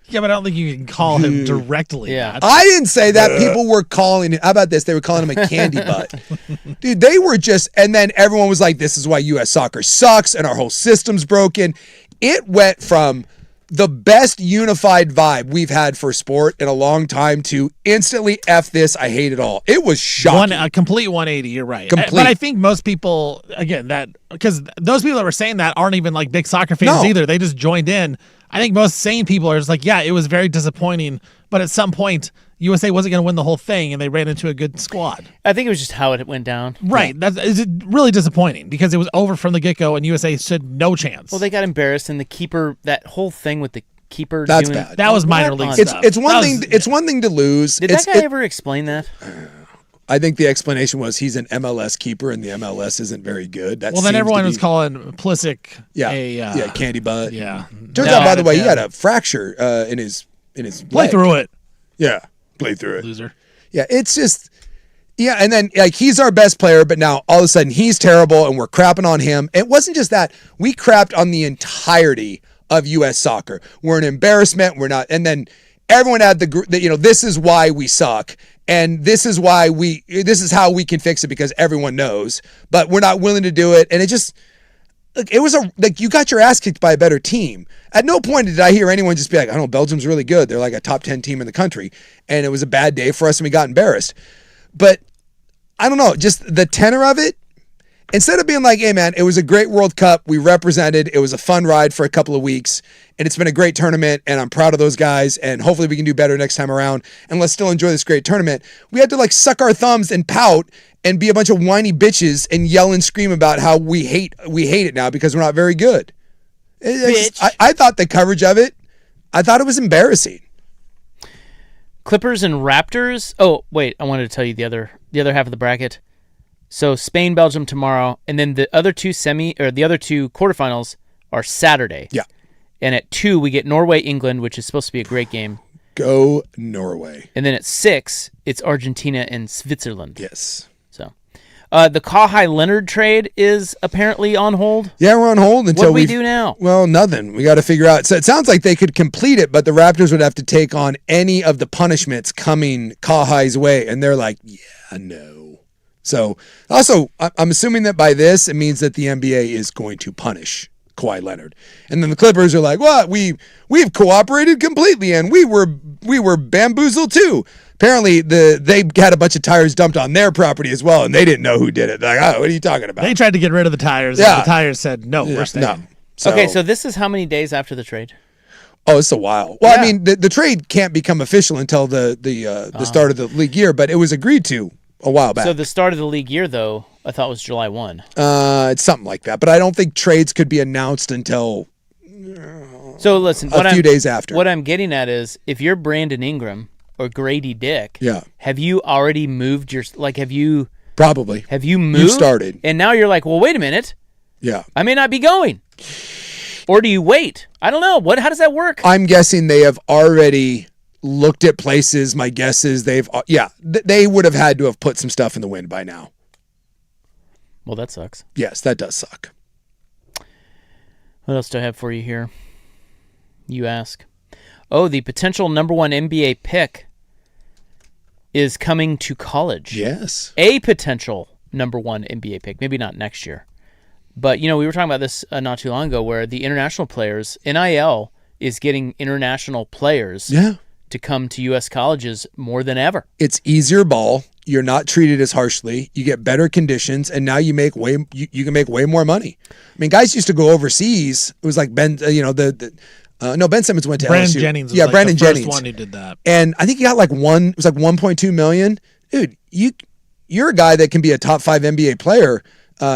Yeah, but I don't think you can call him directly. Yeah. I didn't say that. People were calling it. How about this? They were calling him a candy butt. Dude, they were just, and then everyone was like, this is why U.S. soccer sucks and our whole system's broken. It went from the best unified vibe we've had for sport in a long time to instantly F this, I hate it all. It was shocking. A complete 180, you're right. Complete. But I think most people, again, because those people that were saying that aren't even like big soccer fans either. They just joined in. I think most sane people are just like, yeah, it was very disappointing, but at some point, USA wasn't going to win the whole thing, and they ran into a good squad. I think it was just how it went down. Right. Yeah. That's really disappointing because it was over from the get-go, and USA stood no chance. Well, they got embarrassed, and the keeper, that whole thing with the keeper. That's bad. That was minor league stuff. It's one thing to lose. Did that guy ever explain that? I think the explanation was he's an MLS keeper and the MLS isn't very good. Then everyone was calling Plisic candy butt. Yeah. Turns out, by the way, he had a fracture in his play leg. Through it. Yeah, play through it. Loser. Yeah, it's just and then he's our best player, but now all of a sudden he's terrible and we're crapping on him. It wasn't just that. We crapped on the entirety of U.S. soccer. We're an embarrassment. We're not. And then everyone had this is why we suck. And this is how we can fix it because everyone knows, but we're not willing to do it. And you got your ass kicked by a better team. At no point did I hear anyone just be like, I don't know, Belgium's really good. They're like a top 10 team in the country. And it was a bad day for us and we got embarrassed. But I don't know, just the tenor of it, instead of being like, hey man, it was a great World Cup. We represented, it was a fun ride for a couple of weeks and it's been a great tournament and I'm proud of those guys and hopefully we can do better next time around and let's still enjoy this great tournament. We had to like suck our thumbs and pout and be a bunch of whiny bitches and yell and scream about how we hate it now because we're not very good. I thought the coverage of it, I thought it was embarrassing. Clippers and Raptors. Oh, wait, I wanted to tell you the other half of the bracket. So Spain, Belgium tomorrow, and then the other two quarterfinals are Saturday. Yeah. And at 2 we get Norway, England, which is supposed to be a great game. Go Norway. And then at 6 it's Argentina and Switzerland. Yes. So the Kawhi Leonard trade is apparently on hold. Yeah, we're on hold until what do we do now? Well, nothing. We got to figure out. So it sounds like they could complete it, but the Raptors would have to take on any of the punishments coming Kawhi's way, and they're like, yeah, no. So also, I'm assuming that by this it means that the NBA is going to punish Kawhi Leonard, and then the Clippers are like, "What? We've cooperated completely, and we were bamboozled too." Apparently, they had a bunch of tires dumped on their property as well, and they didn't know who did it. They're like, oh, what are you talking about? They tried to get rid of the tires. Yeah. And the tires said, no, we're staying. No. So this is how many days after the trade? Oh, it's a while. Well, Yeah. I mean, the trade can't become official until the start of the league year, but it was agreed to a while back. So the start of the league year, though, I thought was July 1. It's something like that, but I don't think trades could be announced until So listen, a few days after. What I'm getting at is, if you're Brandon Ingram or Grady Dick, Yeah. have you already moved have you Probably. moved? You started. And now you're like, well, wait a minute, Yeah. I may not be going. Or do you wait? I don't know. How does that work? I'm guessing they have already looked at places. My guess is they would have had to have put some stuff in the wind by now. Well, that sucks. Yes, that does suck. What else do I have for you here? You ask. Oh, the potential number 1 NBA pick is coming to college. Yes. A potential number 1 NBA pick. Maybe not next year. But, we were talking about this not too long ago where the international players, NIL, is getting international players to come to U.S. colleges more than ever. It's easier ball. You're not treated as harshly. You get better conditions, and now you make you can make way more money. I mean, guys used to go overseas. It was like Ben, Ben Simmons went to Brandon LSU. Jennings was yeah, like Brandon the first Jennings. one who did that. And I think he got it was like 1.2 million. Dude, you're a guy that can be a top 5 NBA player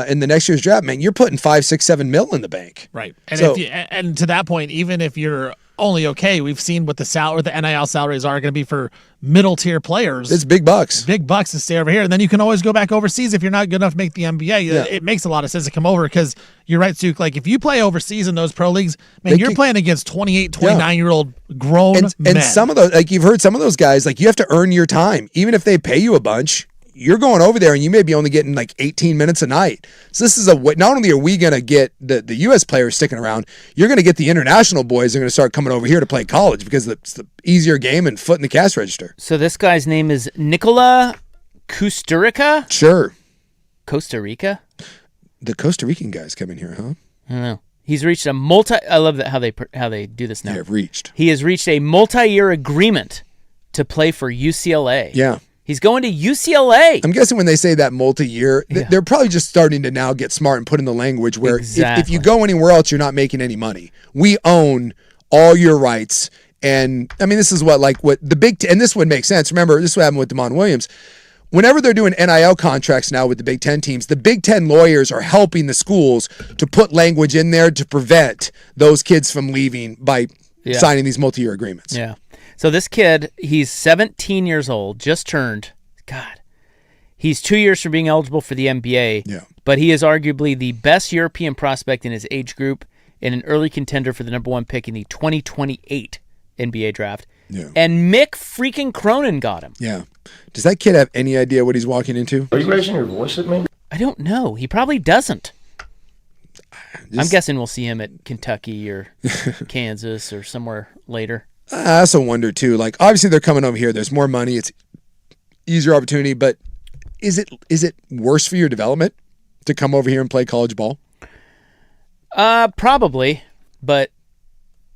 in the next year's draft, man. You're putting 5, 6, 7 mil in the bank. Right. And So- and to that point, even if you're only okay, we've seen what the NIL salaries are going to be for middle tier players. It's big bucks. Big bucks to stay over here. And then you can always go back overseas if you're not good enough to make the NBA. Yeah. It makes a lot of sense to come over because you're right, Suk. Like if you play overseas in those pro leagues, man, you're playing against 28, 29-year-old grown men. And some of those, like you've heard some of those guys, like you have to earn your time. Even if they pay you a bunch, you're going over there and you may be only getting like 18 minutes a night. So this is not only are we going to get the U.S. players sticking around, you're going to get the international boys are going to start coming over here to play college because it's the easier game and foot in the cash register. So this guy's name is Nikola Kusturica? Sure. Costa Rica? The Costa Rican guys come in here, huh? I don't know. He's reached I love that how they do this now. They have reached. He has reached a multi-year agreement to play for UCLA. Yeah. He's going to UCLA. I'm guessing when they say that multi-year, they're probably just starting to now get smart and put in the language where if you go anywhere else, you're not making any money. We own all your rights. And I mean, this is what the Big Ten, and this would make sense. Remember, this is what happened with DeMond Williams. Whenever they're doing NIL contracts now with the Big Ten teams, the Big Ten lawyers are helping the schools to put language in there to prevent those kids from leaving by signing these multi-year agreements. Yeah. So this kid, he's 17 years old, just turned. God. He's 2 years from being eligible for the NBA. Yeah. But he is arguably the best European prospect in his age group and an early contender for the number 1 pick in the 2028 NBA draft. Yeah. And Mick freaking Cronin got him. Yeah. Does that kid have any idea what he's walking into? Are you raising your voice at me? I don't know. He probably doesn't. I'm guessing we'll see him at Kentucky or Kansas or somewhere later. I also wonder too, like obviously they're coming over here. There's more money. use your opportunity, but is it worse for your development to come over here and play college ball? Probably, but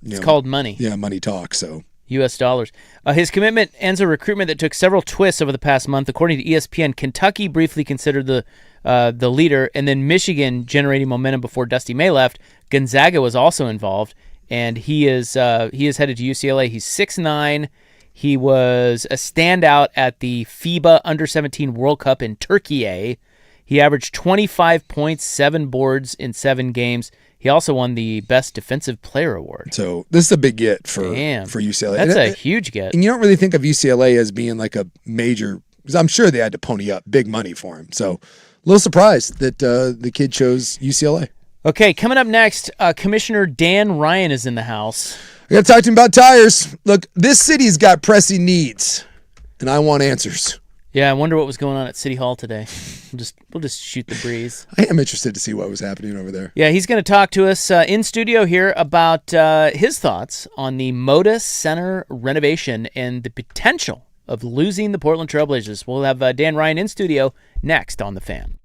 it's called money. Yeah, money talks, so. U.S. dollars. His commitment ends a recruitment that took several twists over the past month. According to ESPN, Kentucky briefly considered the leader, and then Michigan generating momentum before Dusty May left. Gonzaga was also involved, and he is headed to UCLA. He's 6'9". He was a standout at the FIBA Under-17 World Cup in Turkey. He averaged 25 points, 7 boards in 7 games. He also won the Best Defensive Player Award. So this is a big get for UCLA. That's a huge get. And you don't really think of UCLA as being like a major, because I'm sure they had to pony up big money for him. So a little surprised that the kid chose UCLA. Okay, coming up next, Commissioner Dan Ryan is in the house. I got to talk to him about tires. Look, this city's got pressing needs, and I want answers. Yeah, I wonder what was going on at City Hall today. We'll just shoot the breeze. I am interested to see what was happening over there. Yeah, he's going to talk to us in studio here about his thoughts on the Moda Center renovation and the potential of losing the Portland Trailblazers. We'll have Dan Ryan in studio next on The Fan.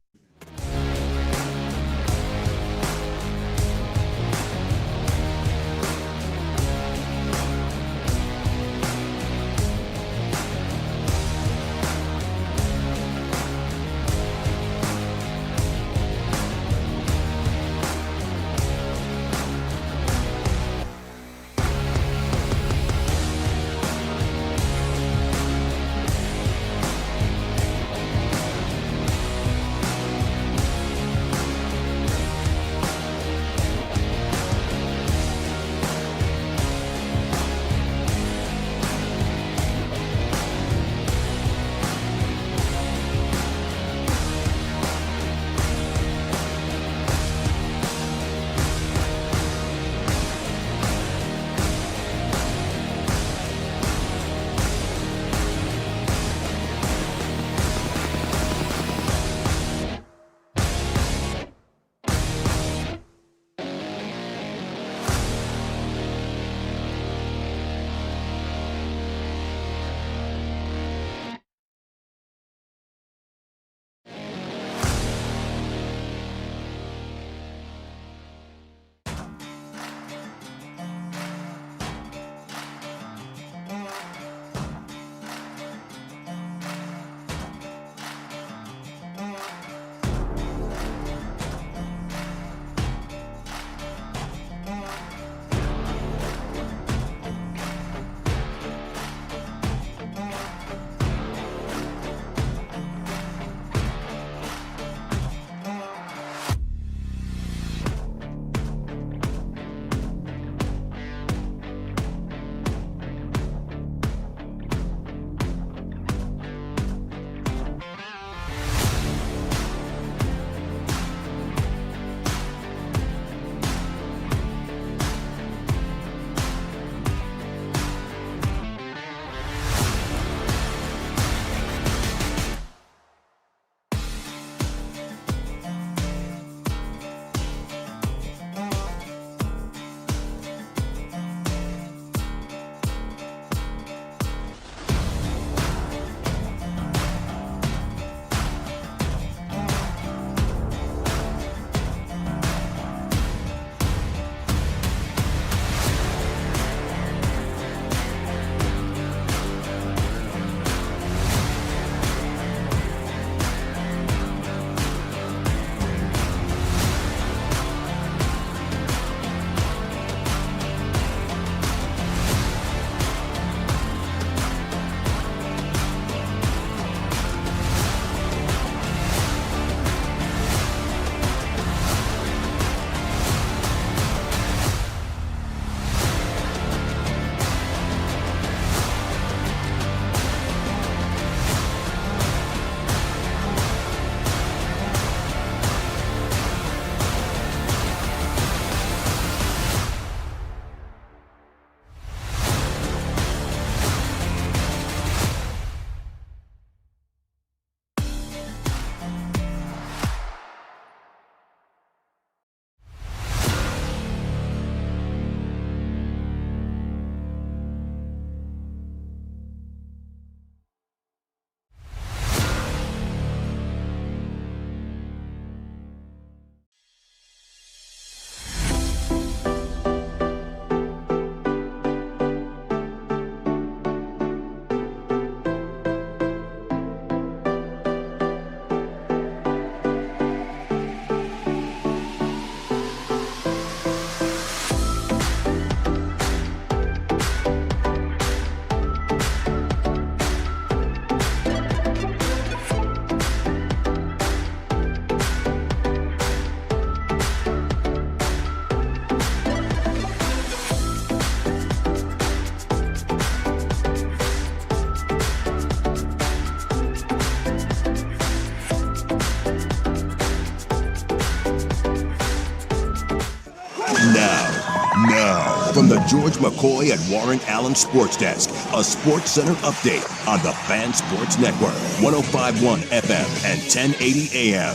Now, from the George McCoy and Warren Allen Sports Desk, a Sports Center update on the Fan Sports Network, 105.1 FM and 1080 AM.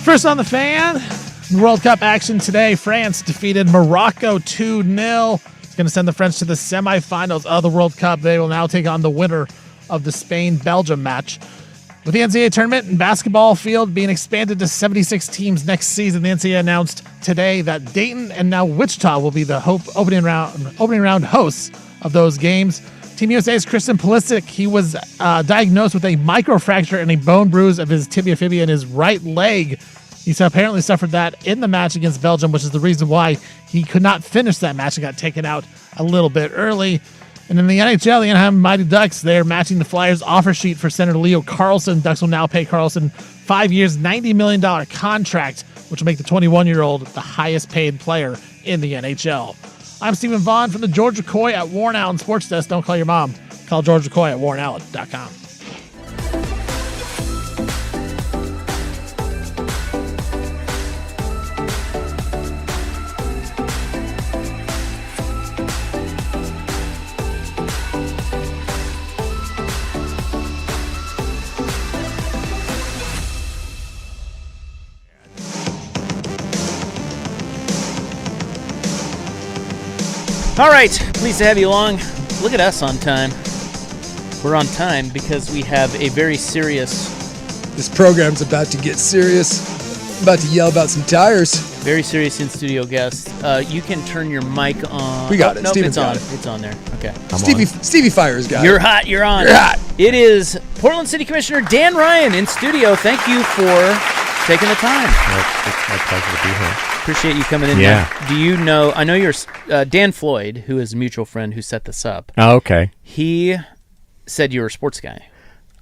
First on the Fan, World Cup action today. France defeated Morocco 2-0. It's going to send the French to the semifinals of the World Cup. They will now take on the winner of the Spain-Belgium match. With the NCAA tournament and basketball field being expanded to 76 teams next season, the NCAA announced today that Dayton and now Wichita will be the opening round hosts of those games. Team USA's Christian Pulisic, he was diagnosed with a microfracture and a bone bruise of his tibia fibia in his right leg. He apparently suffered that in the match against Belgium, which is the reason why he could not finish that match and got taken out a little bit early. And in the NHL, the Anaheim Mighty Ducks, they're matching the Flyers' offer sheet for center Leo Carlsson. Ducks will now pay Carlsson 5 years, $90 million contract, which will make the 21-year-old the highest paid player in the NHL. I'm Stephen Vaughn from the George McCoy at Warren Allen Sports Desk. Don't call your mom. Call George McCoy at warrenallen.com. All right, pleased to have you along. Look at us on time. We're on time because we have a very serious... This program's about to get serious. I'm about to yell about some tires. Very serious in-studio guest. You can turn your mic on. We got it. Nope, Steven's it's on. got it. It's on there. Okay. Stevie Fires got You're it. hot. You're on. You're hot. It is Portland City Commissioner Dan Ryan in studio. Thank you for taking the time. It's my pleasure to be here. Appreciate you coming in. Yeah. Do you know, I know you're Dan Floyd, who is a mutual friend who set this up. Oh, okay. He said you were a sports guy.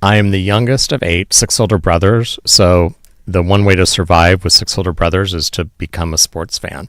I am the youngest of 8, 6 older brothers. So the one way to survive with 6 older brothers is to become a sports fan.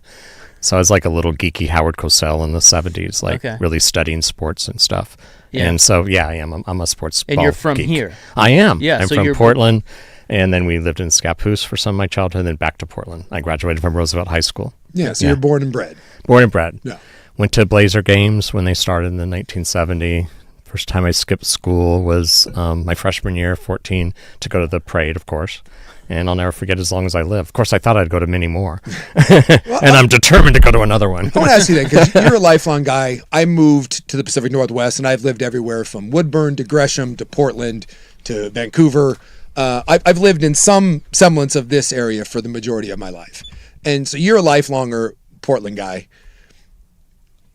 So I was like a little geeky Howard Cosell in the 70s, like really studying sports and stuff. Yeah. And so, yeah, I am. I'm a sports And ball you're from geek. here. I am. Yeah, I'm so from you're Portland. And then we lived in Scappoose for some of my childhood, and then back to Portland. I graduated from Roosevelt High School. Yeah, so you're born and bred. Born and bred. Yeah. Went to Blazer games when they started in 1970. First time I skipped school was my freshman year, 14, to go to the parade, of course. And I'll never forget as long as I live. Of course, I thought I'd go to many more. And I'm determined to go to another one. I want to ask you that because you're a lifelong guy. I moved to the Pacific Northwest, and I've lived everywhere from Woodburn to Gresham to Portland to Vancouver. I've lived in some semblance of this area for the majority of my life. And so you're a lifelonger Portland guy.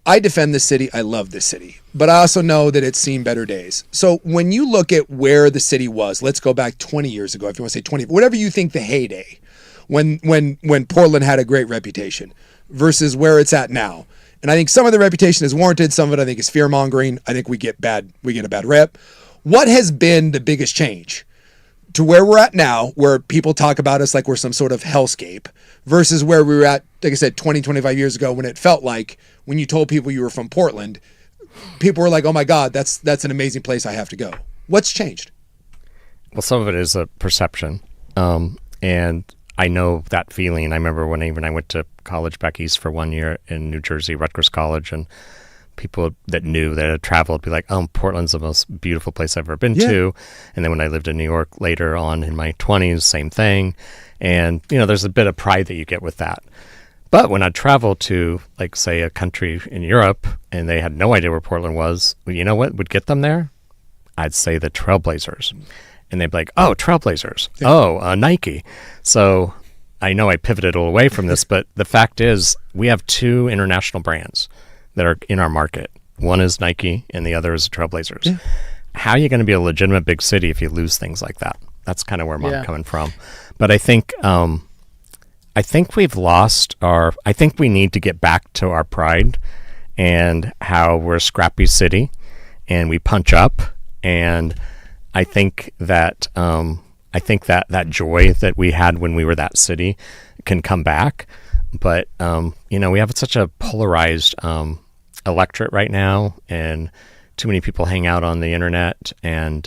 I defend this city. I love this city. But I also know that it's seen better days. So when you look at where the city was, let's go back 20 years ago, if you want to say 20, whatever you think the heyday, when Portland had a great reputation versus where it's at now. And I think some of the reputation is warranted. Some of it I think is fear-mongering. I think we get a bad rep. What has been the biggest change to where we're at now, where people talk about us like we're some sort of hellscape, versus where we were at, like I said, 20, 25 years ago, when it felt like when you told people you were from Portland, people were like, oh my God, that's an amazing place, I have to go. What's changed? Well, some of it is a perception. And I know that feeling. I remember when I went to college back east for 1 year in New Jersey, Rutgers College, and people that knew that had traveled be like, oh, Portland's the most beautiful place I've ever been to. And then when I lived in New York later on in my 20s, same thing. And, there's a bit of pride that you get with that. But when I traveled to, like, say, a country in Europe and they had no idea where Portland was, well, you know what would get them there? I'd say the Trailblazers. And they'd be like, oh, Trailblazers. Yeah. Oh, Nike. So I know I pivoted a little away from this, but the fact is we have 2 international brands that are in our market. One is Nike and the other is Trailblazers. Yeah. How are you going to be a legitimate big city if you lose things like that? That's kind of where I'm coming from. But I think we've lost I think we need to get back to our pride and how we're a scrappy city and we punch up. And I think that that joy that we had when we were that city can come back. But, we have such a polarized electorate right now, and too many people hang out on the internet and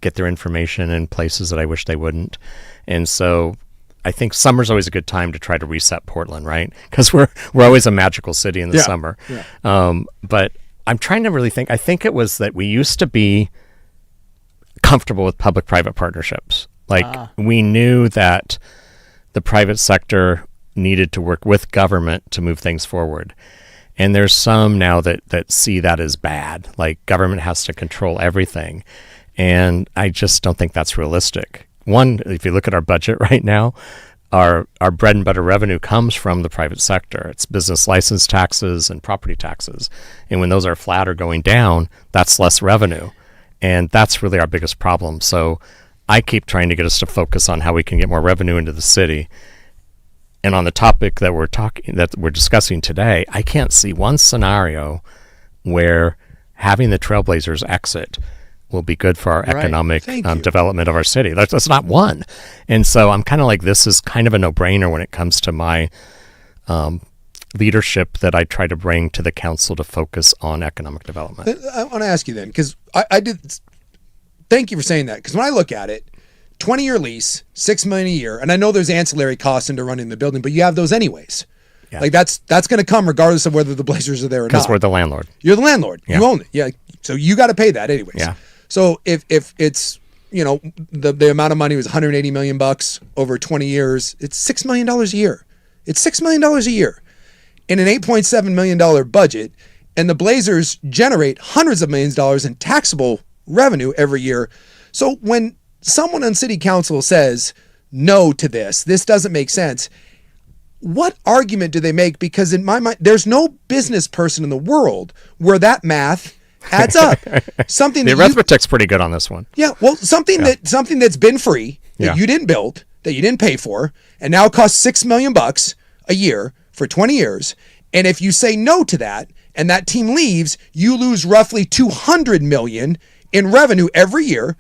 get their information in places that I wish they wouldn't. And so I think summer's always a good time to try to reset Portland, right? Because we're always a magical city in the summer. Yeah. But I'm trying to really think. I think it was that we used to be comfortable with public-private partnerships. Like we knew that the private sector needed to work with government to move things forward. And there's some now that see that as bad. Like government has to control everything. And I just don't think that's realistic. One, if you look at our budget right now, our bread and butter revenue comes from the private sector. It's business license taxes and property taxes. And when those are flat or going down, that's less revenue. And that's really our biggest problem. So I keep trying to get us to focus on how we can get more revenue into the city. And on the topic that we're discussing today, I can't see one scenario where having the Trailblazers exit will be good for our economic development of our city. That's not one. And so I'm kind of like, this is kind of a no-brainer when it comes to my leadership that I try to bring to the council to focus on economic development. I want to ask you then, because I did. Thank you for saying that, because when I look at it, 20-year lease, $6 million a year, and I know there's ancillary costs into running the building, but you have those anyways. Yeah. Like that's going to come regardless of whether the Blazers are there or not. Because we're the landlord. You're the landlord. Yeah. You own it. Yeah. So you got to pay that anyways. Yeah. So if it's, you know, the amount of money was $180 million over 20 years, it's $6 million a year. It's $6 million a year in an $8.7 million budget, and the Blazers generate hundreds of millions of dollars in taxable revenue every year. So when someone on city council says no to this doesn't make sense, what argument do they make? Because in my mind, there's no business person in the world where that math adds up. Something the arithmetic's pretty good on this one. Yeah, well, something that's been free, that you didn't build, that you didn't pay for, and now costs $6 million a year for 20 years. And if you say no to that, and that team leaves, you lose roughly $200 million in revenue every year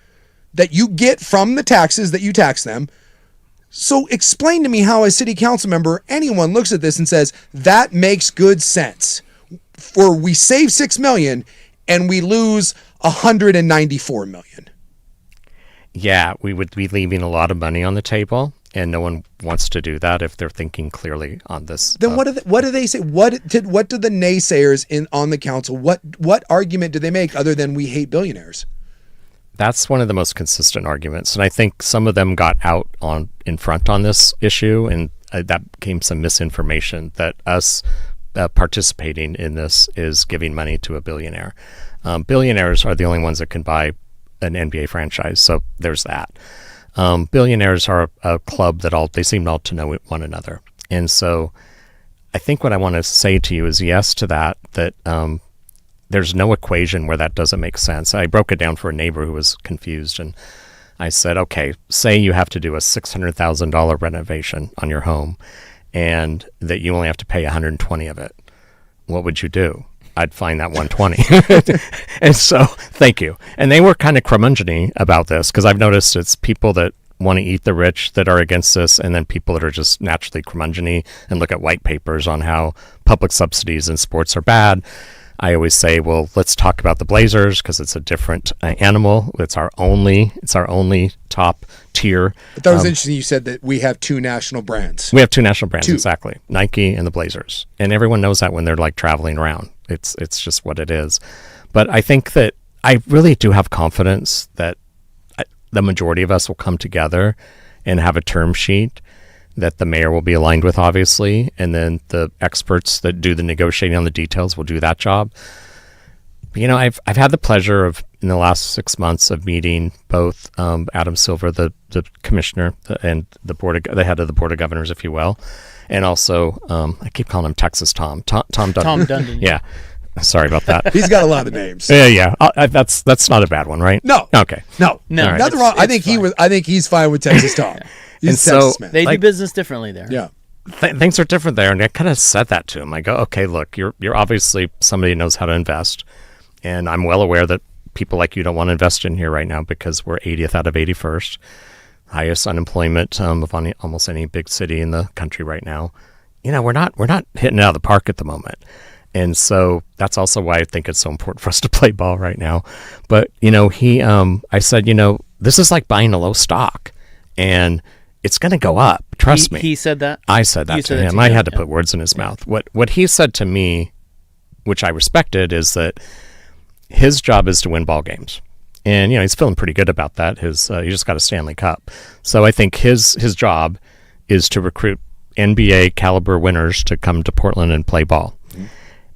that you get from the taxes that you tax them. So explain to me how, as city council member, anyone looks at this and says that makes good sense. For we save $6 million and we lose $194 million. Yeah, we would be leaving a lot of money on the table, and no one wants to do that if they're thinking clearly on this. Then what do they say? What do the naysayers on the council? What argument do they make other than we hate billionaires? That's one of the most consistent arguments, and I think some of them got out in front on this issue, and that became some misinformation that us participating in this is giving money to a billionaire. Billionaires are the only ones that can buy an NBA franchise, so there's that. Billionaires are a club that they seem all to know one another, and so I think what I want to say to you is yes to that there's no equation where that doesn't make sense. I broke it down for a neighbor who was confused, and I said, okay, say you have to do a $600,000 renovation on your home and that you only have to pay 120 of it. What would you do? I'd find that 120. And so, thank you. And they were kind of curmudgeon-y about this, because I've noticed it's people that want to eat the rich that are against this, and then people that are just naturally curmudgeon-y and look at white papers on how public subsidies in sports are bad. I always say, well, let's talk about the Blazers because it's a different animal. It's our only top tier. But that was interesting. You said that we have two national brands. We have two national brands, exactly. Nike and the Blazers. And everyone knows that when they're like traveling around. It's just what it is. But I think that I really do have confidence that the majority of us will come together and have a term sheet that the mayor will be aligned with, obviously, and then the experts that do the negotiating on the details will do that job. But, I've had the pleasure of, in the last 6 months, of meeting both Adam Silver, the commissioner, and the head of the board of governors, if you will, and also I keep calling him Texas Tom Dundon. Tom Dundon. Yeah. Sorry about that. He's got a lot of names. Yeah. That's not a bad one, right? No. Okay. No. Right. Nothing wrong. I think he's fine with Texas Tom. And so they do business differently there. Yeah. Things are different there. And I kind of said that to him. I go, okay, look, you're obviously somebody who knows how to invest. And I'm well aware that people like you don't want to invest in here right now because we're 80th out of 81st. Highest unemployment of almost any big city in the country right now. We're not hitting it out of the park at the moment. And so that's also why I think it's so important for us to play ball right now. But, I said, this is like buying a low stock. And it's going to go up. Trust me. He said that? I said that to him. I had to put words in his mouth. What he said to me, which I respected, is that his job is to win ball games. And, he's feeling pretty good about that. He just got a Stanley Cup. So I think his job is to recruit NBA caliber winners to come to Portland and play ball. Mm-hmm.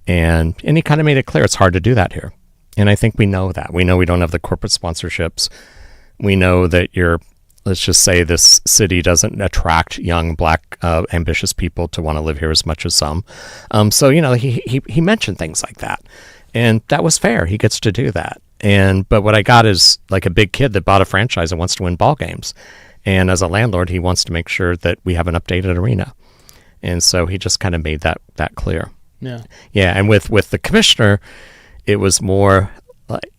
And he kind of made it clear it's hard to do that here. And I think we know that. We know we don't have the corporate sponsorships. We know that let's just say this city doesn't attract young, black, ambitious people to want to live here as much as some. So, he mentioned things like that. And that was fair. He gets to do that. But what I got is like a big kid that bought a franchise and wants to win ball games. And as a landlord, he wants to make sure that we have an updated arena. And so he just kind of made that clear. Yeah. Yeah. And with the commissioner, it was more like,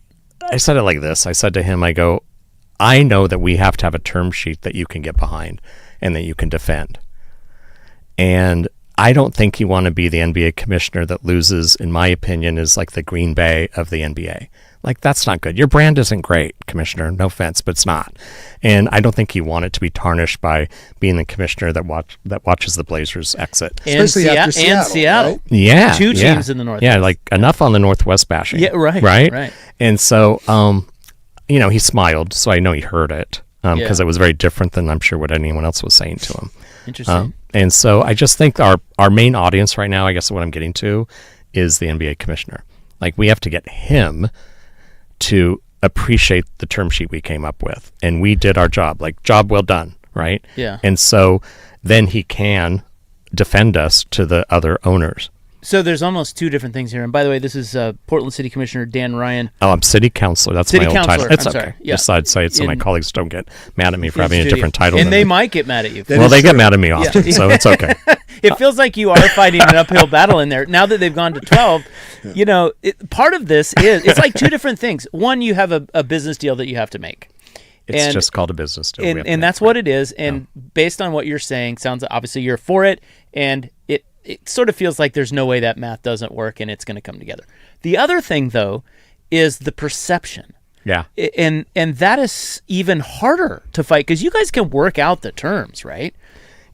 I said it like this. I said to him, I go, I know that we have to have a term sheet that you can get behind and that you can defend. And I don't think you want to be the NBA commissioner that loses, in my opinion, is like the Green Bay of the NBA. Like, that's not good. Your brand isn't great, commissioner. No offense, but it's not. And I don't think you want it to be tarnished by being the commissioner that watches the Blazers exit. Especially after Seattle. Right? Yeah. Two teams in the Northwest. Yeah, like enough on the Northwest bashing. Yeah, right. Right? And so, he smiled, so I know he heard it because it was very different than I'm sure what anyone else was saying to him. Interesting. And so I just think our main audience right now, I guess what I'm getting to, is the NBA commissioner. Like, we have to get him to appreciate the term sheet we came up with. And we did our job. Like, job well done, right? Yeah. And so then he can defend us to the other owners. So there's almost two different things here. And by the way, this is Portland City Commissioner Dan Ryan. Oh, I'm city councilor. That's my old title. It's I'm okay. sorry. Yeah. Just I'd say it so my colleagues don't get mad at me for having a different title. And they might get mad at you. Well, they get mad at me often, so it's okay. It feels like you are fighting an uphill battle in there. Now that they've gone to 12, part of this is, it's like two different things. One, you have a business deal that you have to make. It's just called a business deal. And that's what it is. And based on what you're saying, sounds obviously you're for it, and it sort of feels like there's no way that math doesn't work and it's going to come together. The other thing, though, is the perception. Yeah. And that is even harder to fight because you guys can work out the terms, right?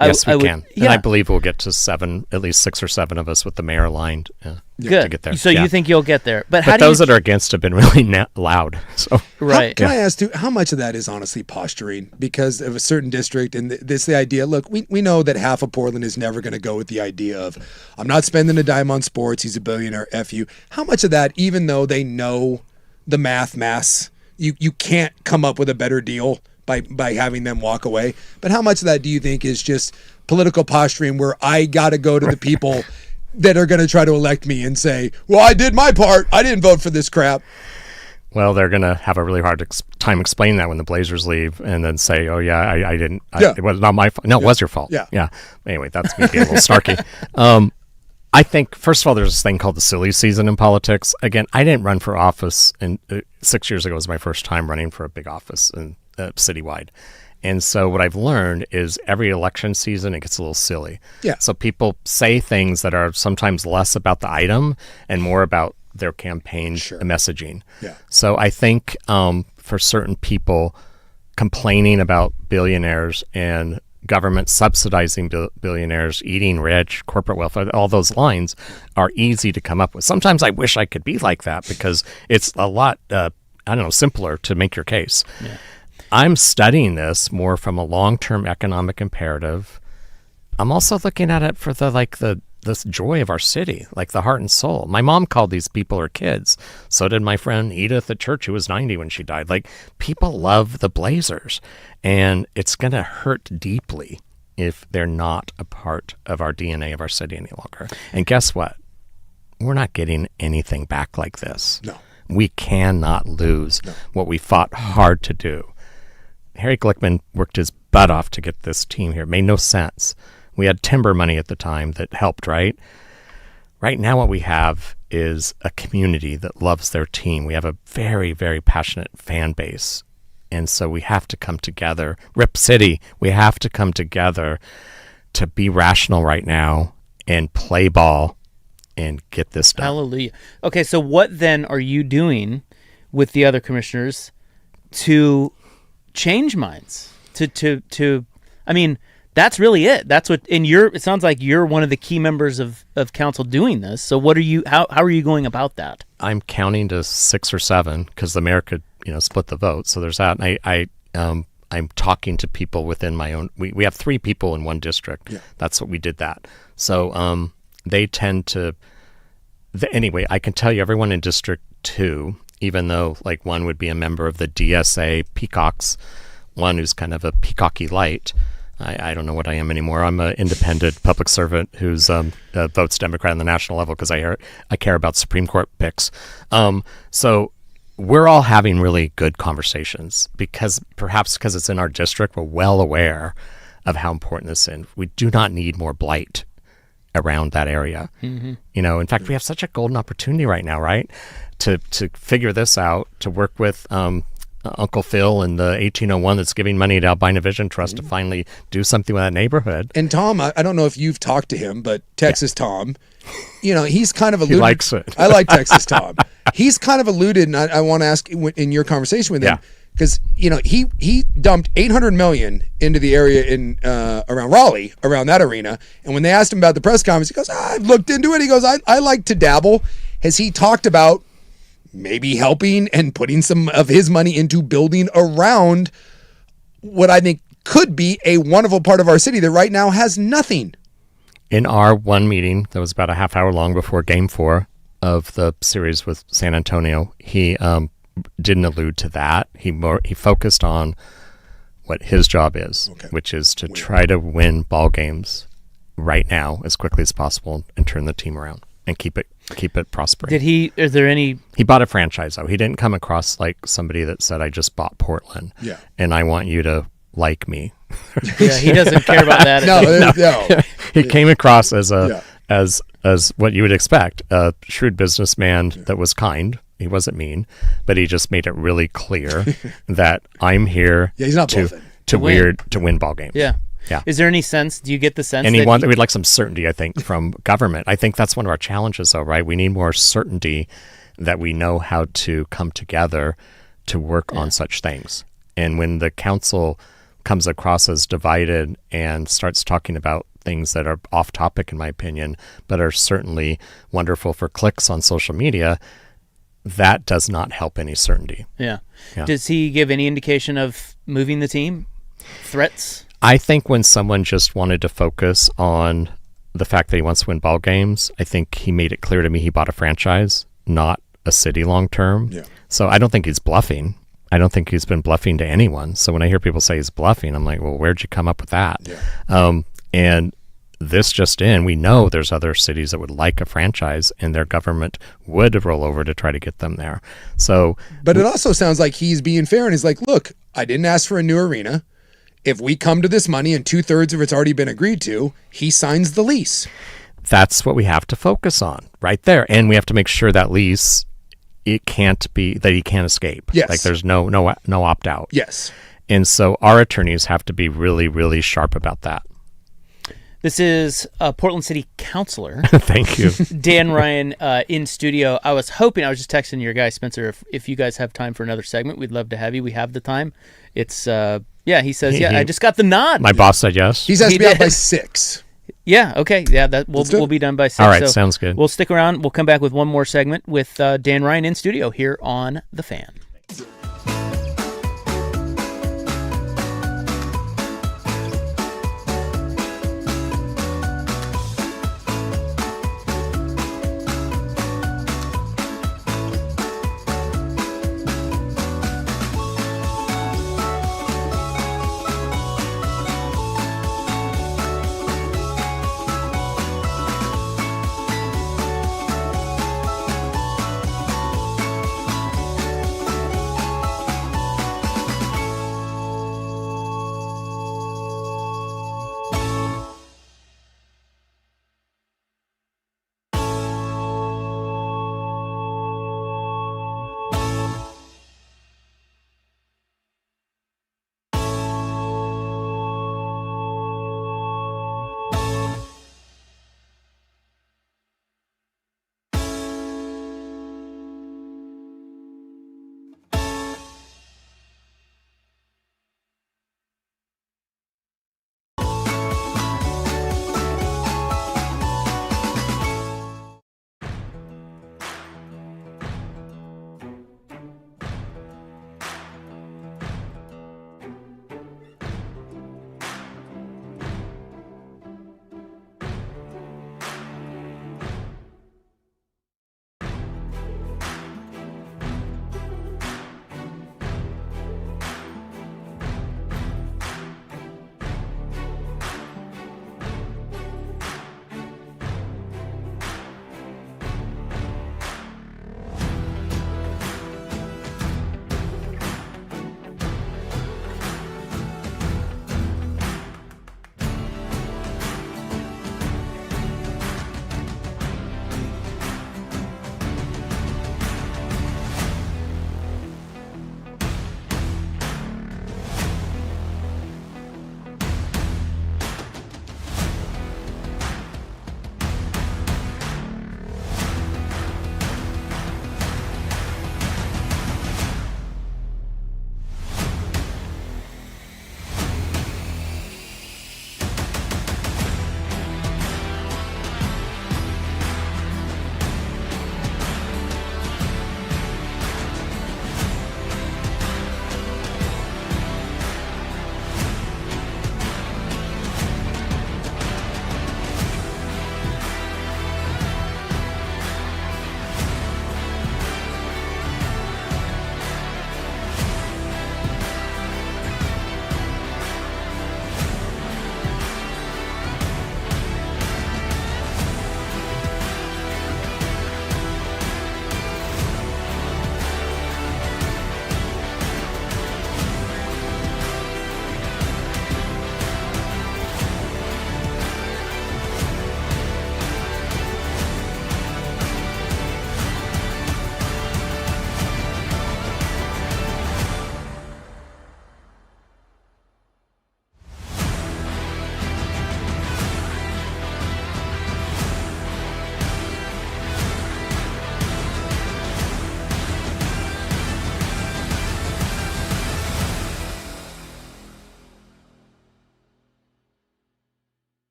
Yes, we can. Yeah. And I believe we'll get to 7, at least 6 or 7 of us with the mayor aligned Good. to get there. So you think you'll get there. But those that are against have been really loud. So right. Can I ask you, how much of that is honestly posturing because of a certain district and this the idea, look, we know that half of Portland is never going to go with the idea of, I'm not spending a dime on sports, he's a billionaire, F you. How much of that, even though they know the mass, you can't come up with a better deal by having them walk away. But how much of that do you think is just political posturing where I got to go to the people that are going to try to elect me and say, well, I did my part. I didn't vote for this crap. Well, they're going to have a really hard time explaining that when the Blazers leave and then say, oh, yeah, I didn't. It was not my fault. No, it was your fault. Yeah. Anyway, that's maybe a little snarky. I think, first of all, there's this thing called the silly season in politics. Again, I didn't run for office, and 6 years ago was my first time running for a big office in citywide. And so what I've learned is every election season, it gets a little silly. Yeah. So people say things that are sometimes less about the item and more about their campaign messaging. Yeah. So I think for certain people, complaining about billionaires and government subsidizing billionaires, eating rich, corporate welfare, all those lines are easy to come up with. Sometimes I wish I could be like that because it's a lot, simpler to make your case. Yeah. I'm studying this more from a long-term economic imperative. I'm also looking at it for this joy of our city, like the heart and soul. My mom called these people her kids. So did my friend Edith at church, who was 90 when she died. Like, people love the Blazers, and it's going to hurt deeply if they're not a part of our DNA of our city any longer. And guess what? We're not getting anything back like this. No. We cannot lose what we fought hard to do. Harry Glickman worked his butt off to get this team here. It made no sense. We had timber money at the time that helped, right? Right now what we have is a community that loves their team. We have a very, very passionate fan base. And so we have to come together. Rip City, we have to come together to be rational right now and play ball and get this done. Hallelujah. Okay, so what then are you doing with the other commissioners to change minds, to I mean, that's really it. That's what, and it sounds like you're one of the key members of council doing this. So how are you going about that? I'm counting to 6 or 7 because the mayor could, split the vote. So there's that. And I'm talking to people within my own, we have 3 people in one district. Yeah. That's what we did that. So they tend to, anyway, I can tell you everyone in District 2, even though like one would be a member of the DSA Peacocks, one who's kind of a peacocky light. I don't know what I am anymore. I'm an independent public servant who's votes Democrat on the national level because I care about Supreme Court picks. So we're all having really good conversations because it's in our district. We're well aware of how important this is. We do not need more blight around that area. Mm-hmm. In fact, we have such a golden opportunity right now, right? To figure this out, to work with Uncle Phil and the 1801 that's giving money to Albina Vision Trust to finally do something with that neighborhood. And Tom, I don't know if you've talked to him, but Texas Tom, he's kind of alluded. He likes it. I like Texas Tom. He's kind of alluded, and I want to ask in your conversation with him, because he dumped $800 million into the area in around Raleigh, around that arena. And when they asked him about the press conference, he goes, "I've looked into it." He goes, "I like to dabble." Has he talked about maybe helping and putting some of his money into building around what I think could be a wonderful part of our city that right now has nothing? In our one meeting that was about a half hour long before Game 4 of the series with San Antonio, he didn't allude to that. He focused on what his job is, which is to try to win ball games right now as quickly as possible and turn the team around and keep it prospering. Is there any... He bought a franchise, though. He didn't come across like somebody that said, "I just bought Portland, and I want you to like me." Yeah, he doesn't care about that. No. He came across as as what you would expect, a shrewd businessman that was kind. He wasn't mean, but he just made it really clear that I'm here he's not to win ball games. Yeah. Yeah. Is there any sense? Do you get the sense? And we'd like some certainty, I think, from government. I think that's one of our challenges, though, right? We need more certainty that we know how to come together to work on such things. And when the council comes across as divided and starts talking about things that are off topic, in my opinion, but are certainly wonderful for clicks on social media, that does not help any certainty. Yeah. Does he give any indication of moving the team? Threats? I think when someone just wanted to focus on the fact that he wants to win ball games, I think he made it clear to me he bought a franchise, not a city long term. Yeah. So I don't think he's bluffing. I don't think he's been bluffing to anyone. So when I hear people say he's bluffing, I'm like, well, where'd you come up with that? Yeah. And this just in, we know there's other cities that would like a franchise and their government would roll over to try to get them there. So, but it also sounds like he's being fair and he's like, look, I didn't ask for a new arena. If we come to this money and 2/3 of it's already been agreed to, he signs the lease. That's what we have to focus on right there. And we have to make sure that lease, it can't be that he can't escape. Yes. Like there's no opt out. Yes. And so our attorneys have to be really, really sharp about that. This is Portland City Councilor. Thank you. Dan Ryan in studio. I was just texting your guy, Spencer, if you guys have time for another segment, we'd love to have you. We have the time. It's, he says, I just got the nod. My boss said yes. He has to be out by 6. Yeah, okay. Yeah, we'll be done by 6. All right, sounds good. We'll stick around. We'll come back with one more segment with Dan Ryan in studio here on The Fan.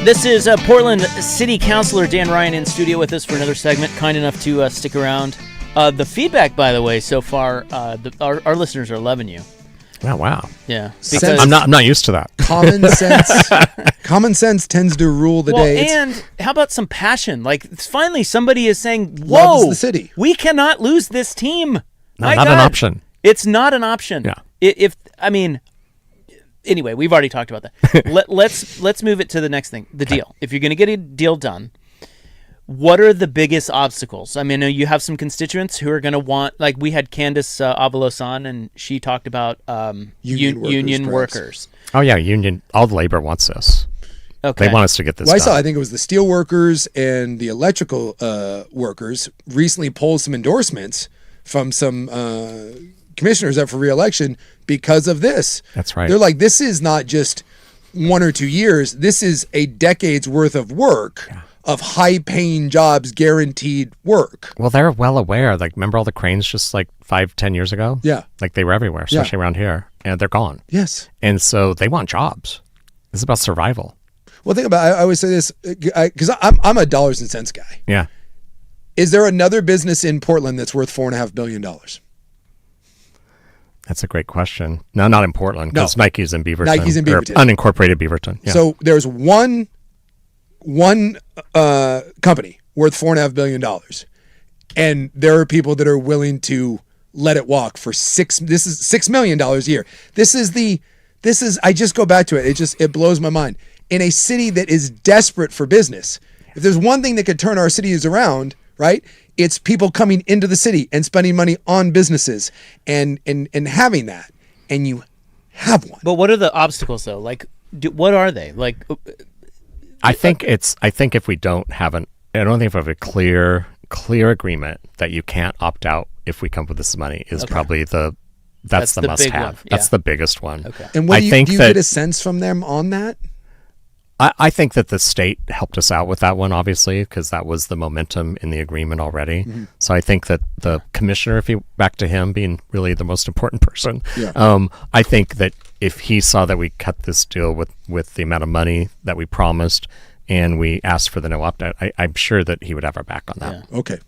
This is Portland City Councilor Dan Ryan in studio with us for another segment. Kind enough to stick around. The feedback, by the way, so far, our listeners are loving you. Oh, wow. Yeah, Sense- I'm not used to that. Common sense tends to rule the day. And how about some passion? Like, finally, somebody is saying, Loves "Whoa, the city. We cannot lose this team." No, My not God. an option. It's not an option. Yeah. Anyway, we've already talked about that. Let's move it to the next thing. The deal. If you're going to get a deal done, what are the biggest obstacles? I mean, you have some constituents who are going to want, like we had Candace Avalos on, and she talked about union workers. Oh, yeah, union. All the labor wants this. Okay. They want us to get this Well, done. I think it was the steel workers and the electrical workers recently pulled some endorsements from some commissioners up for re-election because of this. That's right. They're like, this is not just 1 or 2 years. This is a decade's worth of work, of high-paying jobs, guaranteed work. Well, they're well aware. Like, remember all the cranes just like 5-10 years ago? Yeah. Like, they were everywhere, especially around here. And they're gone. Yes. And so they want jobs. It's about survival. Well, think about it. I always say this because I'm a dollars and cents guy. Yeah. Is there another business in Portland that's worth $4.5 billion? That's a great question. No, not in Portland, because Nike's in Beaverton. Nike's in Beaverton. Or unincorporated Beaverton. Yeah. So there's one company worth $4.5 billion, and there are people that are willing to let it walk for $6 million a year. This is I just go back to it. It blows my mind. In a city that is desperate for business, if there's one thing that could turn our cities around, right? It's people coming into the city and spending money on businesses and having that, and you have one. But what are the obstacles, though? Like, what are they? Like, I think if we don't have I don't think if we have a clear agreement that you can't opt out if we come up with this money is probably that's the must have. Yeah. That's the biggest one. Okay. And do you get a sense from them on that? I think that the state helped us out with that one, obviously, because that was the momentum in the agreement already. Mm-hmm. So I think that the commissioner, back to him being really the most important person, I think that if he saw that we cut this deal with the amount of money that we promised and we asked for the no opt-out, I'm sure that he would have our back on that. Yeah. Okay.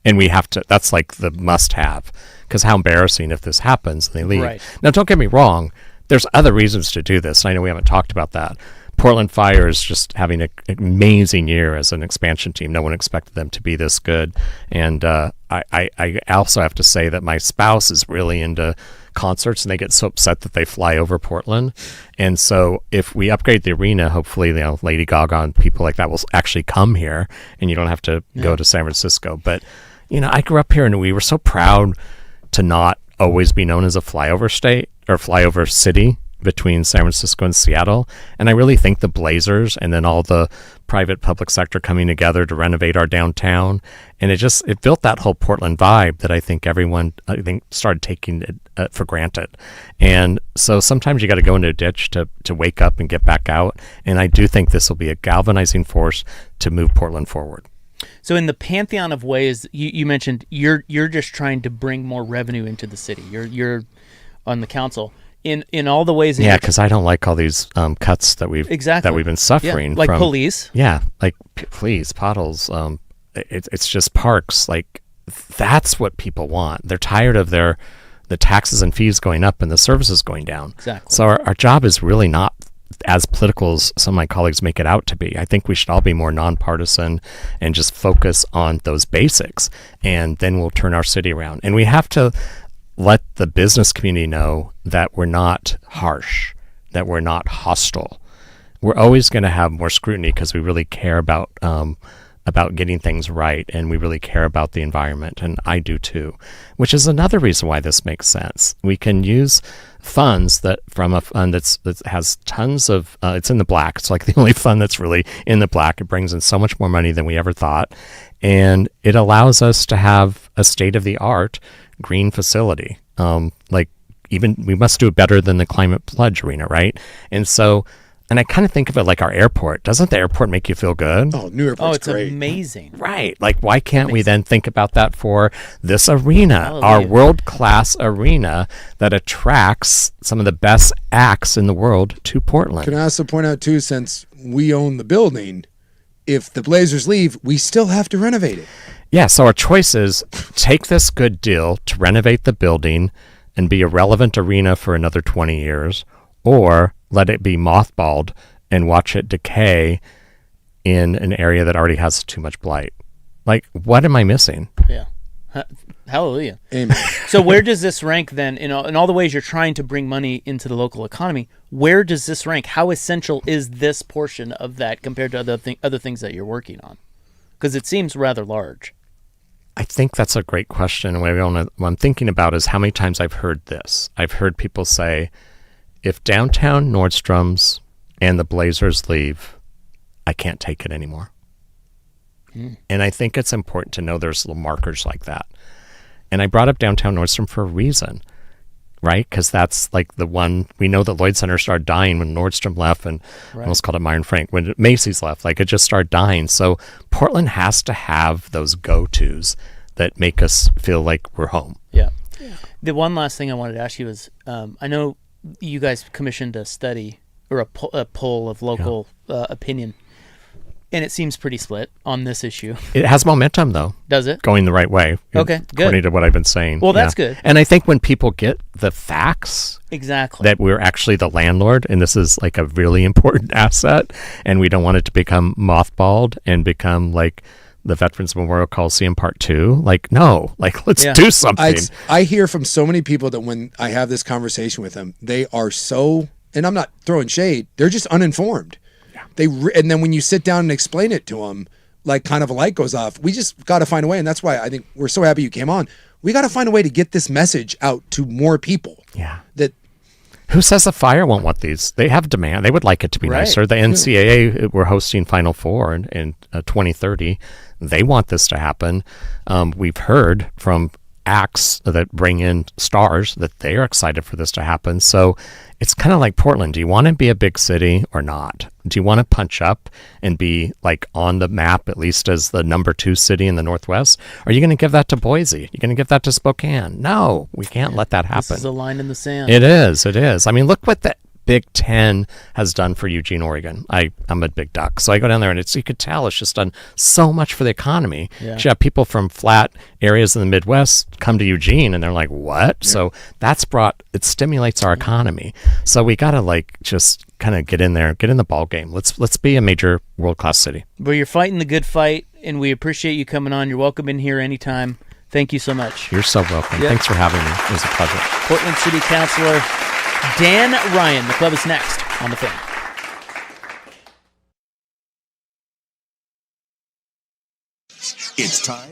And we have to, that's like the must-have, because how embarrassing if this happens and they leave. Right. Now, don't get me wrong. There's other reasons to do this. I know we haven't talked about that. Portland Fire is just having an amazing year as an expansion team. No one expected them to be this good. And I also have to say that my spouse is really into concerts, and they get so upset that they fly over Portland. And so if we upgrade the arena, hopefully, Lady Gaga and people like that will actually come here, and you don't have to go to San Francisco. But, I grew up here, and we were so proud to not always be known as a flyover state or flyover city between San Francisco and Seattle. And I really think the Blazers and then all the private public sector coming together to renovate our downtown, and it built that whole Portland vibe that I think everyone started taking it for granted. And so sometimes you got to go into a ditch to wake up and get back out. And I do think this will be a galvanizing force to move Portland forward. So in the pantheon of ways, you mentioned you're just trying to bring more revenue into the city. You're on the council. In all the ways, because I don't like all these cuts that we've been suffering like from police. Yeah, like police, potholes. It's just parks. Like that's what people want. They're tired of the taxes and fees going up and the services going down. Exactly. So our job is really not as political as some of my colleagues make it out to be. I think we should all be more nonpartisan and just focus on those basics, and then we'll turn our city around. And we have to let the business community know that we're not harsh, that we're not hostile. We're always going to have more scrutiny because we really care about getting things right, and we really care about the environment, and I do too, which is another reason why this makes sense. We can use funds from a fund that has tons of, it's in the black. It's like the only fund that's really in the black. It brings in so much more money than we ever thought, and it allows us to have a state-of-the-art green facility. Like even we must do it better than the Climate Pledge arena, right? And so And I kind of think of it like our airport. Doesn't the airport make you feel good? Oh, New Airport's it's great. amazing. Right. Like, why can't we then think about that for this arena, Hallelujah. our world-class arena that attracts some of the best acts in the world to Portland? Can I also point out, too, since we own the building, if the Blazers leave, we still have to renovate it. Yeah, so our choice is take this good deal to renovate the building and be a relevant arena for another 20 years, or let it be mothballed and watch it decay in an area that already has too much blight. Like, what am I missing? Yeah. Hallelujah. Amen. So where does this rank then, in all the ways you're trying to bring money into the local economy, where does this rank? How essential is this portion of that compared to other things that you're working on? Because it seems rather large. I think that's a great question. What I'm thinking about is how many times I've heard this. I've heard people say, if downtown Nordstrom's and the Blazers leave, I can't take it anymore. And I think it's important to know there's little markers like that. And I brought up downtown Nordstrom for a reason, right? Because that's like the one, we know that Lloyd Center started dying when Nordstrom left, and I almost called it Myron Frank. When Macy's left, like it just started dying. So Portland has to have those go-tos that make us feel like we're home. Yeah. The one last thing I wanted to ask you is, I know you guys commissioned a study or a poll of local opinion, and it seems pretty split on this issue. It has momentum, though. Does it? Going the right way. Okay, good. According to what I've been saying. Well, that's good. And I think when people get the facts Exactly. that we're actually the landlord, and this is like a really important asset, and we don't want it to become mothballed and become like the Veterans Memorial Coliseum Part 2. Like, no, like, let's do something. I hear from so many people that when I have this conversation with them, they are so, and I'm not throwing shade, they're just uninformed. Yeah. And then when you sit down and explain it to them, like kind of a light goes off. We just got to find a way, and that's why I think we're so happy you came on. We got to find a way to get this message out to more people. Yeah. That Who says the Fire won't want these? They have demand. They would like it to be nicer. The NCAA, we're hosting Final Four in 2030. They want this to happen. We've heard from acts that bring in stars that they are excited for this to happen. So it's kind of like Portland. Do you want to be a big city or not? Do you want to punch up and be like on the map, at least as the number 2 city in the Northwest? Are you going to give that to Boise? You're going to give that to Spokane? No, we can't let that happen. This is a line in the sand. It is. It is. I mean, look what the Big Ten has done for Eugene, Oregon. I'm a big duck, so I go down there, and you could tell it's just done so much for the economy. Yeah. You have people from flat areas in the Midwest come to Eugene, and they're like, "What?" Yeah. So it stimulates our economy. So we gotta like just kind of get in there, get in the ball game. Let's be a major world class city. But you're fighting the good fight, and we appreciate you coming on. You're welcome in here anytime. Thank you so much. You're so welcome. Yep. Thanks for having me. It was a pleasure. Portland City Councilor Dan Ryan. The club is next on The Fan. It's time.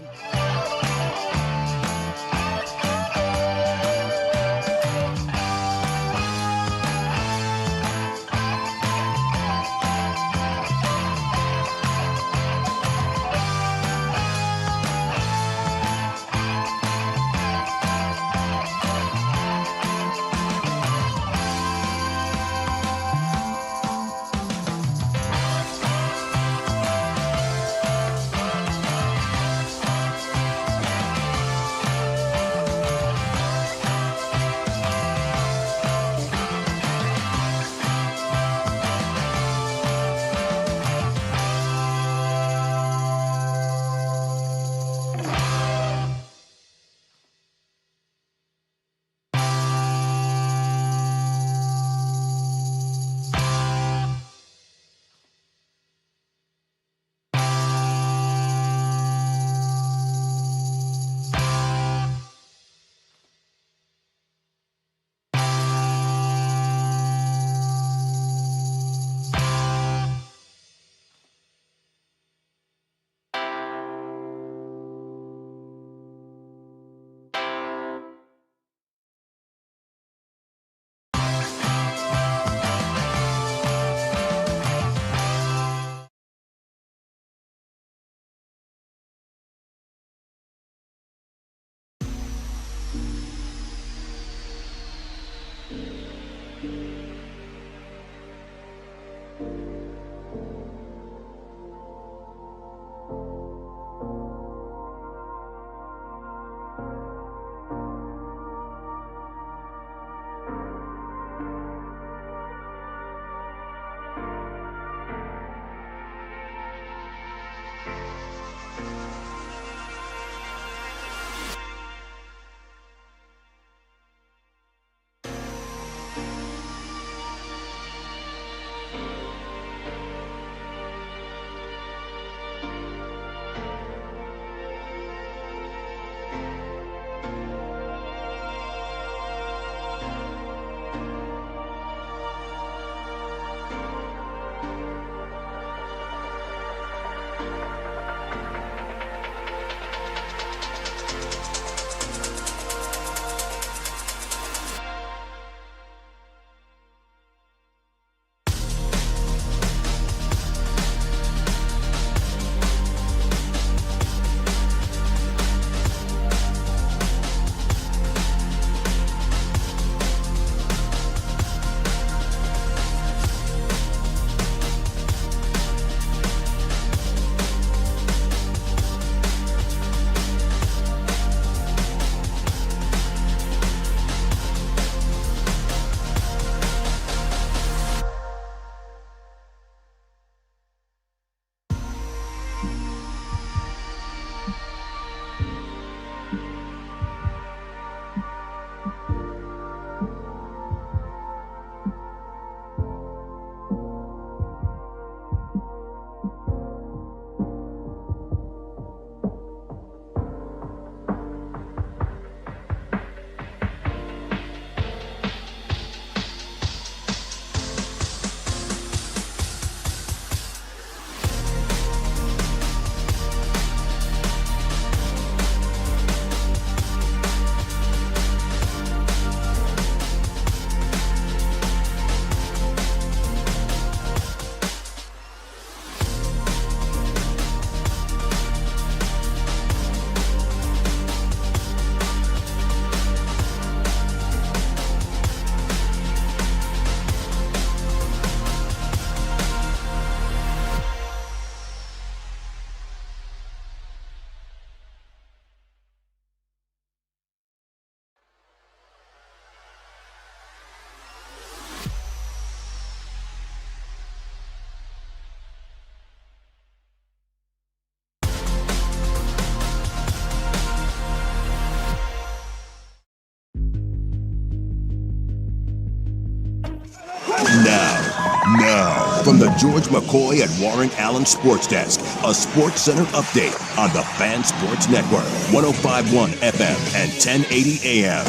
Now, from the George McCoy and Warren Allen Sports Desk, a Sports Center update on the Fan Sports Network, 105.1 FM and 1080 AM.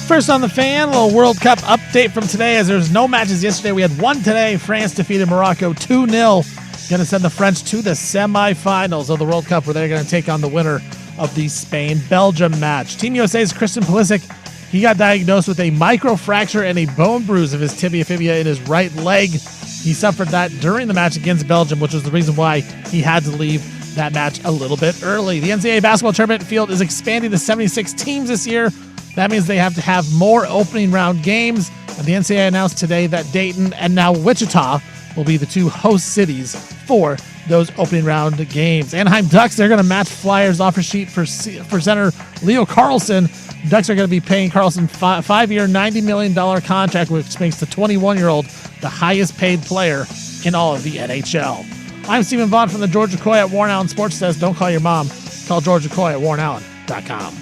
First on the Fan, a little World Cup update from today. As there was no matches yesterday, we had one today. France defeated Morocco 2-0. Going to send the French to the semifinals of the World Cup, where they're going to take on the winner of the Spain-Belgium match. Team USA's Christian Pulisic, he got diagnosed with a microfracture and a bone bruise of his tibia fibula in his right leg. He suffered that during the match against Belgium, which was the reason why he had to leave that match a little bit early. The NCAA basketball tournament field is expanding to 76 teams this year. That means they have to have more opening round games. And the NCAA announced today that Dayton and now Wichita will be the two host cities for those opening round games. Anaheim Ducks, they're going to match Flyers offer sheet for center Leo Carlson. Ducks are going to be paying Carlson five-year, $90 million contract, which makes the 21-year-old the highest paid player in all of the NHL. I'm Stephen Vaughn from the George McCoy at Warren Allen Sports Desk. Don't call your mom. Call George McCoy at warrenallen.com.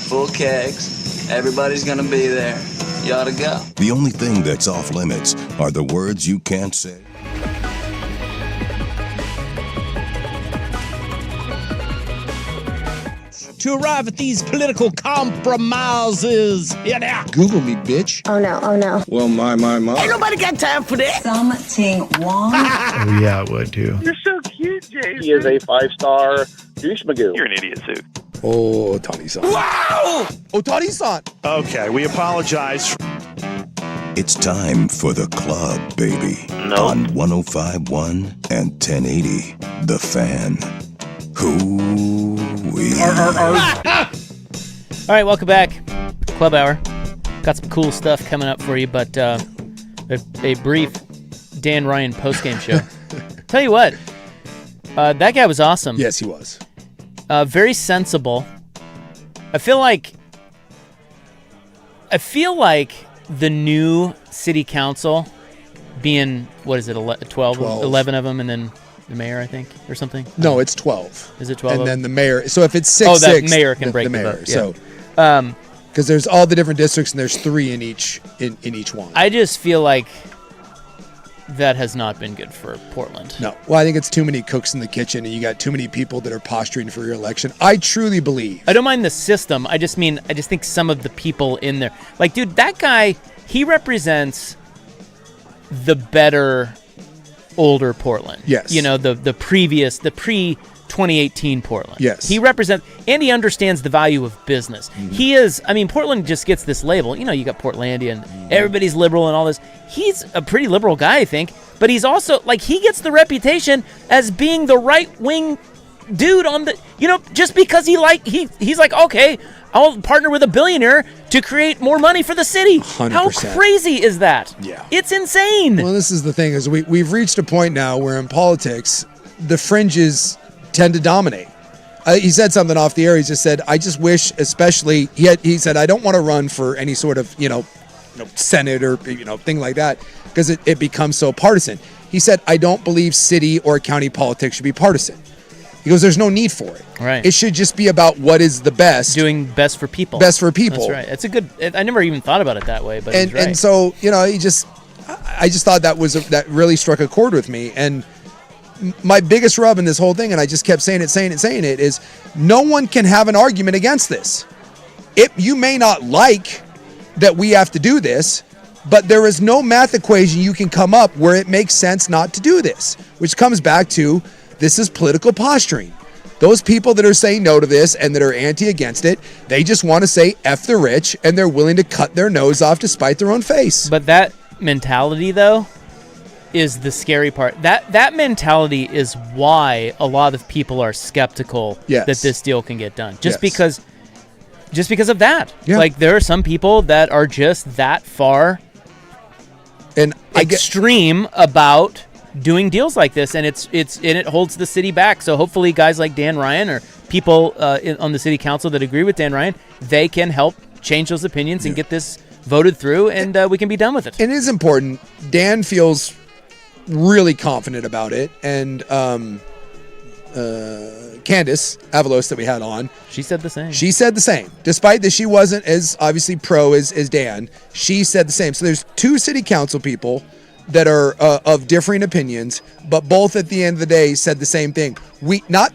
Full kegs. Everybody's gonna be there. You ought to go. The only thing that's off limits are the words you can't say. To arrive at these political compromises. Yeah. Google me, bitch. Oh no, oh no. Well, my. Ain't nobody got time for that. Something wrong. Oh, yeah, it would too. You're so cute, Jason. He is a 5-star douche magoo. You're an idiot, Sue. Oh, Otani-san. Wow! Otani-san. Okay, we apologize. It's time for the club, baby. No. On 105.1 and 1080, The Fan. Hoo-wee. All right, welcome back. Club Hour. Got some cool stuff coming up for you, but a brief Dan Ryan postgame show. Tell you what, that guy was awesome. Yes, he was. Very sensible. I feel like the new city council being, what is it, 12, 11 of them, and then the mayor, I think, or something? No, it's 12. Is it 12? And then the mayor. So if it's 6-6, that mayor can break the mayor. vote. Yeah. So, because there's all the different districts, and there's 3 in each one. I just feel like that has not been good for Portland. No. Well, I think it's too many cooks in the kitchen, and you got too many people that are posturing for your election. I truly believe. I don't mind the system. I just think some of the people in there. Like, dude, that guy, he represents the better, older Portland. Yes. You know, the pre-2018 Portland. Yes. He represents, and he understands the value of business. Mm-hmm. He is, Portland just gets this label. You know, you got Portlandia and everybody's liberal and all this. He's a pretty liberal guy, I think, but he's also, like, he gets the reputation as being the right-wing dude on the, just because he's like, okay, I'll partner with a billionaire to create more money for the city. 100%. How crazy is that? Yeah. It's insane. Well, this is the thing, is we've reached a point now where in politics, the fringes tend to dominate. He said something off the air. He just said, I just wish, especially, he said, I don't want to run for any sort of, Senate or, thing like that, because it becomes so partisan. He said, I don't believe city or county politics should be partisan. He goes, there's no need for it. Right. It should just be about what is the best. Doing best for people. Best for people. That's right. It's a good, I never even thought about it that way, but he's right. And so, I just thought that really struck a chord with me. And my biggest rub in this whole thing, and I just kept saying it, is no one can have an argument against this. You may not like that we have to do this, but there is no math equation you can come up where it makes sense not to do this, which comes back to this is political posturing. Those people that are saying no to this and that are anti-against it, they just want to say F the rich, and they're willing to cut their nose off to spite their own face. But that mentality, though, is the scary part. That mentality is why a lot of people are skeptical that this deal can get done. Just because just because of that. Yeah. Like, there are some people that are just that far and extreme about doing deals like this, and it holds the city back. So hopefully guys like Dan Ryan or people on the city council that agree with Dan Ryan, they can help change those opinions and get this voted through, and we can be done with it. It is important. Dan feels really confident about it, and Candace Avalos that we had on, she said the same. Despite that she wasn't as obviously pro as Dan, she said the same. So there's 2 city council people that are of differing opinions, but both at the end of the day said the same thing. We have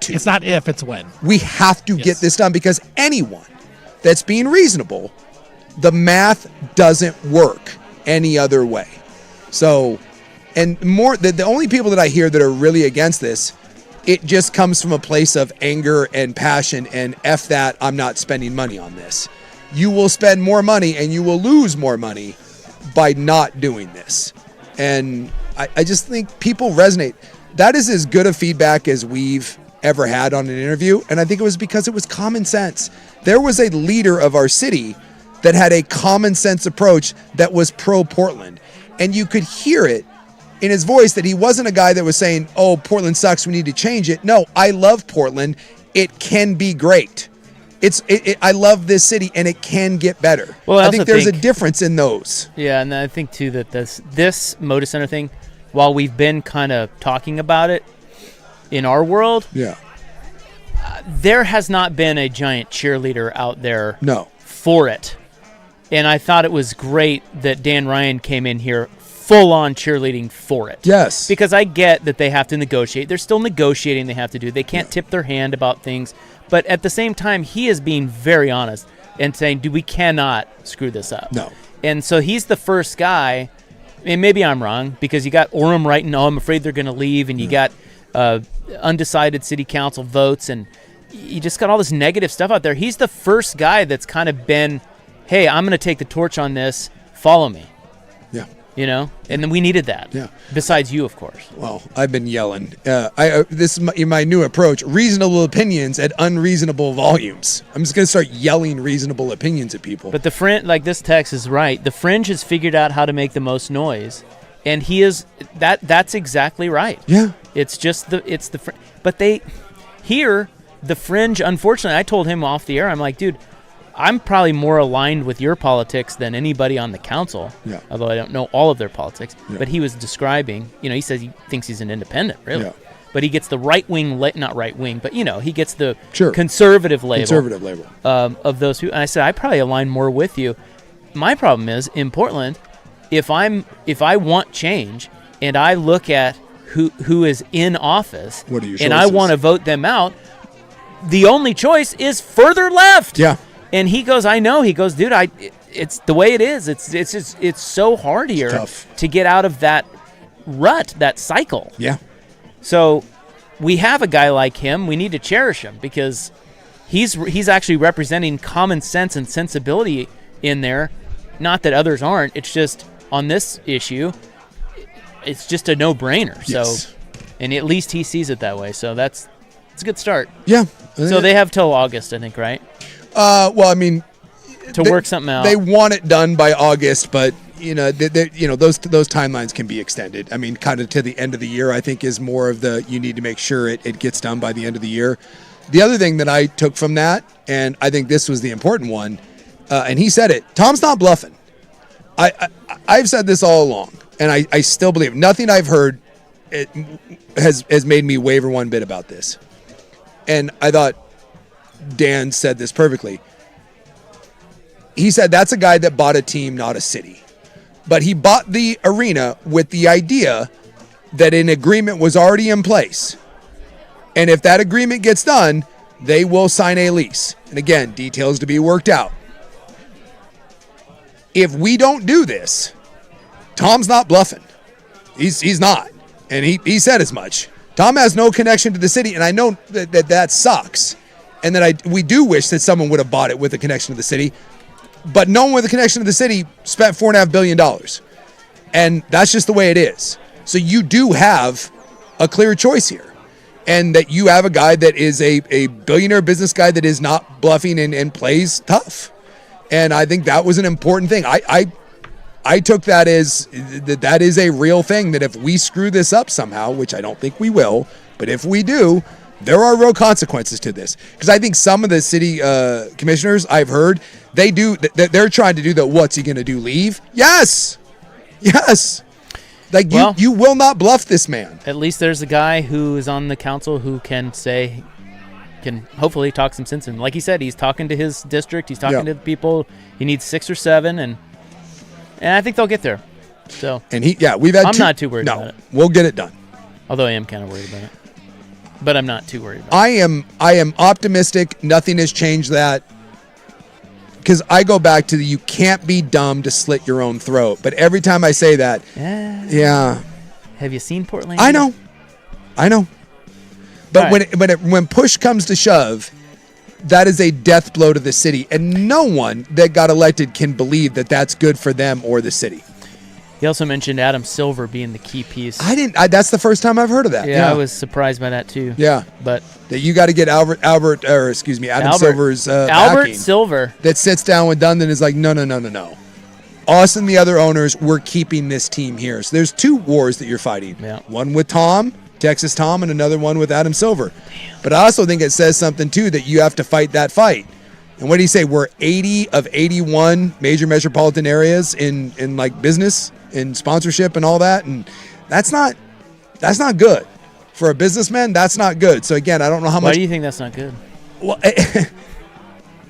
to. It's not if, it's when. We have to get this done, because anyone that's being reasonable, the math doesn't work any other way. So, and more, the only people that I hear that are really against this, it just comes from a place of anger and passion and F that, I'm not spending money on this. You will spend more money and you will lose more money by not doing this. And I just think people resonate. That is as good a feedback as we've ever had on an interview. And I think it was because it was common sense. There was a leader of our city that had a common sense approach that was pro Portland. And you could hear it in his voice that he wasn't a guy that was saying, oh, Portland sucks, we need to change it. No, I love Portland. It can be great. I love this city, and it can get better. Well, I think there's a difference in those. Yeah, and I think, too, that this Moda Center thing, while we've been kind of talking about it in our world, there has not been a giant cheerleader out there for it. And I thought it was great that Dan Ryan came in here full-on cheerleading for it. Yes. Because I get that they have to negotiate. There's still negotiating they have to do. They can't tip their hand about things. But at the same time, he is being very honest and saying, dude, we cannot screw this up. No. And so he's the first guy, and maybe I'm wrong, because you got Orem writing, oh, I'm afraid they're going to leave, and you got undecided city council votes, and you just got all this negative stuff out there. He's the first guy that's kind of been, hey, I'm going to take the torch on this, follow me. Yeah. You know, and then we needed that. Yeah. Besides you, of course. Well, I've been yelling. This is my new approach: reasonable opinions at unreasonable volumes. I'm just gonna start yelling reasonable opinions at people. But the fringe, like this text is right. The fringe has figured out how to make the most noise, and he is that's exactly right. Yeah. It's just the fringe. But the fringe. Unfortunately, I told him off the air. I'm like, dude, I'm probably more aligned with your politics than anybody on the council, although I don't know all of their politics. Yeah. But he was describing, he says he thinks he's an independent, really. Yeah. But he gets the right-wing, not right-wing, but, he gets the conservative label. Of those who, and I said, I probably align more with you. My problem is, in Portland, if I want change and I look at who is in office and I want to vote them out, the only choice is further left. Yeah. And he goes, I know. He goes, dude, it's the way it is. It's so hard here to get out of that rut, that cycle. Yeah. So we have a guy like him. We need to cherish him because he's actually representing common sense and sensibility in there. Not that others aren't. It's just on this issue, it's just a no-brainer. Yes. So, and at least he sees it that way. So it's a good start. Yeah. So they have till August, I think, right? Well, I mean, to work something out. They want it done by August, but those timelines can be extended. I mean, kind of to the end of the year, I think is more of you need to make sure it gets done by the end of the year. The other thing that I took from that, and I think this was the important one, and he said it, Tom's not bluffing. I've said this all along, and I still believe it. Nothing I've heard has made me waver one bit about this. And I thought Dan said this perfectly. He said that's a guy that bought a team, not a city. But he bought the arena with the idea that an agreement was already in place. And if that agreement gets done, they will sign a lease. And again, details to be worked out. If we don't do this, Tom's not bluffing. He's not. And he said as much. Tom has no connection to the city, and I know that sucks. And that we do wish that someone would have bought it with a connection to the city. But no one with a connection to the city spent $4.5 billion. And that's just the way it is. So you do have a clear choice here. and that you have a guy that is a billionaire business guy that is not bluffing and plays tough. And I think that was an important thing. I took that as that is a real thing, that if we screw this up somehow, which I don't think we will, but if we do, there are real consequences to this. Because I think some of the city commissioners I've heard, they're trying to do the what's he going to do, leave? Yes. Like, you will not bluff this man. At least there's a guy who is on the council who can hopefully talk some sense in. Like he said, he's talking to his district. He's talking to the people. He needs 6 or 7, and I think they'll get there. So, and we've had. I'm not too worried about it. We'll get it done. Although I am kind of worried about it, but I'm not too worried about it. I am optimistic. Nothing has changed that. Because I go back to you can't be dumb to slit your own throat. But every time I say that, yeah. Have you seen Portland? I know. But when push comes to shove, that is a death blow to the city, and no one that got elected can believe that that's good for them or the city. He also mentioned Adam Silver being the key piece. That's the first time I've heard of that. Yeah, I was surprised by that too. Yeah, but that you got to get Adam Silver's backing, Silver that sits down with Dundon is like, no. Us and the other owners, we're keeping this team here. So there's 2 wars that you're fighting. Yeah. One with Texas Tom, and another one with Adam Silver. Damn. But I also think it says something too that you have to fight that fight. And what do you say? We're 80 of 81 major metropolitan areas in like business, in sponsorship, and all that, and that's not good for a businessman. That's not good. So again, I don't know how much. Why do you think that's not good? Well,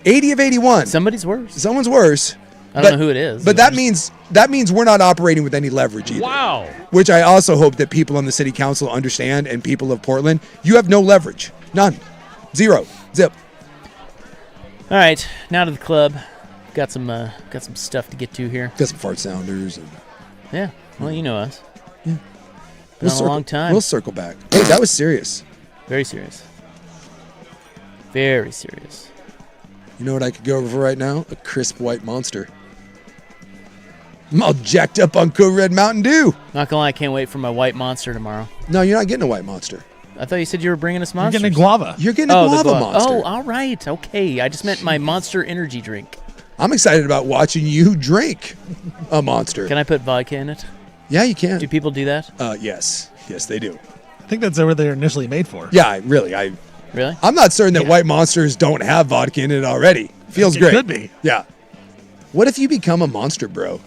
80 of 81. Someone's worse. I don't know who it is. But that means we're not operating with any leverage either. Wow. Which I also hope that people on the city council understand, and people of Portland, you have no leverage. None. Zero. Zip. All right, now to the club. Got some stuff to get to here. Got some fart sounders. Yeah. Well, you know us. Yeah. Been a long time. We'll circle back. Hey, that was serious. Very serious. Very serious. You know what I could go over for right now? A crisp white Monster. I'm all jacked up on Code Red Mountain Dew. Not gonna lie, I can't wait for my white Monster tomorrow. No, you're not getting a white Monster. I thought you said you were bringing us Monsters. You're getting a guava. You're getting a guava Monster. Oh, all right. Okay. I just meant my Monster energy drink. I'm excited about watching you drink a Monster. Can I put vodka in it? Yeah, you can. Do people do that? Yes. Yes, they do. I think that's what they're initially made for. Yeah, really. I'm not certain that white Monsters don't have vodka in it already. Feels great. It could be. Yeah. What if you become a monster, bro?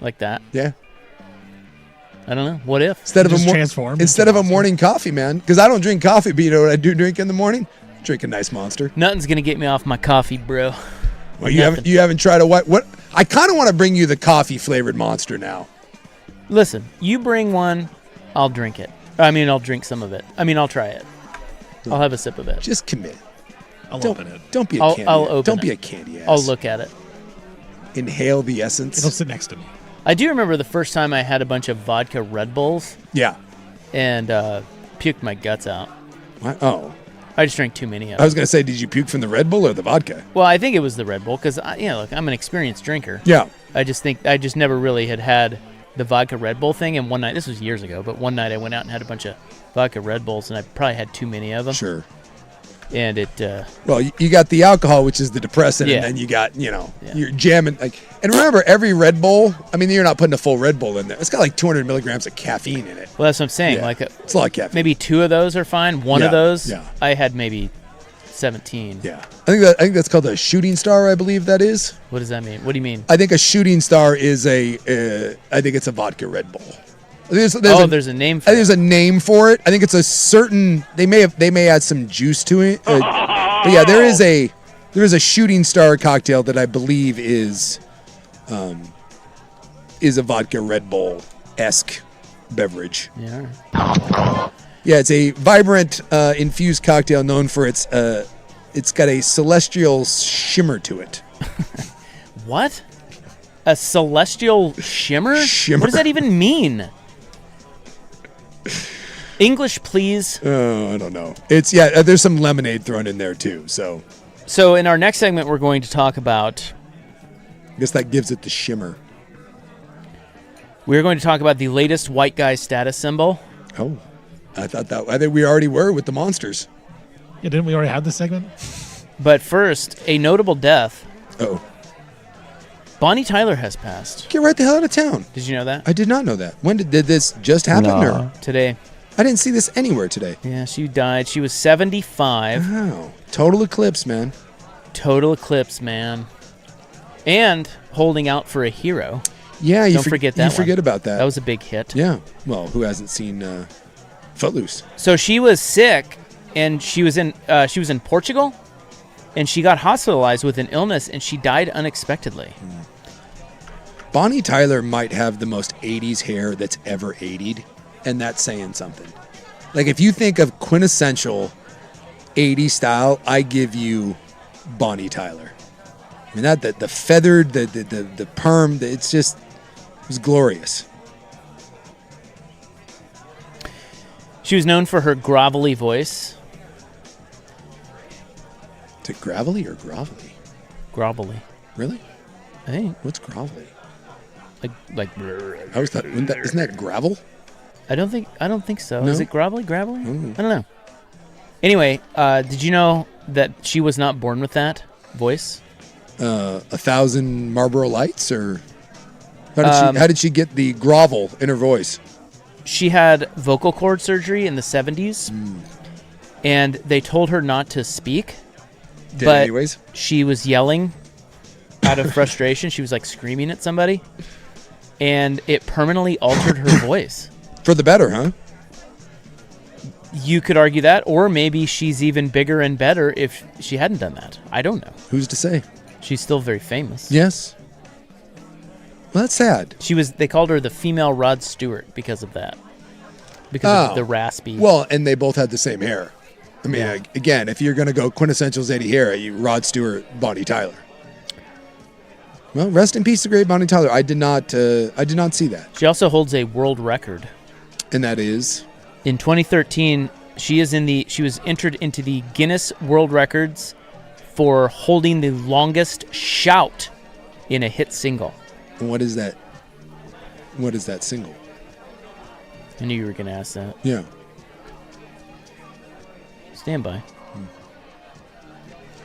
Like that? Yeah. I don't know. What if? Instead of a morning coffee, man. Because I don't drink coffee, but you know what I do drink in the morning? Drink a nice Monster. Nothing's gonna get me off my coffee, bro. Well, you haven't tried a white. What? I kind of want to bring you the coffee flavored Monster now. Listen, you bring one, I'll drink it. I'll drink some of it. I'll try it. I'll have a sip of it. Just commit. I'll open it. Don't be a candy. I'll open Don't it. be a candy ass. I'll look at it. Inhale the essence. It'll sit next to me. I do remember the first time I had a bunch of vodka Red Bulls. Yeah. And puked my guts out. What? Oh. I just drank too many of them. I was going to say, did you puke from the Red Bull or the vodka? Well, I think it was the Red Bull because, look, I'm an experienced drinker. Yeah. I just never really had the vodka Red Bull thing. And one night, this was years ago, but one night I went out and had a bunch of vodka Red Bulls, and I probably had too many of them. Sure. And it... well, you got the alcohol, which is the depressant, and then you got, you're jamming. And remember, every Red Bull, you're not putting a full Red Bull in there. It's got like 200 milligrams of caffeine in it. Well, that's what I'm saying. Yeah. It's a lot of caffeine. Maybe 2 of those are fine. One of those, I had maybe 17. Yeah. I think that's called a shooting star, I believe that is. What does that mean? What do you mean? I think a shooting star is I think it's a vodka Red Bull. There's a name for it. There's a name for it. I think it's a certain, they may add some juice to it. But yeah, there is a shooting star cocktail that I believe is a vodka Red Bull-esque beverage. Yeah. Yeah, it's a vibrant infused cocktail known for it's got a celestial shimmer to it. What? A celestial shimmer? Shimmer. What does that even mean? English, please. Oh, I don't know. There's some lemonade thrown in there too. So in our next segment, we're going to talk about. I guess that gives it the shimmer. We're going to talk about the latest white guy status symbol. Oh, I think we already were with the monsters. Yeah, didn't we already have this segment? But first, a notable death. Oh. Bonnie Tyler has passed. Get right the hell out of town. Did you know that? I did not know that. When did this just happen? No. Today. I didn't see this anywhere today. Yeah, she died. She was 75. Wow. Total eclipse, man. Total eclipse, man. And holding out for a hero. Yeah, Don't forget that. You forget about that. That was a big hit. Yeah. Well, who hasn't seen Footloose? So she was sick, and she was in Portugal, and she got hospitalized with an illness, and she died unexpectedly. Bonnie Tyler might have the most 80s hair that's ever 80'd, and that's saying something. Like, if you think of quintessential 80s style, I give you Bonnie Tyler. I mean, the feathered, the perm, it was glorious. She was known for her grovelly voice. Is it gravelly or grovelly? Grovelly. Really? I think. What's grovelly? Like. I always thought, isn't that gravel? I don't think so. No? Is it gravelly? Gravelly? Mm. I don't know. Anyway, did you know that she was not born with that voice? 1,000 Marlboro Lights, or how did she get the grovel in her voice? She had vocal cord surgery in the 70s, and they told her not to speak. But anyways, she was yelling out of frustration. She was like screaming at somebody, and it permanently altered her voice. For the better, huh? You could argue that, or maybe she's even bigger and better if she hadn't done that. I don't know. Who's to say? She's still very famous. Yes. Well, that's sad. They called her the female Rod Stewart because of that. Because of the raspy. Well, and they both had the same hair. I mean, again, if you're going to go quintessential 80 hair, you Rod Stewart, Bonnie Tyler. Well, rest in peace, the great Bonnie Tyler. I did not see that. She also holds a world record. And that is? In 2013, she was entered into the Guinness World Records for holding the longest shout in a hit single. And what is that? What is that single? I knew you were going to ask that. Yeah. Stand by.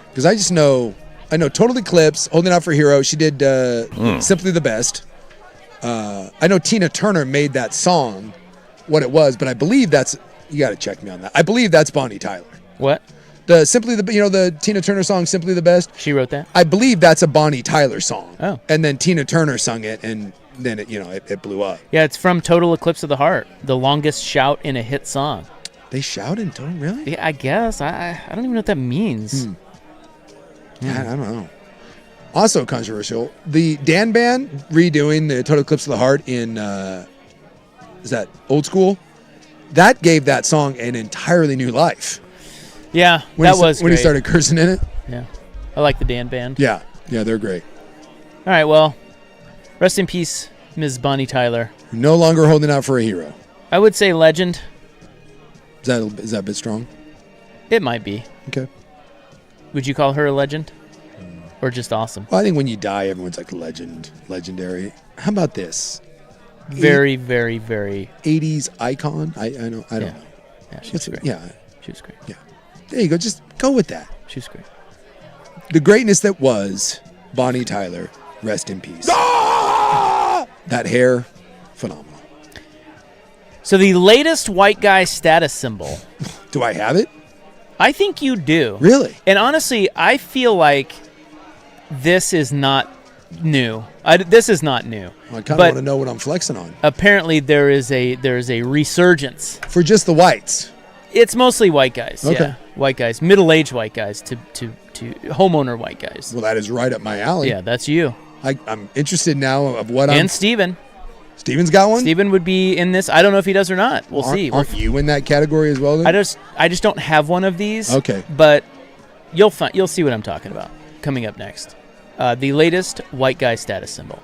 Because I know Total Eclipse, Holding Out for a Hero. She did Simply the Best. I know Tina Turner made that song what it was, but I believe you got to check me on that. I believe that's Bonnie Tyler. What? The Tina Turner song Simply the Best. She wrote that? I believe that's a Bonnie Tyler song. Oh. And then Tina Turner sung it, and then it blew up. Yeah, it's from Total Eclipse of the Heart, the longest shout in a hit song. They shout in Total, really? Yeah, I guess. I don't even know what that means. Yeah, I don't know. Also controversial, the Dan Band redoing the Total Eclipse of the Heart in, is that Old School? That gave that song an entirely new life. Yeah, when he started cursing in it. Yeah, I like the Dan Band. Yeah, they're great. All right, well, rest in peace, Ms. Bonnie Tyler. No longer holding out for a hero. I would say legend. Is that a bit strong? It might be. Okay. Would you call her a legend? Or just awesome? Well, I think when you die, everyone's like legendary. How about this? Very, very, very 80s icon. I don't know. Yeah, she was great. Yeah, she was great. Yeah, there you go. Just go with that. She was great. The greatness that was Bonnie Tyler. Rest in peace. Ah! That hair, phenomenal. So the latest white guy status symbol. Do I have it? I think you do. Really? And honestly, I feel like this is not new. This is not new. Well, I kind of want to know what I'm flexing on. Apparently, there is a resurgence for just the whites. It's mostly white guys. Okay. Yeah, white guys, middle-aged white guys to homeowner white guys. Well, that is right up my alley. Yeah, that's you. I'm interested now of what And Steven. Steven's got one? Steven would be in this. I don't know if he does or not. We'll see. Aren't you in that category as well then? I just don't have one of these. Okay. But you'll see what I'm talking about coming up next. The latest white guy status symbol.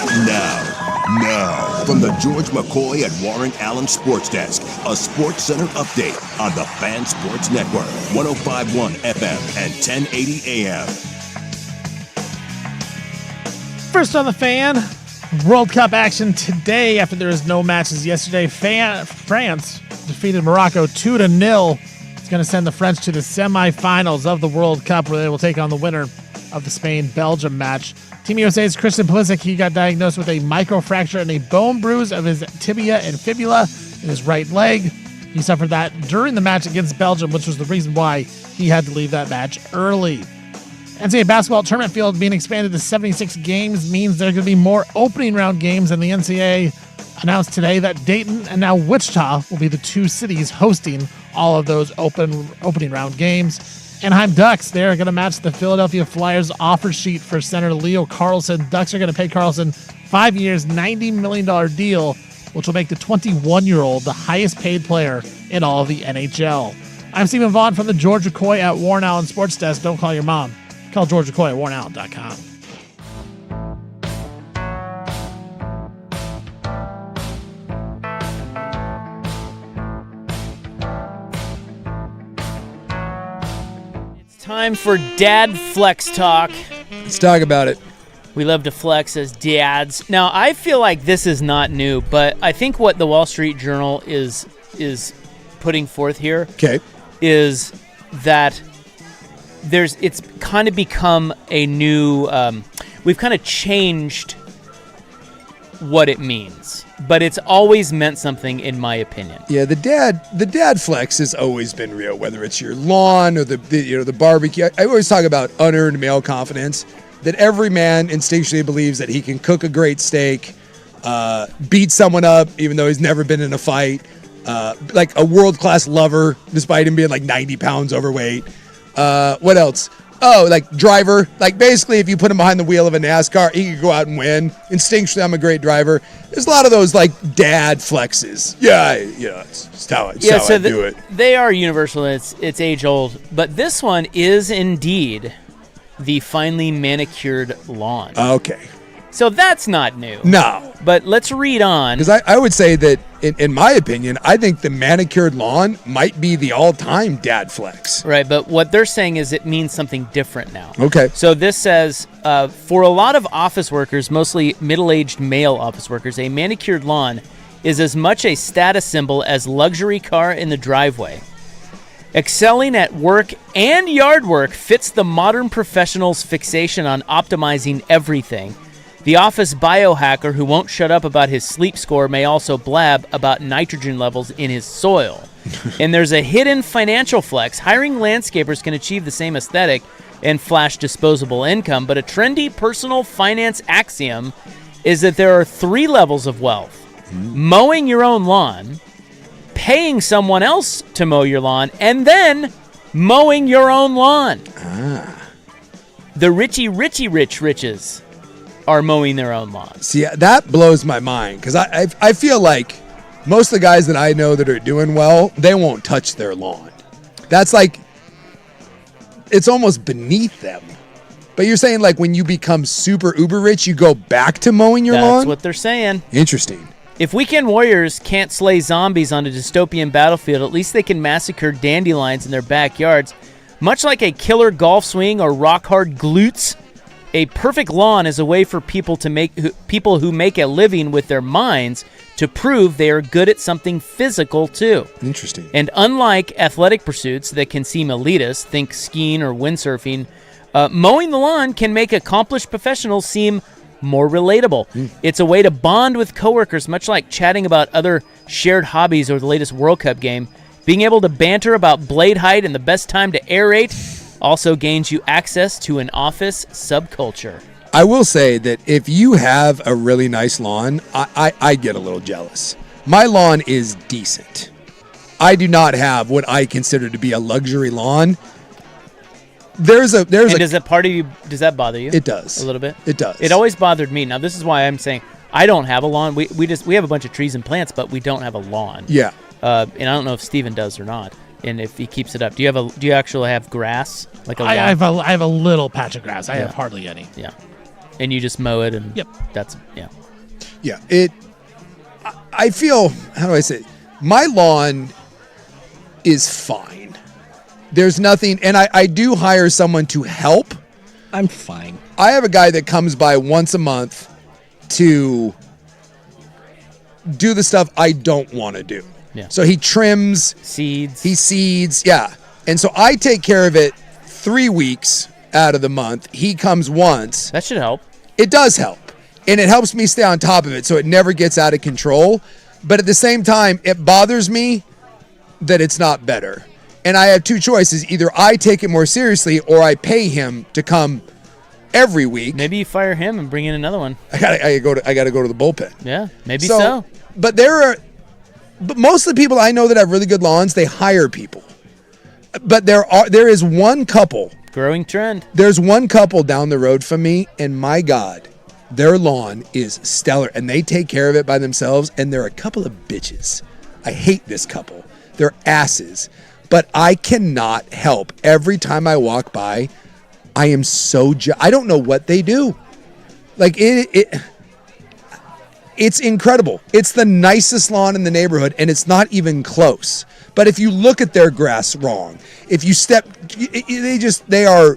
Now, from the George McCoy and Warren Allen Sports Desk, a Sports Center update on the Fan Sports Network, 105.1 FM and 1080 AM. First on the Fan, World Cup action today after there was no matches yesterday. France defeated Morocco 2-0. It's going to send the French to the semifinals of the World Cup, where they will take on the winner of the Spain-Belgium match. Team USA's Christian Pulisic, he got diagnosed with a microfracture and a bone bruise of his tibia and fibula in his right leg. He suffered that during the match against Belgium, which was the reason why he had to leave that match early. NCAA basketball tournament field being expanded to 76 games means there are going to be more opening round games, and the NCAA announced today that Dayton and now Wichita will be the two cities hosting all of those opening round games. Anaheim Ducks, they're going to match the Philadelphia Flyers offer sheet for center Leo Carlson. Ducks are going to pay Carlson 5 years, $90 million deal, which will make the 21-year-old the highest paid player in all of the NHL. I'm Stephen Vaughn from the George McCoy at Warren Allen Sports Desk. Don't call your mom. Call George McCoy at warrenallen.com. Time for Dad Flex Talk. Let's talk about it. We love to flex as dads. Now, I feel like this is not new, but I think what the Wall Street Journal is putting forth here is that it's kind of become a new we've kind of changed what it means, but it's always meant something, in my opinion. Yeah, the dad flex has always been real, whether it's your lawn or the barbecue. I always talk about unearned male confidence, that every man instinctually believes that he can cook a great steak, beat someone up even though he's never been in a fight, like a world-class lover despite him being like 90 pounds overweight. What else? Oh, like driver. Like basically if you put him behind the wheel of a NASCAR, he could go out and win. Instinctually, I'm a great driver. There's a lot of those like dad flexes. It's how I do it. They are universal. It's age old. But this one is indeed the finely manicured lawn. Okay. So that's not new. No. But let's read on. Because I would say that, in my opinion, I think the manicured lawn might be the all-time dad flex. Right, but what they're saying is it means something different now. Okay. So this says, for a lot of office workers, mostly middle-aged male office workers, a manicured lawn is as much a status symbol as luxury car in the driveway. Excelling at work and yard work fits the modern professional's fixation on optimizing everything. The office biohacker who won't shut up about his sleep score may also blab about nitrogen levels in his soil. And there's a hidden financial flex. Hiring landscapers can achieve the same aesthetic and flash disposable income, but a trendy personal finance axiom is that there are 3 levels of wealth. Mowing your own lawn, paying someone else to mow your lawn, and then mowing your own lawn. The riches are mowing their own lawns. See, that blows my mind because I feel like most of the guys that I know that are doing well, they won't touch their lawn. That's like, it's almost beneath them. But you're saying like when you become super uber rich, you go back to mowing your lawn? That's what they're saying. Interesting. If weekend warriors can't slay zombies on a dystopian battlefield, at least they can massacre dandelions in their backyards. Much like a killer golf swing or rock-hard glutes, a perfect lawn is a way for people who make a living with their minds to prove they are good at something physical too. Interesting. And unlike athletic pursuits that can seem elitist, think skiing or windsurfing, mowing the lawn can make accomplished professionals seem more relatable. It's a way to bond with coworkers, much like chatting about other shared hobbies or the latest World Cup game. Being able to banter about blade height and the best time to aerate also gains you access to an office subculture. I will say that if you have a really nice lawn, I get a little jealous. My lawn is decent. I do not have what I consider to be a luxury lawn. Does that bother you? It does. A little bit? It does. It always bothered me. Now, this is why I'm saying I don't have a lawn. We have a bunch of trees and plants, but we don't have a lawn. Yeah. And I don't know if Steven does or not. And if he keeps it up, do you actually have grass? Like a lawn? I have a little patch of grass. I have hardly any. Yeah. And you just mow it, and Yep. that's yeah. Yeah, I feel, how do I say it? My lawn is fine. There's nothing, and I do hire someone to help. I'm fine. I have a guy that comes by once a month to do the stuff I don't want to do. Yeah. So he trims, Seeds. he seeds, yeah. And so I take care of it 3 weeks out of the month. He comes once. That should help. It does help. And it helps me stay on top of it so it never gets out of control. But at the same time, it bothers me that it's not better. And I have two choices. Either I take it more seriously or I pay him to come every week. Maybe you fire him and bring in another one. I gotta go to the bullpen. Yeah, maybe so. But most of the people I know that have really good lawns, they hire people. But there is one couple. Growing trend. There's one couple down the road from me, and my God, their lawn is stellar, and they take care of it by themselves, and they're a couple of bitches. I hate this couple. They're asses. But I cannot help. Every time I walk by, I am so I don't know what they do. Like it's incredible. It's the nicest lawn in the neighborhood, and it's not even close. But if you look at their grass wrong, if you step, they are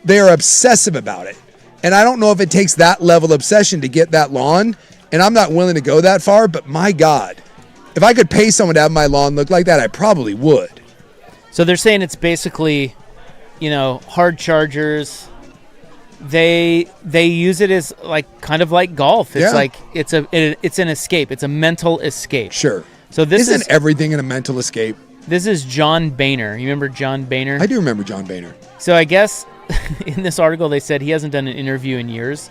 obsessive about it. And I don't know if it takes that level of obsession to get that lawn, and I'm not willing to go that far, but my God, if I could pay someone to have my lawn look like that, I probably would. So they're saying it's basically, hard chargers. They use it as kind of like golf. It's like it's an escape. It's a mental escape. Sure. So this isn't everything in a mental escape. This is John Boehner. You remember John Boehner? I do remember John Boehner. So I guess in this article they said he hasn't done an interview in years,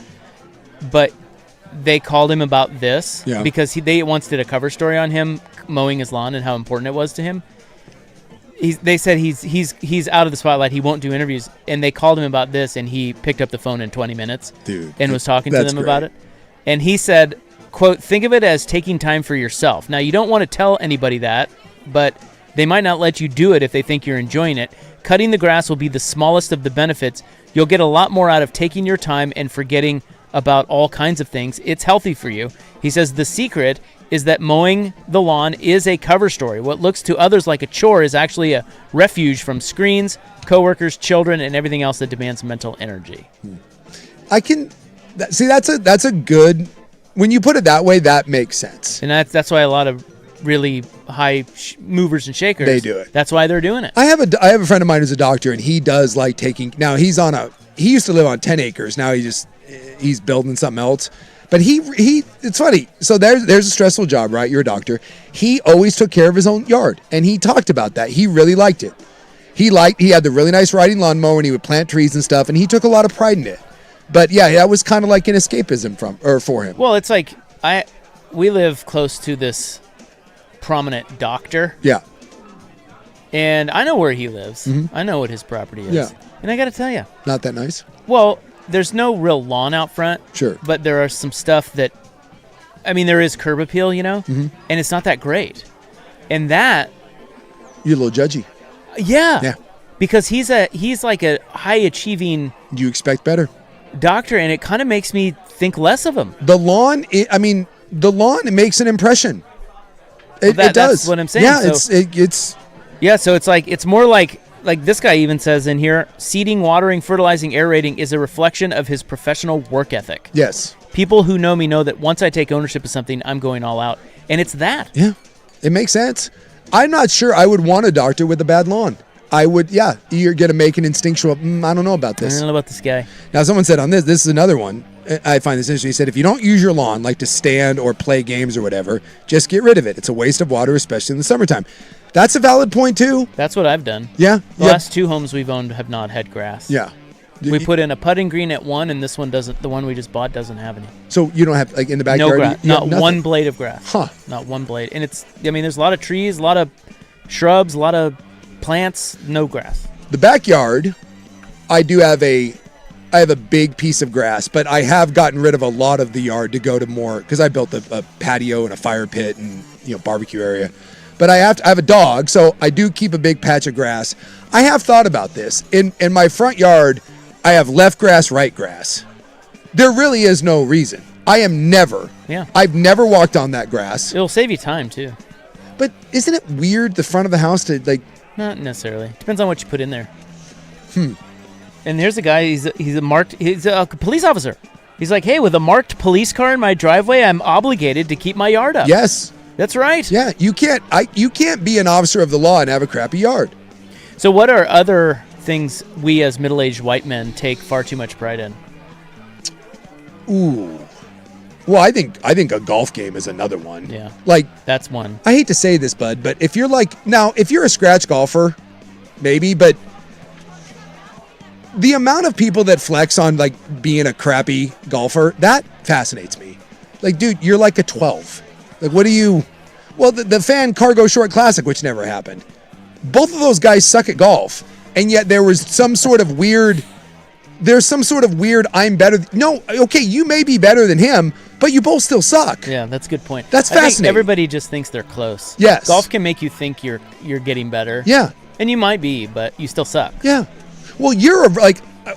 but they called him about this because they once did a cover story on him mowing his lawn and how important it was to him. They said he's out of the spotlight. He won't do interviews, and they called him about this, and he picked up the phone in 20 minutes, and was talking to them about it. And he said, quote, "Think of it as taking time for yourself. Now, you don't want to tell anybody that, but they might not let you do it if they think you're enjoying it. Cutting the grass will be the smallest of the benefits. You'll get a lot more out of taking your time and forgetting about all kinds of things. It's healthy for you." He says the secret is that mowing the lawn is a cover story. What looks to others like a chore is actually a refuge from screens, coworkers, children, and everything else that demands mental energy. I can see that's a good. When you put it that way, that makes sense. And that's why a lot of really high movers and shakers, they do it. That's why they're doing it. I have a friend of mine who's a doctor, and he does like taking. Now he used to live on 10 acres. Now he's building something else. But he it's funny. So there's a stressful job, right? You're a doctor. He always took care of his own yard, and he talked about that. He really liked it. He had the really nice riding lawnmower, and he would plant trees and stuff, and he took a lot of pride in it. But yeah, that was kind of like an escapism for him. Well, it's like we live close to this prominent doctor. Yeah. And I know where he lives. Mm-hmm. I know what his property is. Yeah. And I got to tell you. Not that nice? Well, there's no real lawn out front. Sure. But there are some stuff that, there is curb appeal, Mm-hmm. and it's not that great. And that. You're a little judgy. Yeah. Yeah. Because he's like a high achieving. You expect better. Doctor, and it kind of makes me think less of him. The lawn, it makes an impression. It does. That's what I'm saying. Yeah, so, it's. Yeah, so it's more like this guy even says in here, seeding, watering, fertilizing, aerating is a reflection of his professional work ethic. Yes. People who know me know that once I take ownership of something, I'm going all out. And it's that. Yeah, it makes sense. I'm not sure I would want a doctor with a bad lawn. I would, you're going to make an instinctual, I don't know about this. I don't know about this guy. Now, someone said on this is another one. I find this interesting. He said, if you don't use your lawn, like to stand or play games or whatever, just get rid of it. It's a waste of water, especially in the summertime. That's a valid point, too. That's what I've done. Yeah. The last 2 homes we've owned have not had grass. Yeah. We put in a putting green at one, and this one doesn't. The one we just bought doesn't have any. So you don't have, like, in the backyard? No grass. Not one blade of grass. Huh. Not one blade. And there's a lot of trees, a lot of shrubs, a lot of plants, no grass. The backyard, I have a big piece of grass, but I have gotten rid of a lot of the yard to go to more, because I built a patio and a fire pit and barbecue area. But I have a dog, so I do keep a big patch of grass. I have thought about this. In my front yard, I have left grass, right grass. There really is no reason. I've never walked on that grass. It'll save you time too. But isn't it weird the front of the house to like? Not necessarily. Depends on what you put in there. And here's a guy. He's a police officer. He's like, hey, with a marked police car in my driveway, I'm obligated to keep my yard up. Yes, that's right. Yeah, you can't be an officer of the law and have a crappy yard. So what are other things we as middle-aged white men take far too much pride in? Ooh. Well, I think a golf game is another one. Yeah. Like, that's one. I hate to say this, bud, but if you're a scratch golfer, maybe, but the amount of people that flex on like being a crappy golfer, that fascinates me. Like, dude, you're like a 12. Like, what do you? Well, the Fan Cargo Short Classic, which never happened. Both of those guys suck at golf, and yet there was some sort of weird. There's some sort of weird. I'm better. No, okay, you may be better than him, but you both still suck. Yeah, that's a good point. That's I think fascinating. Everybody just thinks they're close. Yes. Golf can make you think you're getting better. Yeah. And you might be, but you still suck. Yeah. Well,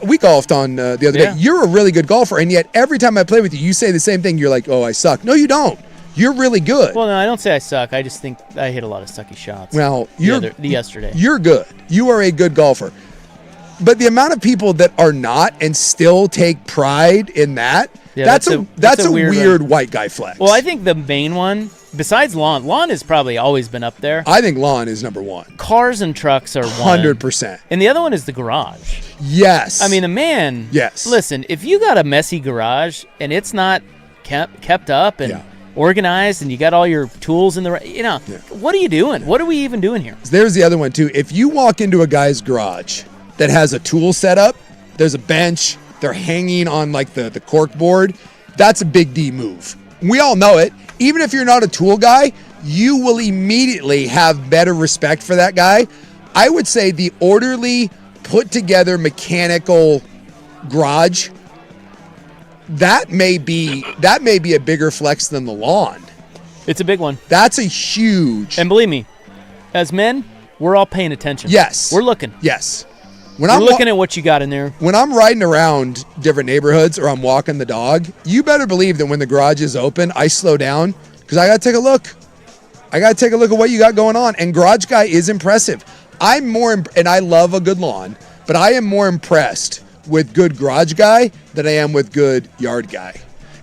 we golfed on the other day. You're a really good golfer, and yet every time I play with you, you say the same thing. You're like, oh, I suck. No, you don't. You're really good. Well, no, I don't say I suck. I just think I hit a lot of sucky shots. Well, yesterday. You're good. You are a good golfer. But the amount of people that are not and still take pride in that, that's a weird white guy flex. Well, I think the main one, besides lawn has probably always been up there. I think lawn is number one. Cars and trucks are 100%. And the other one is the garage. Yes. I mean, the man. Yes. Listen, if you got a messy garage and it's not kept up and organized and you got all your tools in the what are you doing? What are we even doing here? There's the other one too. If you walk into a guy's garage that has a tool set up, there's a bench, they're hanging on like the cork board, that's a big D move. We all know it. Even if you're not a tool guy, you will immediately have better respect for that guy. I would say the orderly, put together mechanical garage, that may be a bigger flex than the lawn. It's a big one. That's a huge. And believe me, as men, we're all paying attention. Yes. We're looking. Yes. We're looking at what you got in there. When I'm riding around different neighborhoods or I'm walking the dog, you better believe that when the garage is open, I slow down because I got to take a look. I got to take a look at what you got going on. And Garage Guy is impressive. And I love a good lawn, but I am more impressed with good Garage Guy than I am with good Yard Guy.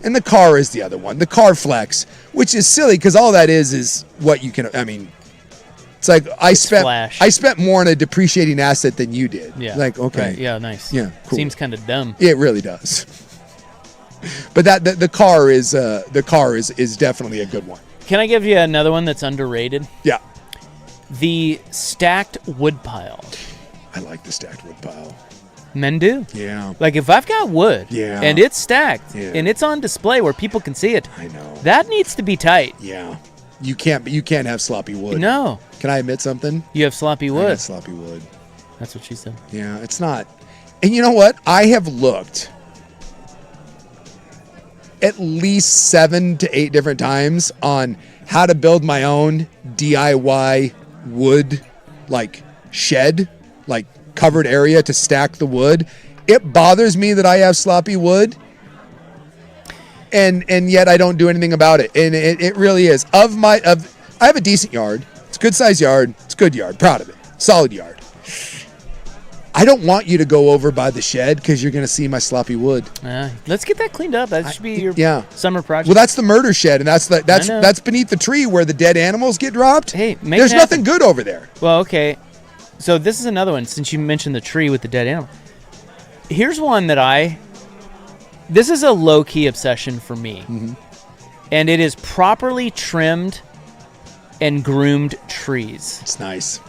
And the car is the other one, the car flex, which is silly because all that is what you can, I mean, it's like I spent more on a depreciating asset than you did. Yeah. Like, okay. Right. Yeah, nice. Yeah, cool. Seems kind of dumb. It really does. But the car is definitely a good one. Can I give you another one that's underrated? Yeah. The stacked wood pile. I like the stacked wood pile. Men do. Yeah. Like if I've got wood and it's stacked and it's on display where people can see it. I know. That needs to be tight. Yeah. You can't have sloppy wood. No. Can I admit something? You have sloppy wood. I got sloppy wood. That's what she said. Yeah, it's not. And you know what? I have looked at least 7 to 8 different times on how to build my own DIY wood, like shed, like covered area to stack the wood. It bothers me that I have sloppy wood. And yet I don't do anything about it. And it really is. I have a decent yard. It's a good sized yard. It's a good yard. Proud of it. Solid yard. I don't want you to go over by the shed because you're going to see my sloppy wood. Let's get that cleaned up. That should be your summer project. Well, that's the murder shed, and that's beneath the tree where the dead animals get dropped. Hey, there's nothing good over there. Well, okay. So this is another one since you mentioned the tree with the dead animal. Here's one that this is a low-key obsession for me. Mm-hmm. And it is properly trimmed and groomed trees. It's nice.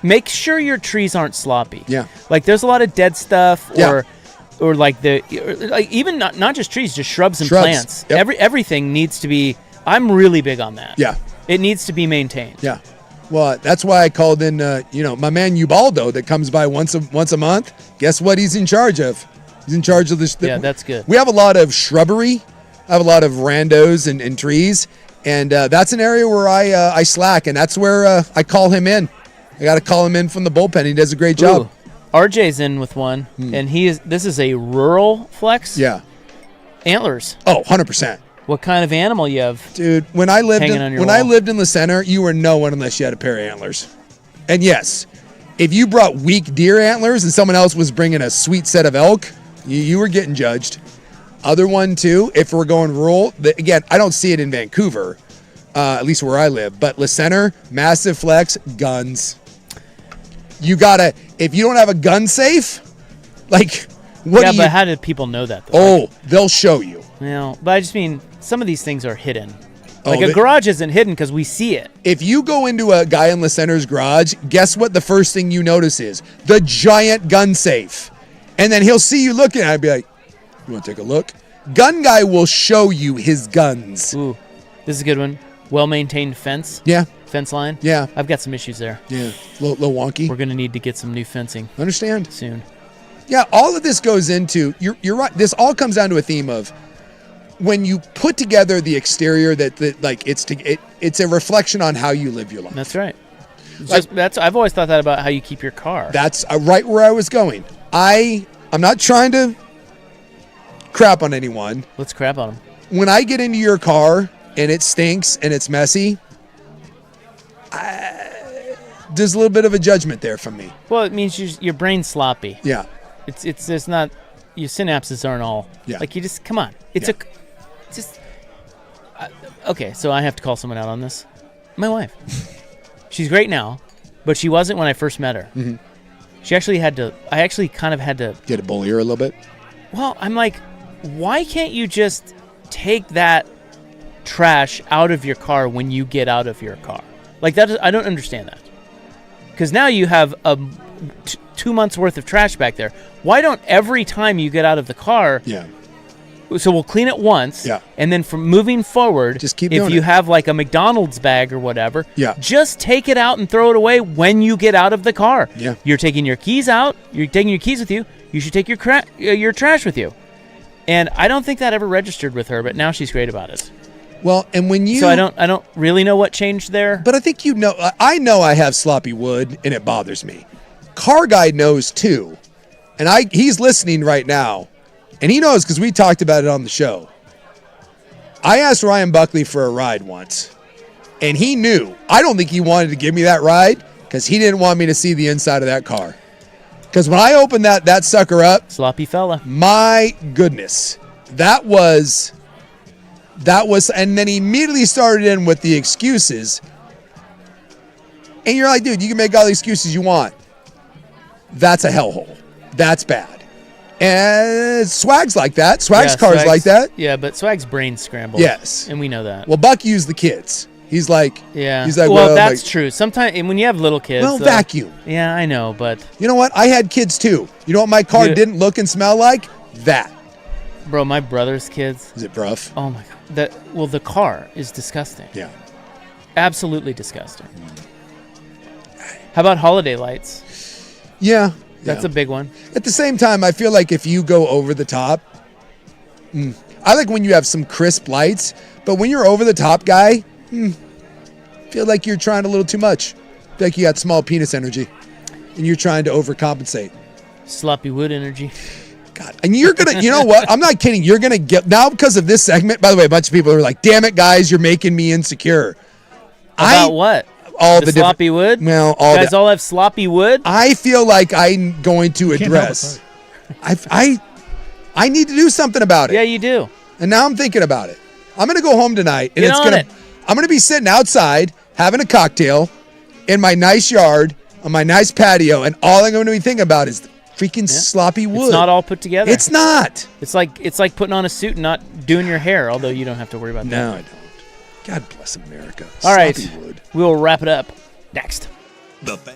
Make sure your trees aren't sloppy. Yeah. Like there's a lot of dead stuff or like even not just trees, just shrubs and plants. Yep. Everything needs to be, I'm really big on that. Yeah. It needs to be maintained. Yeah. Well, that's why I called in my man Ubaldo that comes by once a month. Guess what he's in charge of? He's in charge of this. Yeah, that's good. We have a lot of shrubbery. I have a lot of randos and trees. And that's an area where I slack. And that's where I call him in. I got to call him in from the bullpen. He does a great job. RJ's in with one. And this is a rural flex. Yeah. Antlers. Oh, 100%. What kind of animal you have? Dude, when I lived hanging on your I wall? lived in the center, you were no one unless you had a pair of antlers. And yes, if you brought weak deer antlers and someone else was bringing a sweet set of elk, you were getting judged. Other one too, if we're going rural, again, I don't see it in Vancouver, at least where I live, but Le Center, massive flex, guns. You gotta, if you don't have a gun safe, like, what do you? But how did people know that, though? Oh, they'll show you. No, but I just mean some of these things are hidden. Oh, Like a garage isn't hidden because we see it. If you go into a guy in Le Center's garage, guess what the first thing you notice is? The giant gun safe. And then he'll see you looking at it and be like, you want to take a look? Gun guy will show you his guns. Ooh, this is a good one. Well-maintained fence. Yeah. Fence line. Yeah. I've got some issues there. Yeah. Little wonky. We're going to need to get some new fencing. Understand? Soon. Yeah, all of this goes into, you're right, this all comes down to a theme of when you put together the exterior that like it's a reflection on how you live your life. That's right. I've always thought that about how you keep your car. That's right where I was going. I'm not trying to crap on anyone. Let's crap on them. When I get into your car and it stinks and it's messy, there's a little bit of a judgment there from me. Well, it means your brain's sloppy. Yeah. It's just not, your synapses aren't all. Yeah. Like you just, come on. Okay, so I have to call someone out on this. My wife. She's great now, but she wasn't when I first met her. Mm-hmm. I actually kind of had to. You had to bully her a little bit? Well, I'm like, why can't you just take that trash out of your car when you get out of your car? Like that, I don't understand that. Because now you have 2 months worth of trash back there. Why don't every time you get out of the car? Yeah. So we'll clean it once. Yeah. And then from moving forward, just keep if doing you it. have like a McDonald's bag or whatever, Yeah. just take it out and throw it away when you get out of the car. Yeah. You're taking your keys out. You're taking your keys with you. You should take your trash with you. And I don't think that ever registered with her, but now she's great about it. Well, and when you... So I don't really know what changed there. But I think you know... I know I have sloppy wood, and it bothers me. Car guy knows, too. And he's listening right now. And he knows because we talked about it on the show. I asked Ryan Buckley for a ride once. And he knew. I don't think he wanted to give me that ride because he didn't want me to see the inside of that car. Because when I opened that sucker up... Sloppy fella. My goodness. That was... And then he immediately started in with the excuses. And you're like, dude, you can make all the excuses you want. That's a hellhole. That's bad. And Swag's like that. Swag's car's like that. Yeah, but Swag's brain scrambled. Yes. And we know that. Well, Buck used the kids. He's like, yeah. He's like, well, that's true. Sometimes, and when you have little kids. Well, vacuum. Yeah, I know, but. You know what? I had kids too. You know what my car didn't look and smell like? That. Bro, my brother's kids. Is it rough? Oh my God. The car is disgusting. Yeah. Absolutely disgusting. How about holiday lights? Yeah. That's a big one. At the same time, I feel like if you go over the top, I like when you have some crisp lights, but when you're over the top guy, feel like you're trying a little too much. Feel like you got small penis energy and you're trying to overcompensate. Sloppy wood energy. God. And you're going to, you know what? I'm not kidding. You're going to get, now because of this segment, by the way, a bunch of people are like, damn it, guys, you're making me insecure. About what? All the sloppy wood? Well, you guys all have sloppy wood? I feel like I'm going to address. I need to do something about it. Yeah, you do. And now I'm thinking about it. I'm going to go home tonight and I'm going to be sitting outside having a cocktail in my nice yard on my nice patio, and all I'm going to be thinking about is the freaking sloppy wood. It's not all put together. It's not. It's like putting on a suit and not doing your hair, although you don't have to worry about that. No, I don't. God bless America. All right. Sloppy wood. We'll wrap it up next. The Fan.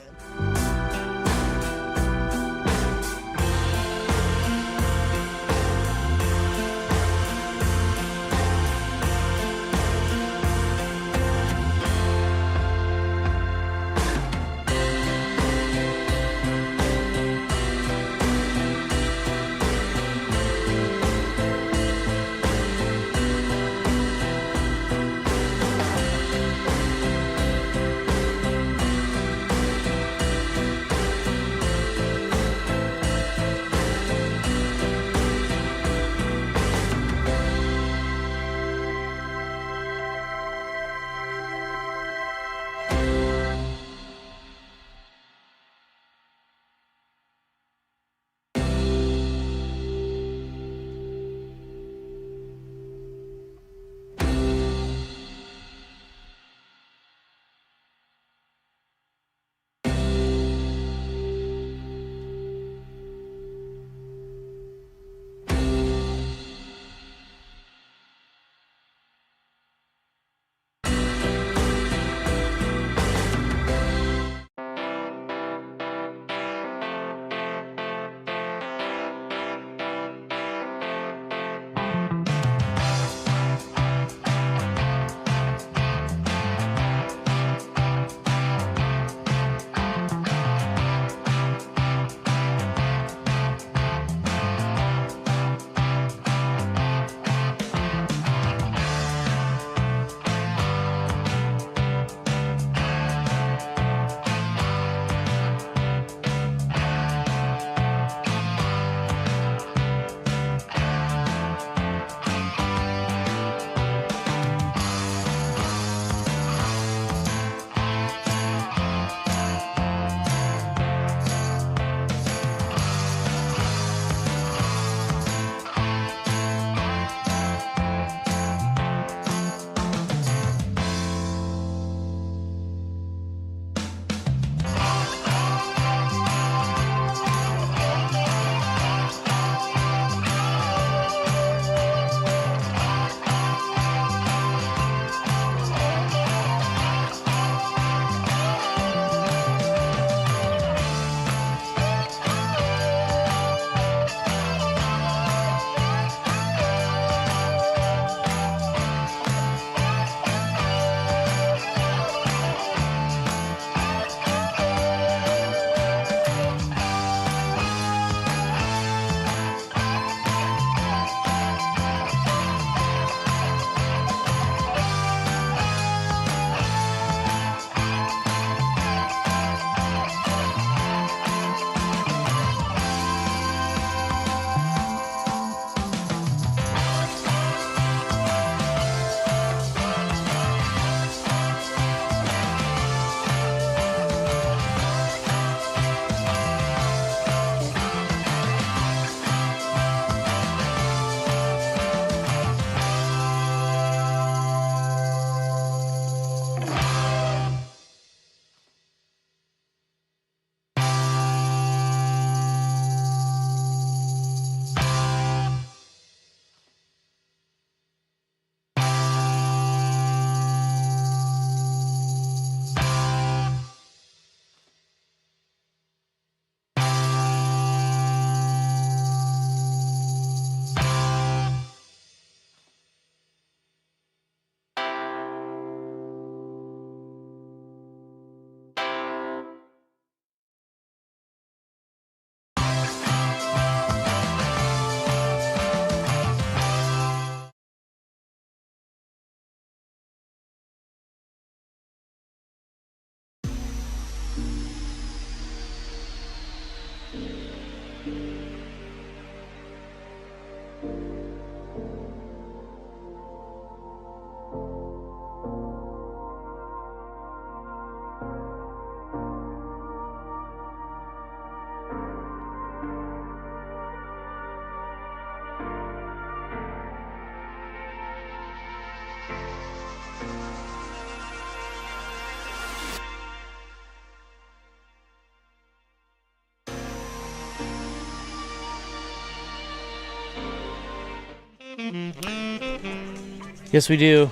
Yes, we do.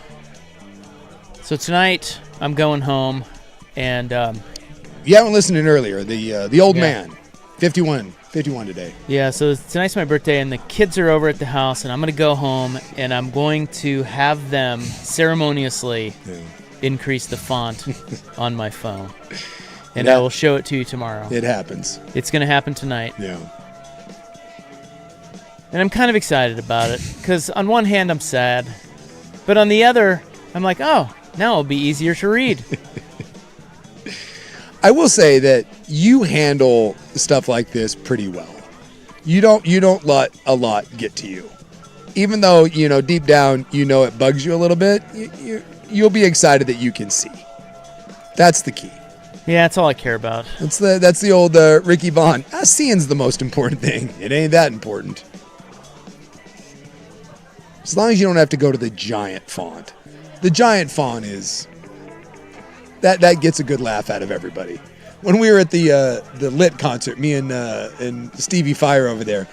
So tonight, I'm going home, and you haven't listened in earlier. The old man, 51 today. Yeah, so tonight's my birthday, and the kids are over at the house, and I'm going to go home, and I'm going to have them ceremoniously increase the font on my phone. And I will show it to you tomorrow. It happens. It's going to happen tonight. Yeah. And I'm kind of excited about it, because on one hand, I'm sad, but on the other, I'm like, oh, now it'll be easier to read. I will say that you handle stuff like this pretty well. You don't let a lot get to you. Even though, deep down, it bugs you a little bit, you'll be excited that you can see. That's the key. Yeah, that's all I care about. That's the old Ricky Vaughn. Seeing's the most important thing. It ain't that important. As long as you don't have to go to the giant font. The giant font is... That gets a good laugh out of everybody. When we were at the Lit concert, me and Stevie Fire over there,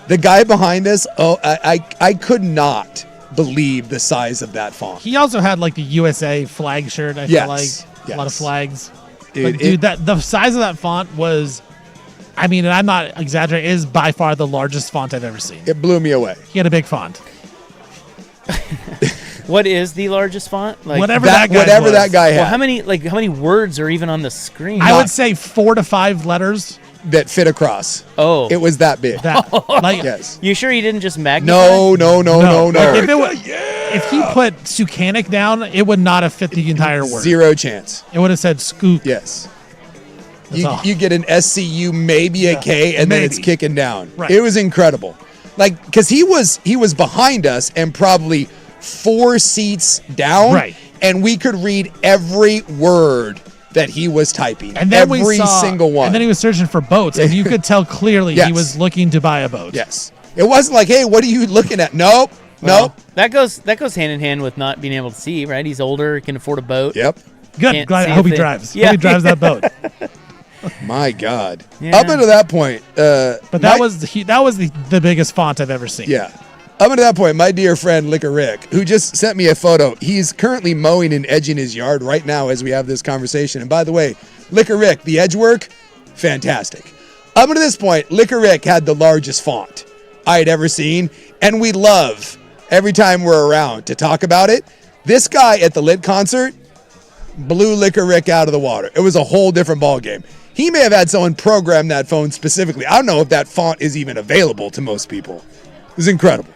the guy behind us, I could not believe the size of that font. He also had like the USA flag shirt. I feel like a lot of flags. Dude, the size of that font was, I mean, and I'm not exaggerating, is by far the largest font I've ever seen. It blew me away. He had a big font. What is the largest font? Like whatever that guy had. Well, how many words are even on the screen? I would say 4 to 5 letters that fit across. Oh, it was that big. Yes. You sure you didn't just magnify? No. Like if he put Sucanic down, it would not have fit the entire word. Zero chance. It would have said Skook. Yes. You get an SCU, maybe a K, and then it's kicking down. Right. It was incredible. Like, because he was behind us and probably 4 seats down, right? And we could read every word that he was typing, and then every single one. And then he was searching for boats, and you could tell clearly he was looking to buy a boat. Yes, it wasn't like, hey, what are you looking at? Nope. That goes hand in hand with not being able to see, right? He's older, can afford a boat. Yep. Good. Glad, I hope he drives. Yeah. Hope he drives that boat. My God. Yeah. Up until that point, but that was the biggest font I've ever seen. Yeah. Up until that point, my dear friend Liquor Rick, who just sent me a photo, he's currently mowing and edging his yard right now as we have this conversation. And by the way, Liquor Rick, the edge work, fantastic. Up until this point, Liquor Rick had the largest font I had ever seen, and we love every time we're around to talk about it. This guy at the Lit concert blew Liquor Rick out of the water. It was a whole different ballgame. He may have had someone program that phone specifically. I don't know if that font is even available to most people. It was incredible.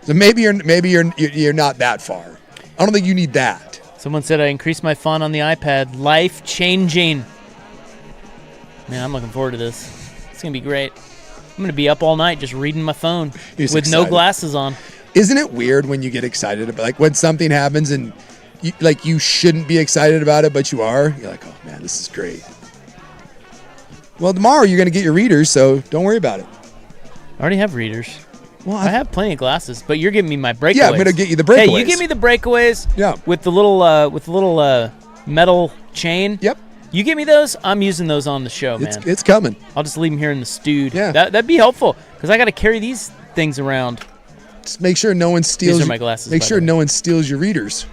So maybe you're not that far. I don't think you need that. Someone said I increased my font on the iPad. Life changing. Man, I'm looking forward to this. It's gonna be great. I'm gonna be up all night just reading my phone with no glasses on. Isn't it weird when you get excited about, like, when something happens and you shouldn't be excited about it, but you are? You're like, oh man, this is great. Well, tomorrow you're gonna get your readers, so don't worry about it. I already have readers. Well, I have plenty of glasses, but you're giving me my breakaways. Yeah, I'm gonna get you the breakaways. Hey, you give me the breakaways. Yeah. With the little metal chain. Yep. You give me those. I'm using those on the show, man. It's coming. I'll just leave them here in the studio. Yeah. That'd be helpful because I got to carry these things around. Just make sure no one steals. These are my glasses. Make sure no one steals your readers.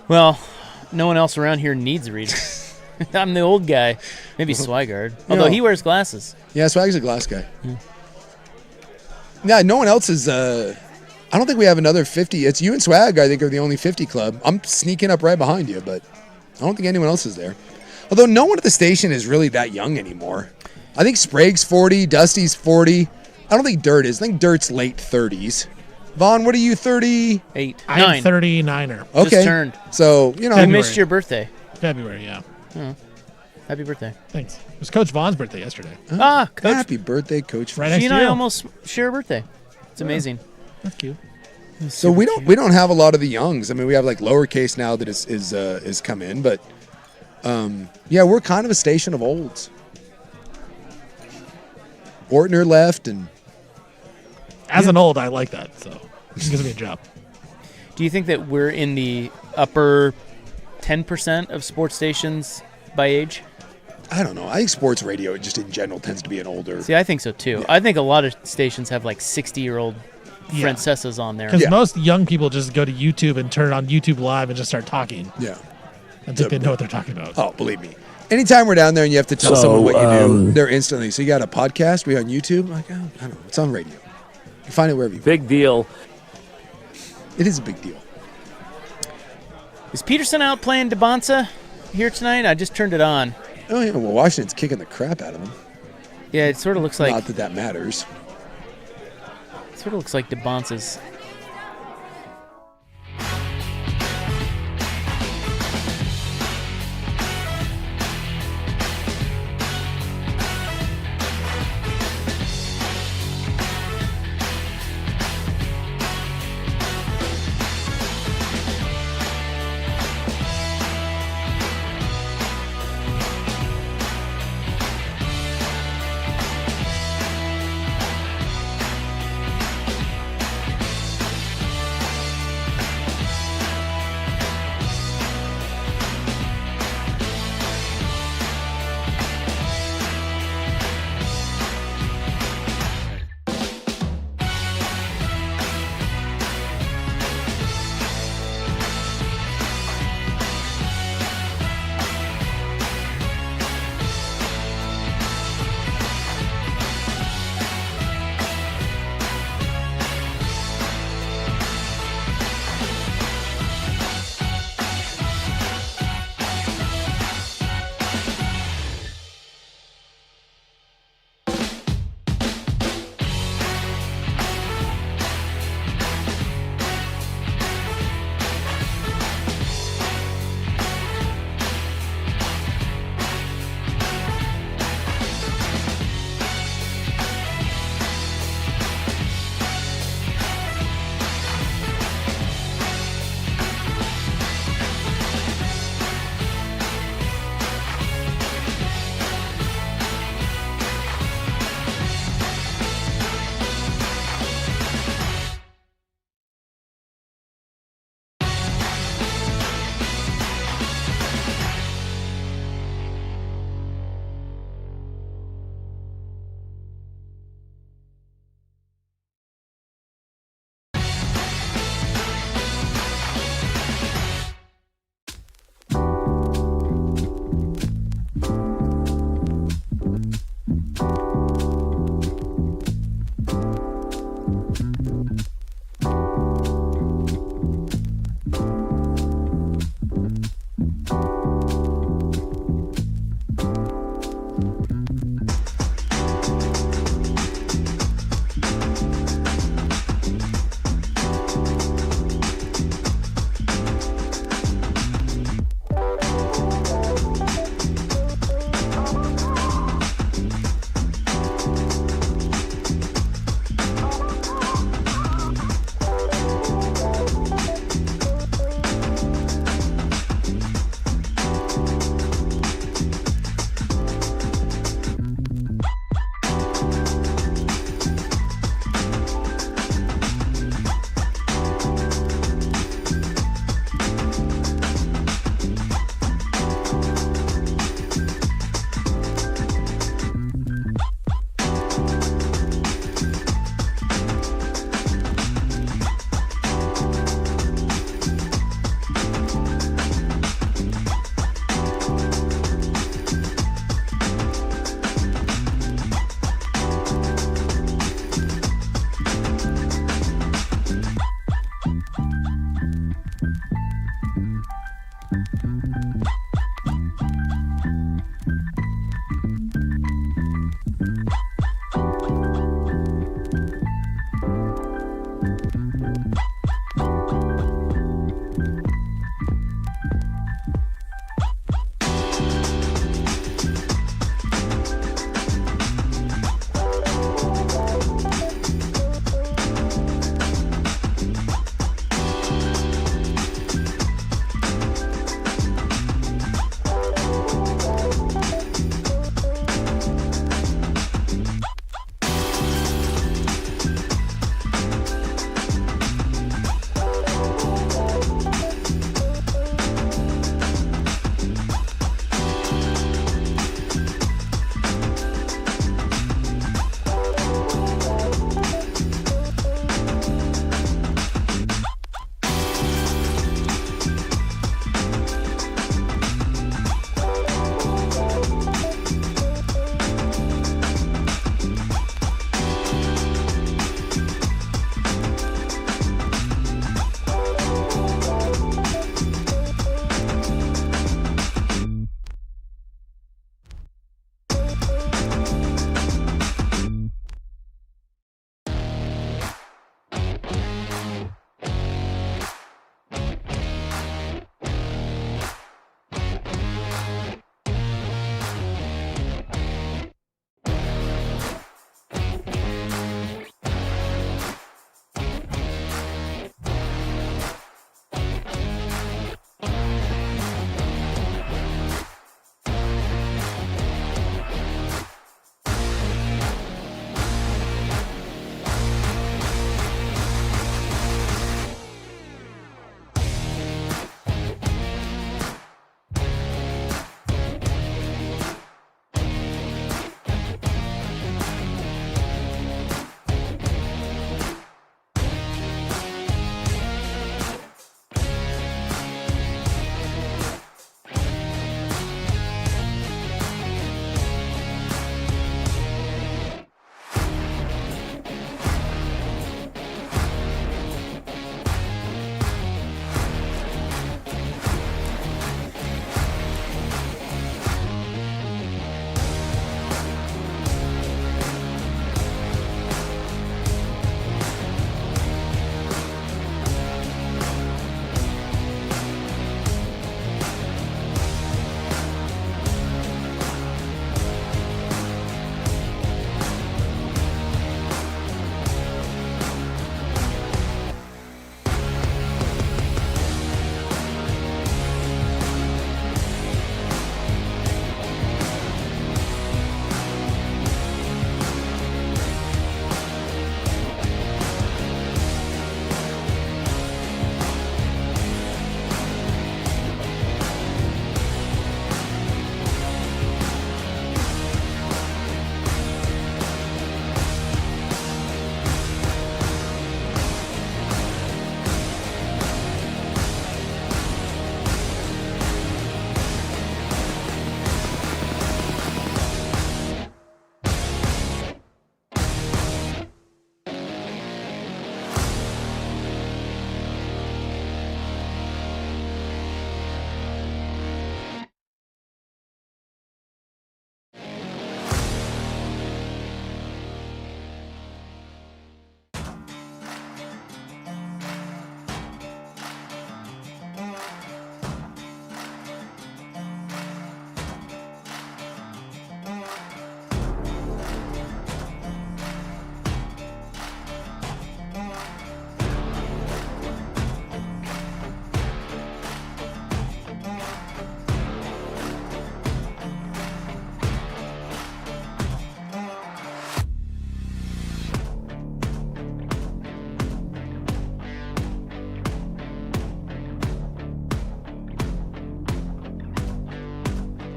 Well, no one else around here needs a reader. I'm the old guy. Maybe Swigard. Although he wears glasses. Yeah, Swigard's a glass guy. Yeah, no one else is. I don't think we have another 50. It's you and Swag, I think, are the only 50 club. I'm sneaking up right behind you, but I don't think anyone else is there. Although no one at the station is really that young anymore. I think Sprague's 40, Dusty's 40. I don't think Dirt is. I think Dirt's late 30s. Vaughn, what are you, 38? I'm 39er. Okay. Just turned. So, I missed your birthday. February, yeah. Oh. Happy birthday. Thanks. It was Coach Vaughn's birthday yesterday. Coach. Happy birthday, Coach Vaughn. Right next She to and I you. almost share a birthday. It's amazing. That's cute. So we don't have a lot of the youngs. I mean, we have like lowercase now that is come in, but yeah, we're kind of a station of olds. Ortner left, and as an old, I like that. So it gives me a job. Do you think that we're in the upper 10% of sports stations by age? I don't know. I think sports radio just in general tends to be an older. See, I think so too. I think a lot of stations have like 60-year-old Francesa's on there. Because most young people just go to YouTube and turn on YouTube Live and just start talking. Yeah. I think they know what they're talking about. Oh, believe me. Anytime we're down there and you have to tell someone what you do, they're instantly. So you got a podcast? We on YouTube? I'm like, I don't know. It's on radio. You find it wherever you Big deal. It is a big deal. Is Peterson out playing DeBonsa here tonight? I just turned it on. Oh, yeah. Well, Washington's kicking the crap out of him. Yeah, it sort of looks like... Not that matters. It sort of looks like DeBonsa's